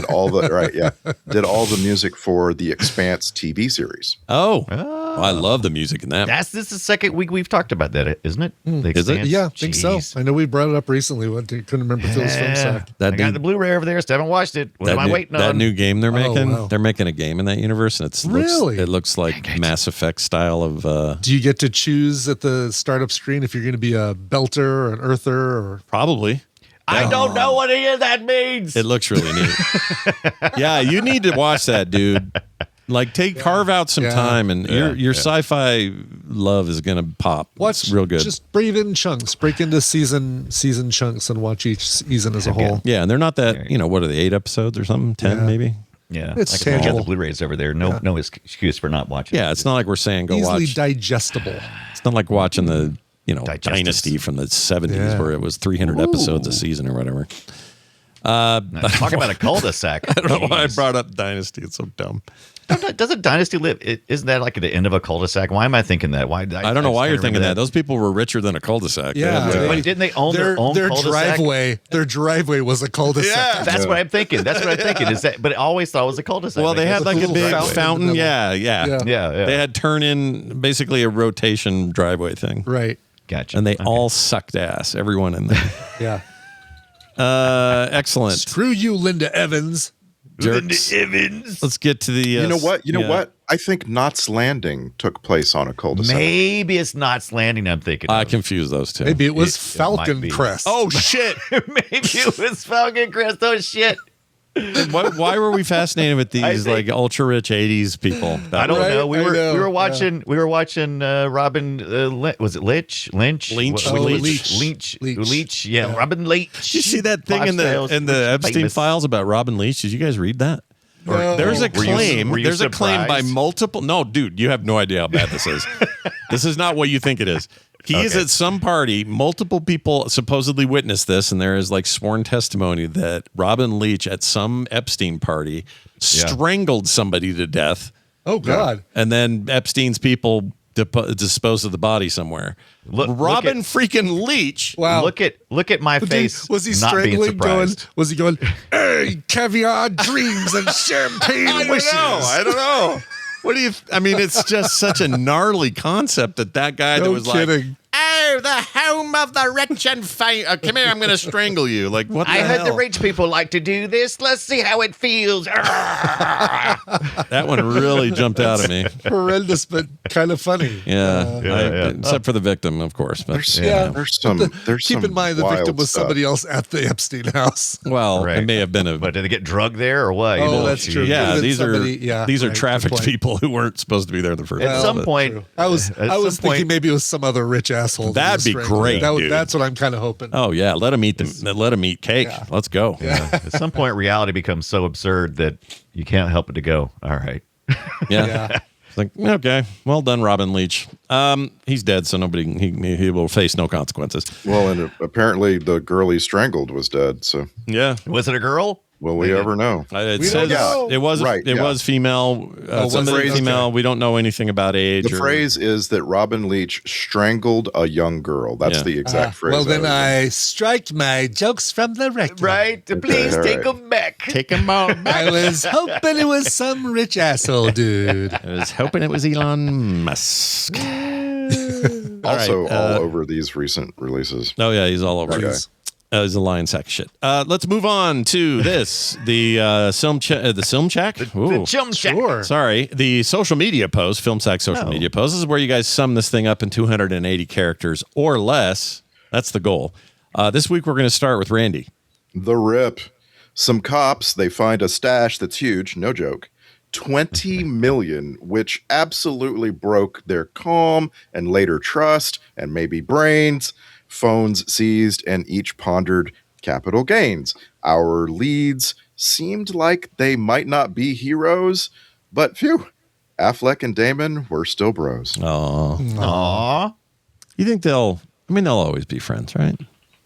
[SPEAKER 6] all the did all the music for the Expanse TV series.
[SPEAKER 3] Oh, I love the music in that.
[SPEAKER 5] This is the second week we've talked about that, isn't it? The
[SPEAKER 3] Is it?
[SPEAKER 5] Expanse?
[SPEAKER 7] Yeah, I think so. I know we brought it up recently. Couldn't remember Phil's film sack.
[SPEAKER 5] I got the Blu-ray over there. Still haven't watched it. What am I waiting on?
[SPEAKER 3] That new game they're making.
[SPEAKER 7] wow.
[SPEAKER 3] They're making a game in that universe, and it looks like Mass Effect style of.
[SPEAKER 7] Do you get to choose at the startup screen if you're going to be a belter or an earther or
[SPEAKER 3] probably?
[SPEAKER 5] I don't know what any of that means.
[SPEAKER 3] It looks really neat. Yeah, you need to watch that, dude. Like, carve out some time, and your sci-fi love is gonna pop.
[SPEAKER 7] Watch,
[SPEAKER 3] it's real good.
[SPEAKER 7] Just break in chunks. Break into season chunks and watch each season as a whole.
[SPEAKER 3] Yeah, and they're not that. What are they? 8 episodes or something? 10 maybe.
[SPEAKER 5] Yeah,
[SPEAKER 7] it's
[SPEAKER 5] I got
[SPEAKER 7] tangible.
[SPEAKER 5] the Blu-rays over there. No excuse for not watching.
[SPEAKER 3] Yeah, it's not like we're saying go
[SPEAKER 7] Easily
[SPEAKER 3] watch.
[SPEAKER 7] digestible.
[SPEAKER 3] It's not like watching the Dynasty from the 70s where it was 300 episodes a season or whatever.
[SPEAKER 5] Talk about a cul-de-sac.
[SPEAKER 3] I don't know why I brought up Dynasty. It's so dumb.
[SPEAKER 5] Doesn't Dynasty live? Isn't that like at the end of a cul-de-sac? Why am I thinking that? Why?
[SPEAKER 3] I don't know why you're thinking that. Those people were richer than a cul-de-sac.
[SPEAKER 7] Yeah,
[SPEAKER 5] But didn't they own their own cul-de-sac?
[SPEAKER 7] Their driveway was a cul-de-sac.
[SPEAKER 5] Yeah, that's what I'm thinking. That's what I'm thinking. Is that? But I always thought it was a cul-de-sac.
[SPEAKER 3] Well, they had like a big
[SPEAKER 7] fountain
[SPEAKER 3] fountain. Yeah.
[SPEAKER 5] Yeah.
[SPEAKER 3] They had turn in, basically a rotation driveway thing.
[SPEAKER 7] Right.
[SPEAKER 5] Gotcha.
[SPEAKER 3] And they all sucked ass. Everyone in there.
[SPEAKER 7] Yeah.
[SPEAKER 3] Excellent.
[SPEAKER 7] Screw you, Linda Evans.
[SPEAKER 3] Jerks.
[SPEAKER 5] Evans.
[SPEAKER 3] Let's get to the.
[SPEAKER 6] You know what? What? I think Knots Landing took place on a cul-de-sac.
[SPEAKER 5] Maybe it's Knots Landing. I'm thinking.
[SPEAKER 3] I confuse those two.
[SPEAKER 7] Maybe it was Falcon Crest.
[SPEAKER 3] Oh shit!
[SPEAKER 5] Maybe it was Falcon Crest. Oh shit!
[SPEAKER 3] Why were we fascinated with these like ultra rich '80s people?
[SPEAKER 5] I don't know. We were watching Robin. Was it Lynch? Leach. Yeah, Robin Leach.
[SPEAKER 3] Did you see that thing in the Epstein files about Robin Leach? Did you guys read that?
[SPEAKER 7] No.
[SPEAKER 3] There's a claim.
[SPEAKER 5] Were you
[SPEAKER 3] There's a claim by
[SPEAKER 5] surprised?
[SPEAKER 3] multiple. No, dude, you have no idea how bad this is. This is not what you think it is. He is at some party. Multiple people supposedly witnessed this, and there is like sworn testimony that Robin Leach at some Epstein party strangled somebody to death.
[SPEAKER 7] Oh God!
[SPEAKER 3] And then Epstein's people disposed of the body somewhere. Robin freaking Leach.
[SPEAKER 7] Wow!
[SPEAKER 5] Look at my face.
[SPEAKER 7] Was he
[SPEAKER 5] not being
[SPEAKER 7] strangling?
[SPEAKER 5] surprised.
[SPEAKER 7] Was he going? Hey, caviar dreams and champagne wishes.
[SPEAKER 3] I don't know. What do you? I mean, it's just such a gnarly concept that guy that was
[SPEAKER 7] kidding.
[SPEAKER 3] like, "Oh, the home of the rich and famous. Come here, I'm going to strangle you." Like, what?
[SPEAKER 5] I heard the
[SPEAKER 3] hell?
[SPEAKER 5] rich people like to do this. Let's see how it feels.
[SPEAKER 3] That one really jumped out at me.
[SPEAKER 7] Horrendous, but kind of funny.
[SPEAKER 3] Except for the victim, of course. But
[SPEAKER 6] There's some.
[SPEAKER 7] Keep in mind the victim was somebody else at the Epstein house.
[SPEAKER 3] Well,
[SPEAKER 5] Right.
[SPEAKER 3] it may have been a.
[SPEAKER 5] But did they get drugged there or what?
[SPEAKER 7] Oh, that's true.
[SPEAKER 3] Yeah,
[SPEAKER 7] Could've been
[SPEAKER 3] these
[SPEAKER 7] somebody-
[SPEAKER 3] are these are
[SPEAKER 7] right,
[SPEAKER 3] trafficked
[SPEAKER 7] good point.
[SPEAKER 3] people who weren't supposed to be there the first.
[SPEAKER 5] At
[SPEAKER 3] place,
[SPEAKER 5] some
[SPEAKER 3] but-
[SPEAKER 5] point,
[SPEAKER 7] I was
[SPEAKER 5] At
[SPEAKER 7] thinking
[SPEAKER 5] some point-
[SPEAKER 7] maybe it was some other rich asshole.
[SPEAKER 3] That'd be great, dude.
[SPEAKER 7] That's what I'm kind of hoping.
[SPEAKER 3] Oh yeah, let them eat them. Let them eat cake.
[SPEAKER 7] Yeah.
[SPEAKER 3] Let's go.
[SPEAKER 5] at some point, reality becomes so absurd that you can't help but to go, all right.
[SPEAKER 3] Yeah. It's like, okay, well done, Robin Leach. He's dead, so he will face no consequences.
[SPEAKER 6] Well, and apparently the girl he strangled was dead. So
[SPEAKER 3] yeah,
[SPEAKER 5] was it a girl?
[SPEAKER 6] Will we ever know?
[SPEAKER 3] It says it was
[SPEAKER 6] right,
[SPEAKER 3] was female. Somebody female. Okay. We don't know anything about age.
[SPEAKER 6] The phrase is that Robin Leach strangled a young girl. That's the exact phrase.
[SPEAKER 7] Well, then I strike my jokes from the record.
[SPEAKER 5] Right. Please take them back.
[SPEAKER 3] Take them all back.
[SPEAKER 7] I was hoping it was some rich asshole dude.
[SPEAKER 3] I was hoping it was Elon Musk.
[SPEAKER 6] Also, all over these recent releases.
[SPEAKER 3] Oh yeah, he's all over. He's a lion sack of shit. Let's move on to this. The film check. The film check.
[SPEAKER 5] The film check.
[SPEAKER 7] Sure.
[SPEAKER 3] Sorry, the social media post. Film sack social media post. This is where you guys sum this thing up in 280 characters or less. That's the goal. This week we're going to start with Randy.
[SPEAKER 6] The Rip. Some cops, they find a stash that's huge. No joke. 20 million, which absolutely broke their calm and later trust and maybe brains. Phones seized and each pondered capital gains. Our leads seemed like they might not be heroes, but phew, Affleck and Damon were still bros.
[SPEAKER 5] Aww.
[SPEAKER 3] You think they'll always be friends, right?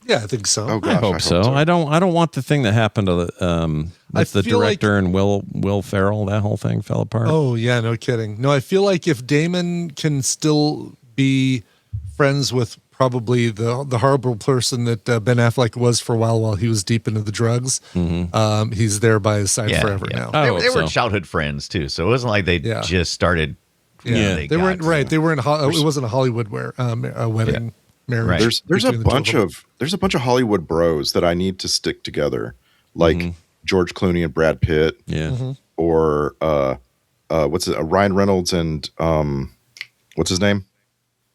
[SPEAKER 7] Yeah, I think so.
[SPEAKER 6] Oh, gosh,
[SPEAKER 3] I hope so. I don't want the thing that happened to with the director and Will Ferrell. That whole thing fell apart.
[SPEAKER 7] Oh yeah, no kidding. No, I feel like if Damon can still be friends with probably the horrible person that Ben Affleck was for a while he was deep into the drugs, he's there by his side forever now.
[SPEAKER 5] They were childhood friends too, so it wasn't like they just started.
[SPEAKER 7] They weren't right. They weren't. It wasn't a Hollywood wedding. Marriage.
[SPEAKER 6] There's a bunch of Hollywood bros that I need to stick together, like George Clooney and Brad Pitt, or Ryan Reynolds and what's his name?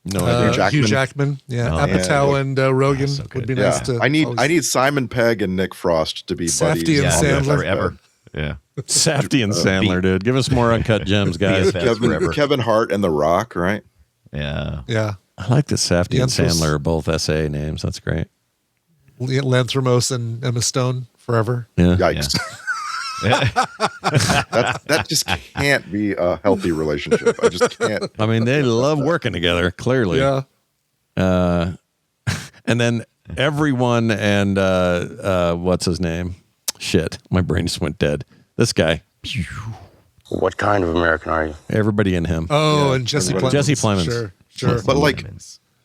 [SPEAKER 3] No idea.
[SPEAKER 7] Hugh Jackman. Yeah, Apatow and Rogan would be nice to.
[SPEAKER 6] I need Simon Pegg and Nick Frost to be buddies.
[SPEAKER 7] Safdie and Sandler
[SPEAKER 5] forever. Yeah,
[SPEAKER 3] Safdie and Sandler, dude. Give us more Uncut Gems, guys.
[SPEAKER 6] Kevin Hart and The Rock, right?
[SPEAKER 7] Yeah.
[SPEAKER 3] I like that Safdie and Sandler are both SA names. That's great.
[SPEAKER 7] Lanthimos and Emma Stone forever.
[SPEAKER 3] Yeah.
[SPEAKER 6] Yikes. that just can't be a healthy relationship. I just can't.
[SPEAKER 3] I mean, they love working together, clearly.
[SPEAKER 7] Yeah.
[SPEAKER 3] And then everyone and what's his name? Shit, my brain just went dead. This guy.
[SPEAKER 10] What kind of American are you?
[SPEAKER 3] Everybody in him.
[SPEAKER 7] Oh, and Jesse Plemons.
[SPEAKER 3] Jesse Plemons.
[SPEAKER 7] Sure.
[SPEAKER 6] But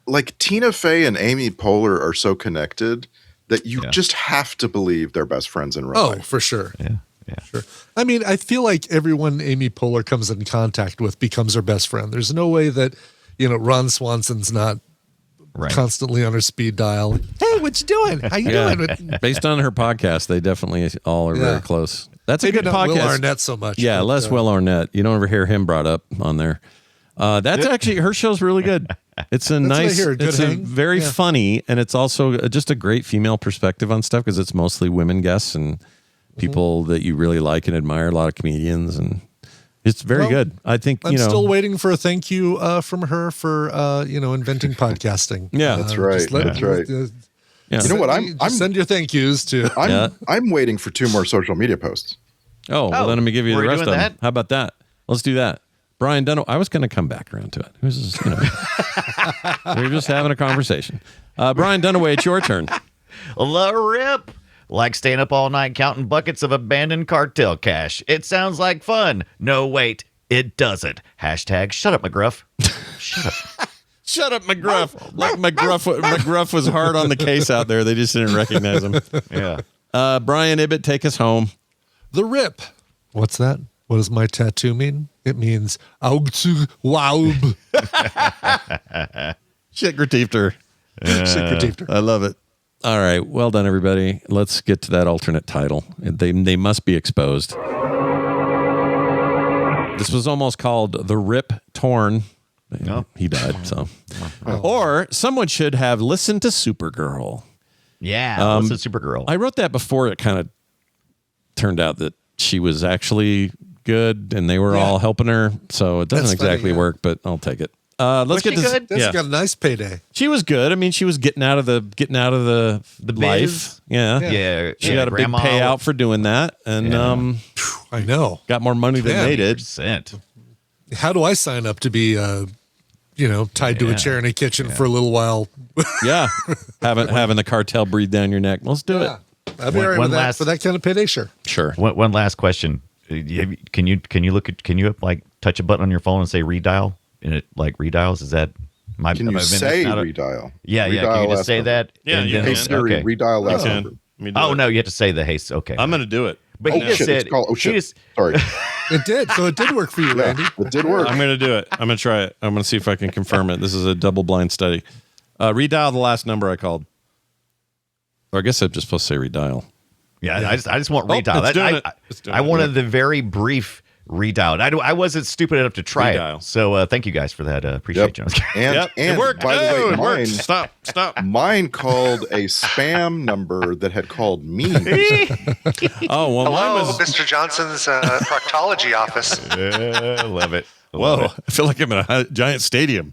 [SPEAKER 6] like Tina Fey and Amy Poehler are so connected that you just have to believe they're best friends in real life.
[SPEAKER 7] Oh, for sure.
[SPEAKER 5] Yeah.
[SPEAKER 7] Sure. I mean, I feel like everyone Amy Poehler comes in contact with becomes her best friend. There's no way that, Ron Swanson's not constantly on her speed dial. Hey, what you doing? How you doing?
[SPEAKER 3] Based on her podcast, they definitely all are very close. That's
[SPEAKER 7] Maybe
[SPEAKER 3] a good
[SPEAKER 7] not
[SPEAKER 3] podcast.
[SPEAKER 7] Will Arnett so much.
[SPEAKER 3] Yeah,
[SPEAKER 7] but,
[SPEAKER 3] less Will Arnett. You don't ever hear him brought up on there. That's actually, her show's really good. It's a nice, it's very funny, and it's also just a great female perspective on stuff because it's mostly women guests and people that you really like and admire, a lot of comedians, and it's very good. I think,
[SPEAKER 7] I'm still waiting for a thank you from her for, inventing podcasting.
[SPEAKER 3] Yeah,
[SPEAKER 6] that's right. That's right. You know what? I'm
[SPEAKER 7] send your thank yous to.
[SPEAKER 6] I'm waiting for 2 more social media posts.
[SPEAKER 3] Oh, well, then let me give you the rest of them. How about that? Let's do that. Brian Dunaway, I was going to come back around to it. We were just having a conversation. Brian Dunaway, it's your turn.
[SPEAKER 5] The Rip. Like staying up all night counting buckets of abandoned cartel cash. It sounds like fun. No, wait, it doesn't. Hashtag shut up, McGruff. Shut up.
[SPEAKER 3] Shut up, McGruff. Like McGruff was hard on the case out there. They just didn't recognize him.
[SPEAKER 5] Yeah.
[SPEAKER 3] Brian Ibbett, take us home.
[SPEAKER 7] The Rip. What's that? What does my tattoo mean? It means Augzu Waub.
[SPEAKER 3] Shit gratiefter. I love it. All right. Well done, everybody. Let's get to that alternate title. They must be exposed. This was almost called The Rip Torn. No. He died, so. Or someone should have listened to Supergirl.
[SPEAKER 5] Yeah, listen to Supergirl.
[SPEAKER 3] I wrote that before it kind of turned out that she was actually good and they were all helping her. So it doesn't exactly work, but I'll take it. Let's get this.
[SPEAKER 7] That's got a nice payday.
[SPEAKER 3] She was good. I mean, she was getting out of the life. Yeah. She got a big payout for doing that. And
[SPEAKER 7] I know.
[SPEAKER 3] Got more money than they did.
[SPEAKER 7] How do I sign up to be, tied to a chair in a kitchen for a little while?
[SPEAKER 3] Yeah, having the cartel breathe down your neck. Let's do it.
[SPEAKER 7] I'd be all right with that for that kind of payday. Sure.
[SPEAKER 5] One last question. Can you like touch a button on your phone and say redial? And it like redials? Is that my?
[SPEAKER 6] Can you say redial?
[SPEAKER 5] Yeah.
[SPEAKER 6] Redial
[SPEAKER 5] Can you just say
[SPEAKER 6] number.
[SPEAKER 5] that?
[SPEAKER 3] Yeah.
[SPEAKER 6] Hey Siri, redial last number.
[SPEAKER 5] Oh no, you have to say the hey. Okay.
[SPEAKER 3] I'm going to do it.
[SPEAKER 5] But he just said.
[SPEAKER 6] Sorry.
[SPEAKER 7] It did. So it did work for you, Randy.
[SPEAKER 6] It did work.
[SPEAKER 3] I'm going to do it. I'm going to try it. I'm going to see if I can confirm it. This is a double-blind study. Redial the last number I called. Or I guess I'm just supposed to say redial.
[SPEAKER 5] Yeah, I just want redial. I wanted the very brief redial. I wasn't stupid enough to try it. So thank you guys for that. Appreciate you.
[SPEAKER 6] And
[SPEAKER 3] it worked.
[SPEAKER 6] By the way,
[SPEAKER 3] it
[SPEAKER 6] mine,
[SPEAKER 3] worked. Stop.
[SPEAKER 6] Mine called a spam number that had called me.
[SPEAKER 3] Oh, well, mine
[SPEAKER 14] Hello,
[SPEAKER 3] was...
[SPEAKER 14] Mr. Johnson's proctology office.
[SPEAKER 5] Love it.
[SPEAKER 3] Whoa, I feel like I'm in a giant stadium.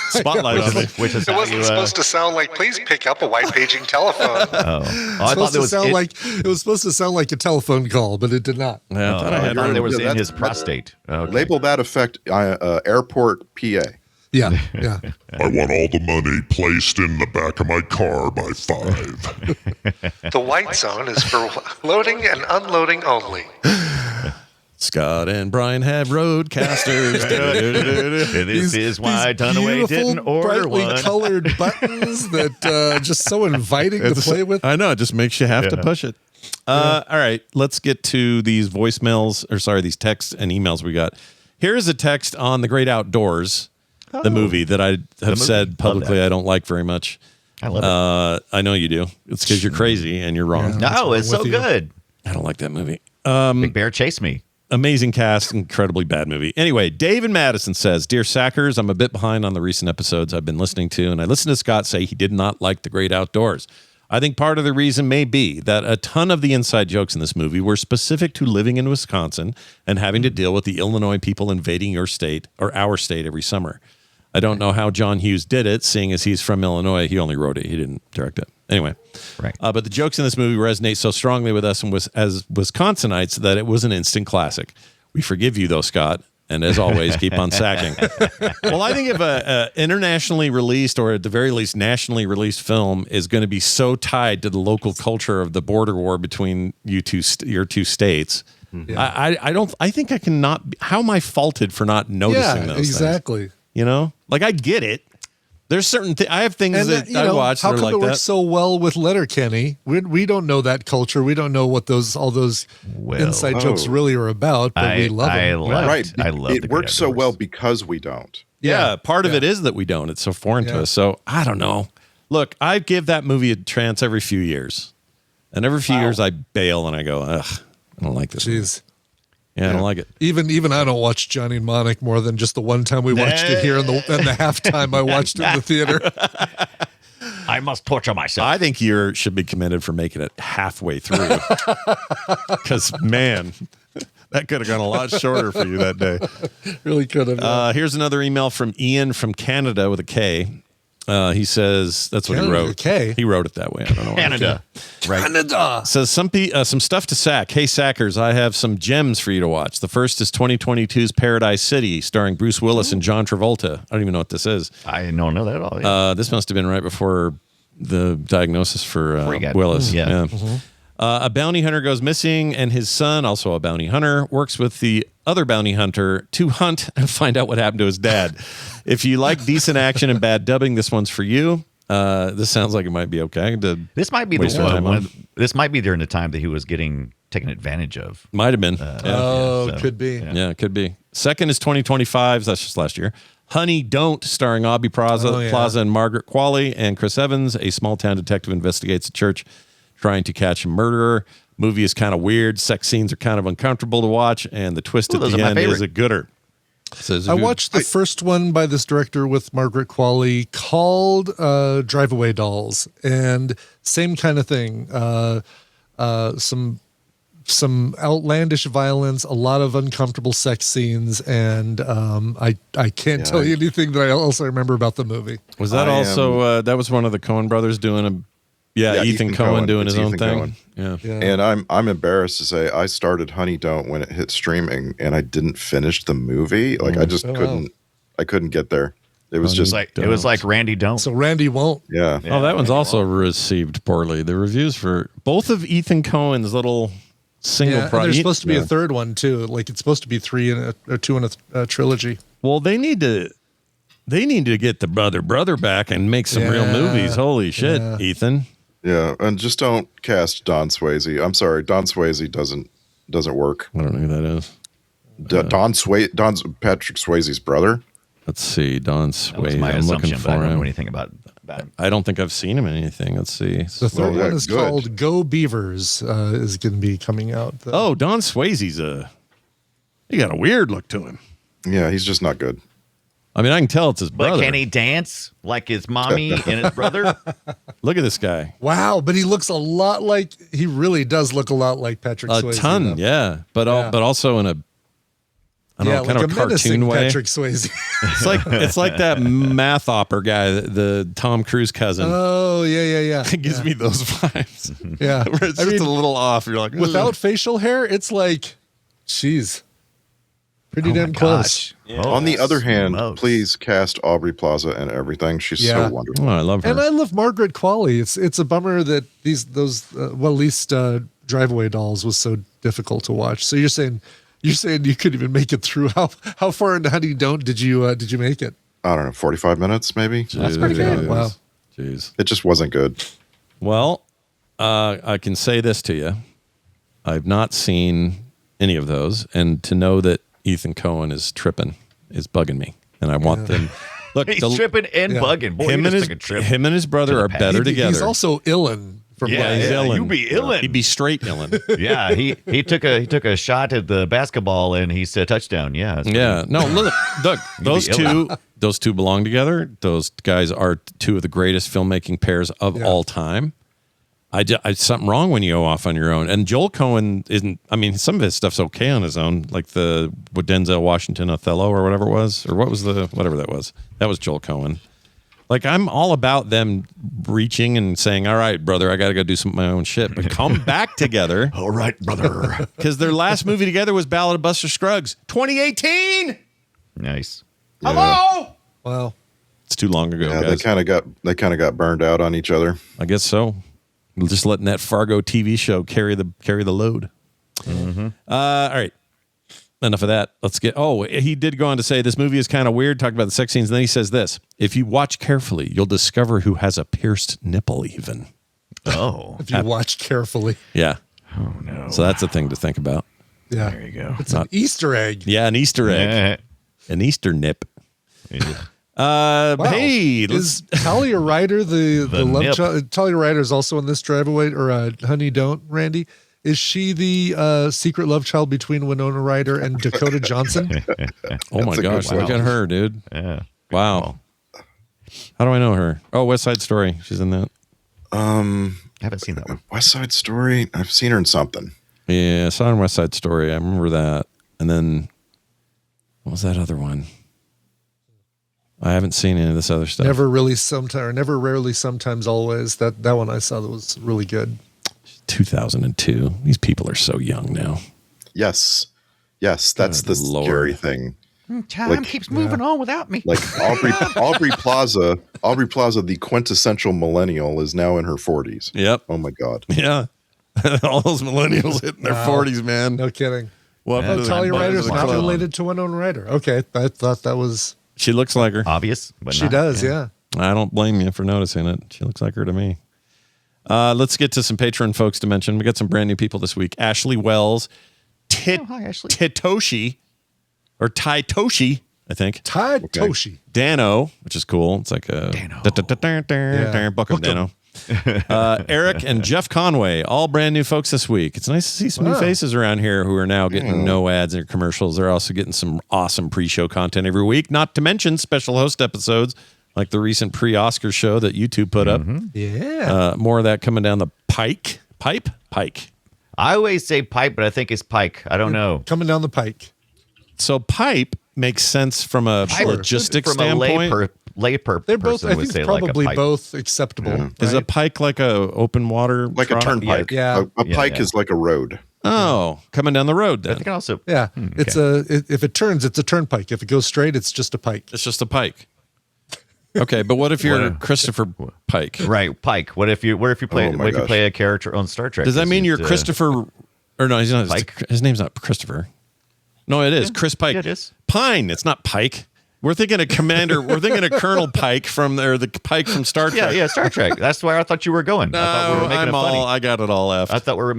[SPEAKER 3] Spotlight on me.
[SPEAKER 5] Which is
[SPEAKER 14] It wasn't supposed to sound like, please pick up a white paging telephone.
[SPEAKER 5] I thought
[SPEAKER 7] it was supposed to sound like a telephone call, but it did not.
[SPEAKER 3] Yeah, I thought
[SPEAKER 5] it was in his prostate. Okay.
[SPEAKER 6] Label that effect airport PA.
[SPEAKER 7] Yeah.
[SPEAKER 9] I want all the money placed in the back of my car by 5.
[SPEAKER 14] The white zone is for loading and unloading only.
[SPEAKER 3] Scott and Brian have roadcasters.
[SPEAKER 5] This is why Dunaway didn't order
[SPEAKER 7] brightly
[SPEAKER 5] one.
[SPEAKER 7] colored buttons that just so inviting to play with.
[SPEAKER 3] I know, it just makes you have to push it. All right, let's get to these these texts and emails we got. Here's a text on The Great Outdoors, the movie that I have said publicly I don't like very much.
[SPEAKER 5] I love it.
[SPEAKER 3] I know you do. It's because you're crazy and you're wrong.
[SPEAKER 5] No, it's so good.
[SPEAKER 3] I don't like that movie.
[SPEAKER 5] Big Bear Chase Me.
[SPEAKER 3] Amazing cast, incredibly bad movie. Anyway, David Madison says, Dear Sackers, I'm a bit behind on the recent episodes I've been listening to, and I listened to Scott say he did not like The Great Outdoors. I think part of the reason may be that a ton of the inside jokes in this movie were specific to living in Wisconsin and having to deal with the Illinois people invading your state or our state every summer. I don't know how John Hughes did it, seeing as he's from Illinois. He only wrote it. He didn't direct it. Anyway,
[SPEAKER 5] right.
[SPEAKER 3] But the jokes in this movie resonate so strongly with us as Wisconsinites that it was an instant classic. We forgive you, though, Scott. And as always, keep on sacking. Well, I think if a internationally released, or at the very least nationally released film is going to be so tied to the local culture of the border war between your two states, I think I cannot. How am I faulted for not noticing those
[SPEAKER 7] exactly.
[SPEAKER 3] things? You know, like I get it. There's certain I have things that I watch that are like that.
[SPEAKER 7] How come it works so well with Letterkenny? We don't know that culture. We don't know what all those inside jokes really are about, but we love them.
[SPEAKER 5] I love
[SPEAKER 6] it works so well because we don't.
[SPEAKER 3] Yeah, part of it is that we don't. It's so foreign to us. So I don't know. Look, I give that movie a chance every few years. And every few years I bail and I go, ugh, I don't like this.
[SPEAKER 7] Jeez.
[SPEAKER 3] Yeah, I don't like it.
[SPEAKER 7] Even I don't watch Johnny Mnemonic more than just the one time we watched it here and the halftime I watched it in the theater.
[SPEAKER 5] I must torture myself.
[SPEAKER 3] I think you should be commended for making it halfway through. Because, man, that could have gone a lot shorter for you that day.
[SPEAKER 7] Really could have.
[SPEAKER 3] Here's another email from Ian from Canada with a K. He says that's what
[SPEAKER 7] Canada,
[SPEAKER 3] he wrote.
[SPEAKER 7] K.
[SPEAKER 3] He wrote it that way. I don't know.
[SPEAKER 5] Canada. Right.
[SPEAKER 7] Canada.
[SPEAKER 3] Says some stuff to sack. Hey, Sackers, I have some gems for you to watch. The first is 2022's Paradise City, starring Bruce Willis and John Travolta. I don't even know what this is.
[SPEAKER 5] I don't know that at all. Yeah.
[SPEAKER 3] This must have been right before the diagnosis for Willis.
[SPEAKER 5] Yeah.
[SPEAKER 3] Mm-hmm. A bounty hunter goes missing, and his son, also a bounty hunter, works with the other bounty hunter to hunt and find out what happened to his dad. If you like decent action and bad dubbing, this one's for you. This sounds like it might be okay.
[SPEAKER 5] This might be this might be during the time that he was getting taken advantage of.
[SPEAKER 3] Might have been.
[SPEAKER 7] Could be.
[SPEAKER 3] Yeah, it could be. Second is 2025's. That's just last year. Honey Don't, starring Aubrey Plaza and Margaret Qualley and Chris Evans. A small town detective investigates a church trying to catch a murderer. Movie is kind of weird. Sex scenes are kind of uncomfortable to watch, and the twist at the end is a gooder.
[SPEAKER 7] I watched the first one by this director with Margaret Qualley called Drive-Away Dolls, and same kind of thing. Some outlandish violence, a lot of uncomfortable sex scenes, and I can't tell you anything that else I remember about the movie.
[SPEAKER 3] Was that that was one of the Coen brothers doing Yeah, Ethan Cohen doing
[SPEAKER 6] It's
[SPEAKER 3] his own
[SPEAKER 6] Ethan
[SPEAKER 3] thing.
[SPEAKER 6] Cohen.
[SPEAKER 3] Yeah.
[SPEAKER 6] And I'm embarrassed to say I started Honey Don't when it hit streaming, and I didn't finish the movie. Like I just couldn't. I couldn't get there. It was just
[SPEAKER 5] it was like Randy Don't.
[SPEAKER 7] So Randy won't.
[SPEAKER 6] Yeah.
[SPEAKER 3] Oh, that one's also received poorly. The reviews for both of Ethan Cohen's little single
[SPEAKER 7] Yeah, and there's
[SPEAKER 3] projects.
[SPEAKER 7] supposed to be a third one too. Like it's supposed to be 3 and or 2 in a trilogy.
[SPEAKER 3] Well, they need to get the brother back and make some real movies. Holy shit, Ethan.
[SPEAKER 6] Yeah, and just don't cast Don Swayze. I'm sorry, Don Swayze doesn't work.
[SPEAKER 3] I don't know who that is.
[SPEAKER 6] Don's Patrick Swayze's brother.
[SPEAKER 3] Let's see, Don Swayze.
[SPEAKER 5] That was my
[SPEAKER 3] I'm
[SPEAKER 5] assumption,
[SPEAKER 3] looking
[SPEAKER 5] but I
[SPEAKER 3] for
[SPEAKER 5] don't know
[SPEAKER 3] him.
[SPEAKER 5] anything about him.
[SPEAKER 3] I don't think I've seen him in anything. Let's see.
[SPEAKER 7] The third one is called Go Beavers. Is going to be coming out.
[SPEAKER 3] Oh, Don Swayze's he got a weird look to him.
[SPEAKER 6] Yeah, he's just not good.
[SPEAKER 3] I mean, I can tell it's his
[SPEAKER 5] But
[SPEAKER 3] brother.
[SPEAKER 5] can he dance like his mommy and his brother?
[SPEAKER 3] Look at this guy.
[SPEAKER 7] Wow, but he looks a lot like he really does look a lot like Patrick Swayze.
[SPEAKER 3] A ton,
[SPEAKER 7] though.
[SPEAKER 3] yeah. But also in a I don't know, kind
[SPEAKER 7] like
[SPEAKER 3] of
[SPEAKER 7] a
[SPEAKER 3] a
[SPEAKER 7] menacing
[SPEAKER 3] cartoon way.
[SPEAKER 7] Patrick Swayze.
[SPEAKER 3] It's like that math opera guy, the Tom Cruise cousin.
[SPEAKER 7] Oh yeah.
[SPEAKER 3] It gives me those vibes.
[SPEAKER 7] Yeah,
[SPEAKER 3] Where it's just a little off. You're like,
[SPEAKER 7] without facial hair, it's like, jeez, pretty damn close.
[SPEAKER 6] On the other hand, please cast Aubrey Plaza and everything. She's so wonderful.
[SPEAKER 3] Oh, I love her.
[SPEAKER 7] And I love Margaret Qualley. It's a bummer that at least Drive-Away Dolls was so difficult to watch. So you're saying you couldn't even make it through. How far into Honey Don't did you make it?
[SPEAKER 6] I don't know, 45 minutes maybe.
[SPEAKER 7] That's pretty good. Wow.
[SPEAKER 3] Jeez.
[SPEAKER 6] It just wasn't good.
[SPEAKER 3] Well, I can say this to you. I've not seen any of those, and to know that Ethan Cohen is tripping is bugging me, and I want them. Look,
[SPEAKER 5] He's tripping and bugging. Boy,
[SPEAKER 3] him and his brother are better together.
[SPEAKER 7] He's also illin.
[SPEAKER 3] He's illin.
[SPEAKER 5] You be illin.
[SPEAKER 3] He'd be straight illin.
[SPEAKER 5] Yeah, he took a shot at the basketball and he said touchdown. Yeah.
[SPEAKER 3] Yeah. No, look, those two belong together. Those guys are two of the greatest filmmaking pairs of all time. Something wrong when you go off on your own. And Joel Cohen isn't. I mean, some of his stuff's okay on his own, like the Denzel Washington Othello or whatever it was, or whatever that was. That was Joel Cohen. Like, I'm all about them reaching and saying, all right, brother, I got to go do some of my own shit, but come back together.
[SPEAKER 5] All right, brother.
[SPEAKER 3] Because their last movie together was Ballad of Buster Scruggs, 2018.
[SPEAKER 5] Nice.
[SPEAKER 3] Hello.
[SPEAKER 7] Wow.
[SPEAKER 3] It's too long ago,
[SPEAKER 6] Yeah,
[SPEAKER 3] guys.
[SPEAKER 6] they kind of got burned out on each other.
[SPEAKER 3] I guess so. Just letting that Fargo TV show carry the load.
[SPEAKER 5] Mm-hmm.
[SPEAKER 3] All right. Enough of that. Let's get. Oh, he did go on to say this movie is kind of weird. Talk about the sex scenes. And then he says this: if you watch carefully, you'll discover who has a pierced nipple. Even.
[SPEAKER 5] Oh.
[SPEAKER 7] If you watch carefully.
[SPEAKER 3] Yeah.
[SPEAKER 5] Oh no.
[SPEAKER 3] So that's a thing to think about.
[SPEAKER 7] Yeah.
[SPEAKER 5] There you go.
[SPEAKER 7] It's an Easter egg.
[SPEAKER 3] Yeah, an Easter egg. An Easter nip. Hey,
[SPEAKER 7] is Talia Ryder the love
[SPEAKER 5] nip.
[SPEAKER 7] child? Talia Ryder is also in this Drive-Away or Honey Don't, Randy. Is she the secret love child between Winona Ryder and Dakota Johnson?
[SPEAKER 3] Oh my gosh, look at her, dude.
[SPEAKER 5] Yeah.
[SPEAKER 3] Wow. How do I know her? Oh, West Side Story. She's in that.
[SPEAKER 5] I haven't seen that one.
[SPEAKER 6] West Side Story. I've seen her in something.
[SPEAKER 3] Yeah, I saw her in West Side Story. I remember that. And then what was that other one? I haven't seen any of this other stuff.
[SPEAKER 7] Never rarely, sometimes, always. That one I saw that was really good.
[SPEAKER 3] 2002. These people are so young now.
[SPEAKER 6] Yes, that's the scary thing.
[SPEAKER 5] Time keeps moving on without me.
[SPEAKER 6] Like Aubrey Plaza, the quintessential millennial, is now in her 40s.
[SPEAKER 3] Yep.
[SPEAKER 6] Oh my God.
[SPEAKER 3] Yeah. All those millennials hitting their 40s, man.
[SPEAKER 7] No kidding.
[SPEAKER 3] Welcome to the
[SPEAKER 7] Talia Ryder's not
[SPEAKER 3] club.
[SPEAKER 7] related to Winona Ryder. Okay, I thought that was.
[SPEAKER 3] She looks like her.
[SPEAKER 5] Obvious, but
[SPEAKER 7] She
[SPEAKER 5] not.
[SPEAKER 7] does, yeah.
[SPEAKER 3] I don't blame you for noticing it. She looks like her to me. Let's get to some Patreon folks to mention. We got some brand new people this week. Ashley Wells,
[SPEAKER 5] Hi, Ashley.
[SPEAKER 3] Titoshi, or Taitoshi, I think.
[SPEAKER 7] Taitoshi.
[SPEAKER 3] Dano, which is cool. It's like a Book of Dano. Eric and Jeff Conway, all brand new folks this week. It's nice to see some new faces around here who are now getting no ads or commercials. They're also getting some awesome pre-show content every week, not to mention special host episodes like the recent pre-Oscar show that YouTube put up.
[SPEAKER 7] Yeah.
[SPEAKER 3] More of that coming down the pike. Pike.
[SPEAKER 5] I always say pipe, but I think it's pike. I don't know.
[SPEAKER 7] Coming down the pike.
[SPEAKER 3] So pipe makes sense from a logistics
[SPEAKER 5] from
[SPEAKER 3] standpoint.
[SPEAKER 5] a layperson
[SPEAKER 7] both. I
[SPEAKER 5] would
[SPEAKER 7] think
[SPEAKER 5] say like a
[SPEAKER 7] probably
[SPEAKER 5] pike.
[SPEAKER 7] both acceptable.
[SPEAKER 6] Yeah.
[SPEAKER 7] Right?
[SPEAKER 3] Is a pike like a open water?
[SPEAKER 6] Like a
[SPEAKER 3] trough?
[SPEAKER 6] turnpike.
[SPEAKER 7] Yeah.
[SPEAKER 6] A pike is like a road.
[SPEAKER 3] Oh, coming down the road
[SPEAKER 5] I
[SPEAKER 3] then.
[SPEAKER 5] think also.
[SPEAKER 7] Yeah, it's if it turns, it's a turnpike. If it goes straight, it's just a pike.
[SPEAKER 3] It's just a pike. Okay, but what if you're Christopher Pike?
[SPEAKER 5] Right, Pike. What if you play?
[SPEAKER 6] Oh my
[SPEAKER 5] what if you
[SPEAKER 6] gosh.
[SPEAKER 5] play a character on Star Trek?
[SPEAKER 3] Does that
[SPEAKER 5] Is
[SPEAKER 3] mean
[SPEAKER 5] it,
[SPEAKER 3] you're Christopher? Or no, he's not.
[SPEAKER 5] Pike?
[SPEAKER 3] His name's not Christopher. No, it is Chris Pike.
[SPEAKER 5] Yeah, it is.
[SPEAKER 3] Pine. It's not Pike. We're thinking of Commander. We're thinking of Colonel Pike from there, the Pike from Star Trek.
[SPEAKER 5] Yeah, Star Trek. That's where I thought you were going. I thought we were making it funny.
[SPEAKER 3] I got it all left.
[SPEAKER 5] I thought we were.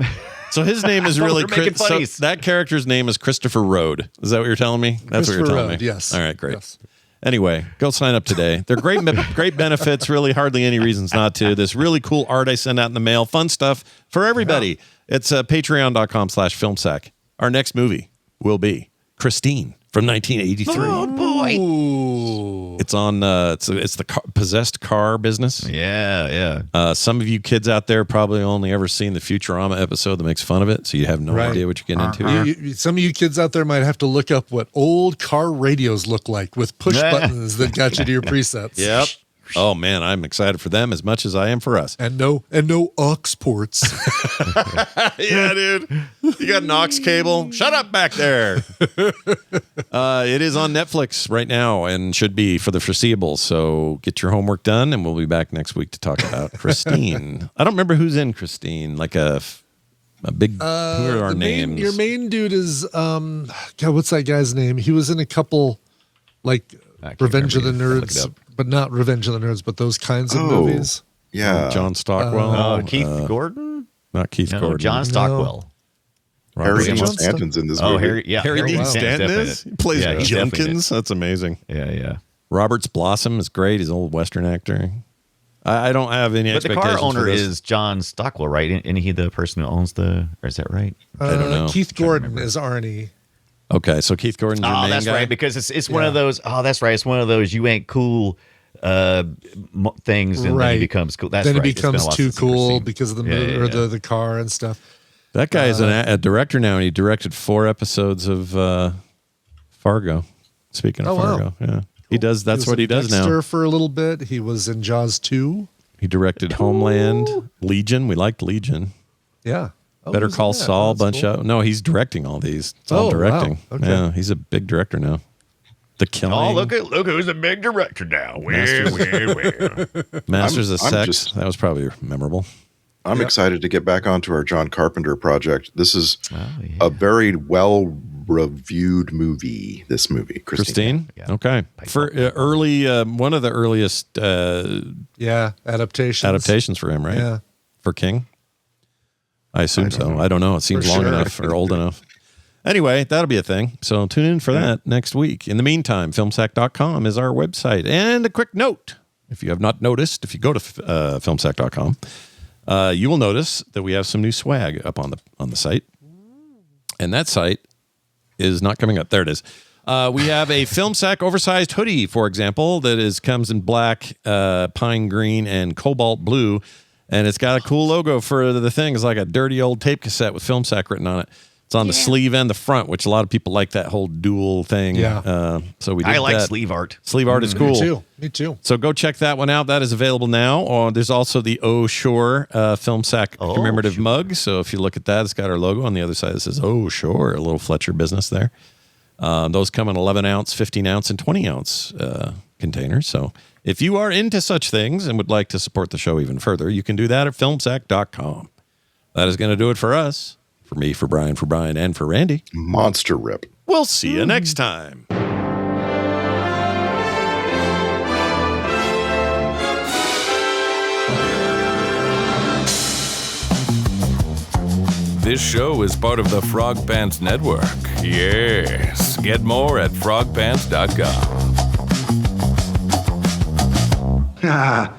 [SPEAKER 3] So his name is
[SPEAKER 5] I thought
[SPEAKER 3] really
[SPEAKER 5] we were making
[SPEAKER 3] so
[SPEAKER 5] funnies.
[SPEAKER 3] that character's name is Christopher Rode. Is that what you're telling me? That's what you're
[SPEAKER 7] Christopher
[SPEAKER 3] telling
[SPEAKER 7] Rode,
[SPEAKER 3] me.
[SPEAKER 7] yes.
[SPEAKER 3] All right, great.
[SPEAKER 7] Yes.
[SPEAKER 3] Anyway, go sign up today. They're great benefits, really hardly any reasons not to. This really cool art I send out in the mail, fun stuff for everybody. Yeah. It's patreon.com/filmsack. Our next movie will be Christine from 1983.
[SPEAKER 5] Oh boy!
[SPEAKER 7] Ooh.
[SPEAKER 3] It's on. It's the possessed car business.
[SPEAKER 5] Yeah.
[SPEAKER 3] Some of you kids out there probably only ever seen the Futurama episode that makes fun of it, so you have no idea what you're getting into.
[SPEAKER 7] Some of you kids out there might have to look up what old car radios look like with push buttons that got you to your presets.
[SPEAKER 3] Yep. Oh man, I'm excited for them as much as I am for us.
[SPEAKER 7] And no aux ports.
[SPEAKER 3] Yeah, dude. You got an aux cable? Shut up back there. It is on Netflix right now and should be for the foreseeable. So get your homework done, and we'll be back next week to talk about Christine. I don't remember who's in Christine. Like a big. Who are our names?
[SPEAKER 7] Your main dude is God. What's that guy's name? He was in a couple, like Revenge of the Nerds, but not Revenge of the Nerds, but those kinds of movies.
[SPEAKER 6] Yeah,
[SPEAKER 3] John Stockwell.
[SPEAKER 5] Keith Gordon.
[SPEAKER 3] Not Keith Gordon.
[SPEAKER 5] John Stockwell.
[SPEAKER 6] Harry Dean Stanton's in this movie.
[SPEAKER 3] Harry Dean Stanton is? He plays
[SPEAKER 5] he's
[SPEAKER 3] Jenkins. That's amazing.
[SPEAKER 5] Yeah.
[SPEAKER 3] Roberts Blossom is great. He's an old Western actor. I don't have any
[SPEAKER 5] But the
[SPEAKER 3] expectations
[SPEAKER 5] car owner
[SPEAKER 3] for this.
[SPEAKER 5] is John Stockwell, right? Isn't he the person who owns or is that right?
[SPEAKER 3] I don't know.
[SPEAKER 7] Keith Gordon is Arnie.
[SPEAKER 3] Okay, so Keith Gordon's your main
[SPEAKER 5] that's
[SPEAKER 3] guy?
[SPEAKER 5] right, because it's one of those. Oh, that's right. It's one of those you ain't cool things, and then he becomes cool. That's
[SPEAKER 7] then
[SPEAKER 5] right.
[SPEAKER 7] it
[SPEAKER 5] It's been a
[SPEAKER 7] becomes
[SPEAKER 5] while
[SPEAKER 7] too
[SPEAKER 5] since I've ever
[SPEAKER 7] cool
[SPEAKER 5] seen-
[SPEAKER 7] because of the
[SPEAKER 5] Yeah,
[SPEAKER 7] movie
[SPEAKER 5] yeah,
[SPEAKER 7] or
[SPEAKER 5] yeah.
[SPEAKER 7] the car and stuff.
[SPEAKER 3] That guy is a director now, and he directed 4 episodes of Fargo. Speaking of Fargo, yeah. He does. That's what he does
[SPEAKER 7] Dexter
[SPEAKER 3] now.
[SPEAKER 7] for a little bit. He was in Jaws 2.
[SPEAKER 3] He directed Homeland, Legion. We liked Legion.
[SPEAKER 7] Yeah. Oh,
[SPEAKER 3] Better
[SPEAKER 7] he was
[SPEAKER 3] Call
[SPEAKER 7] in that.
[SPEAKER 3] Saul,
[SPEAKER 7] Oh, that's
[SPEAKER 3] bunch
[SPEAKER 7] cool.
[SPEAKER 3] of. No, he's directing all these. It's all
[SPEAKER 7] Oh,
[SPEAKER 3] directing.
[SPEAKER 7] wow. Okay.
[SPEAKER 3] Yeah, he's a big director now. The Killing.
[SPEAKER 5] Oh, look who's a big director now.
[SPEAKER 3] Masters of
[SPEAKER 6] I'm
[SPEAKER 3] Sex.
[SPEAKER 6] just-
[SPEAKER 3] That was probably memorable.
[SPEAKER 6] I'm excited to get back onto our John Carpenter project. This is a very well-reviewed movie. This movie, Christine.
[SPEAKER 3] Okay. For early, one of the earliest
[SPEAKER 7] adaptations
[SPEAKER 3] for him, right?
[SPEAKER 7] Yeah.
[SPEAKER 3] For King. I assume so. I don't know. It seems long enough or old enough. Anyway, that'll be a thing. So tune in for that next week. In the meantime, filmsack.com is our website. And a quick note, if you have not noticed, if you go to filmsack.com, you will notice that we have some new swag up on the site. And that site is not coming up. There it is. We have a FilmSack oversized hoodie, for example, that comes in black, pine green, and cobalt blue. And it's got a cool logo for the thing. It's like a dirty old tape cassette with FilmSack written on it. It's on the sleeve and the front, which a lot of people like that whole dual thing.
[SPEAKER 7] Yeah.
[SPEAKER 3] So we did
[SPEAKER 5] I like
[SPEAKER 3] that.
[SPEAKER 5] sleeve art.
[SPEAKER 3] Sleeve art is cool.
[SPEAKER 7] Me too.
[SPEAKER 3] So go check that one out. That is available now. There's also the Oh Sure FilmSack commemorative mug. So if you look at that, it's got our logo on the other side. It says Oh Sure, a little Fletcher business there. Those come in 11 ounce, 15 ounce, and 20 ounce containers. So if you are into such things and would like to support the show even further, you can do that at filmsack.com. That is going to do it for us. For me, for Brian, and for Randy.
[SPEAKER 6] Monster rip.
[SPEAKER 3] We'll see you next time.
[SPEAKER 4] This show is part of the Frog Pants Network. Yes. Get more at frogpants.com.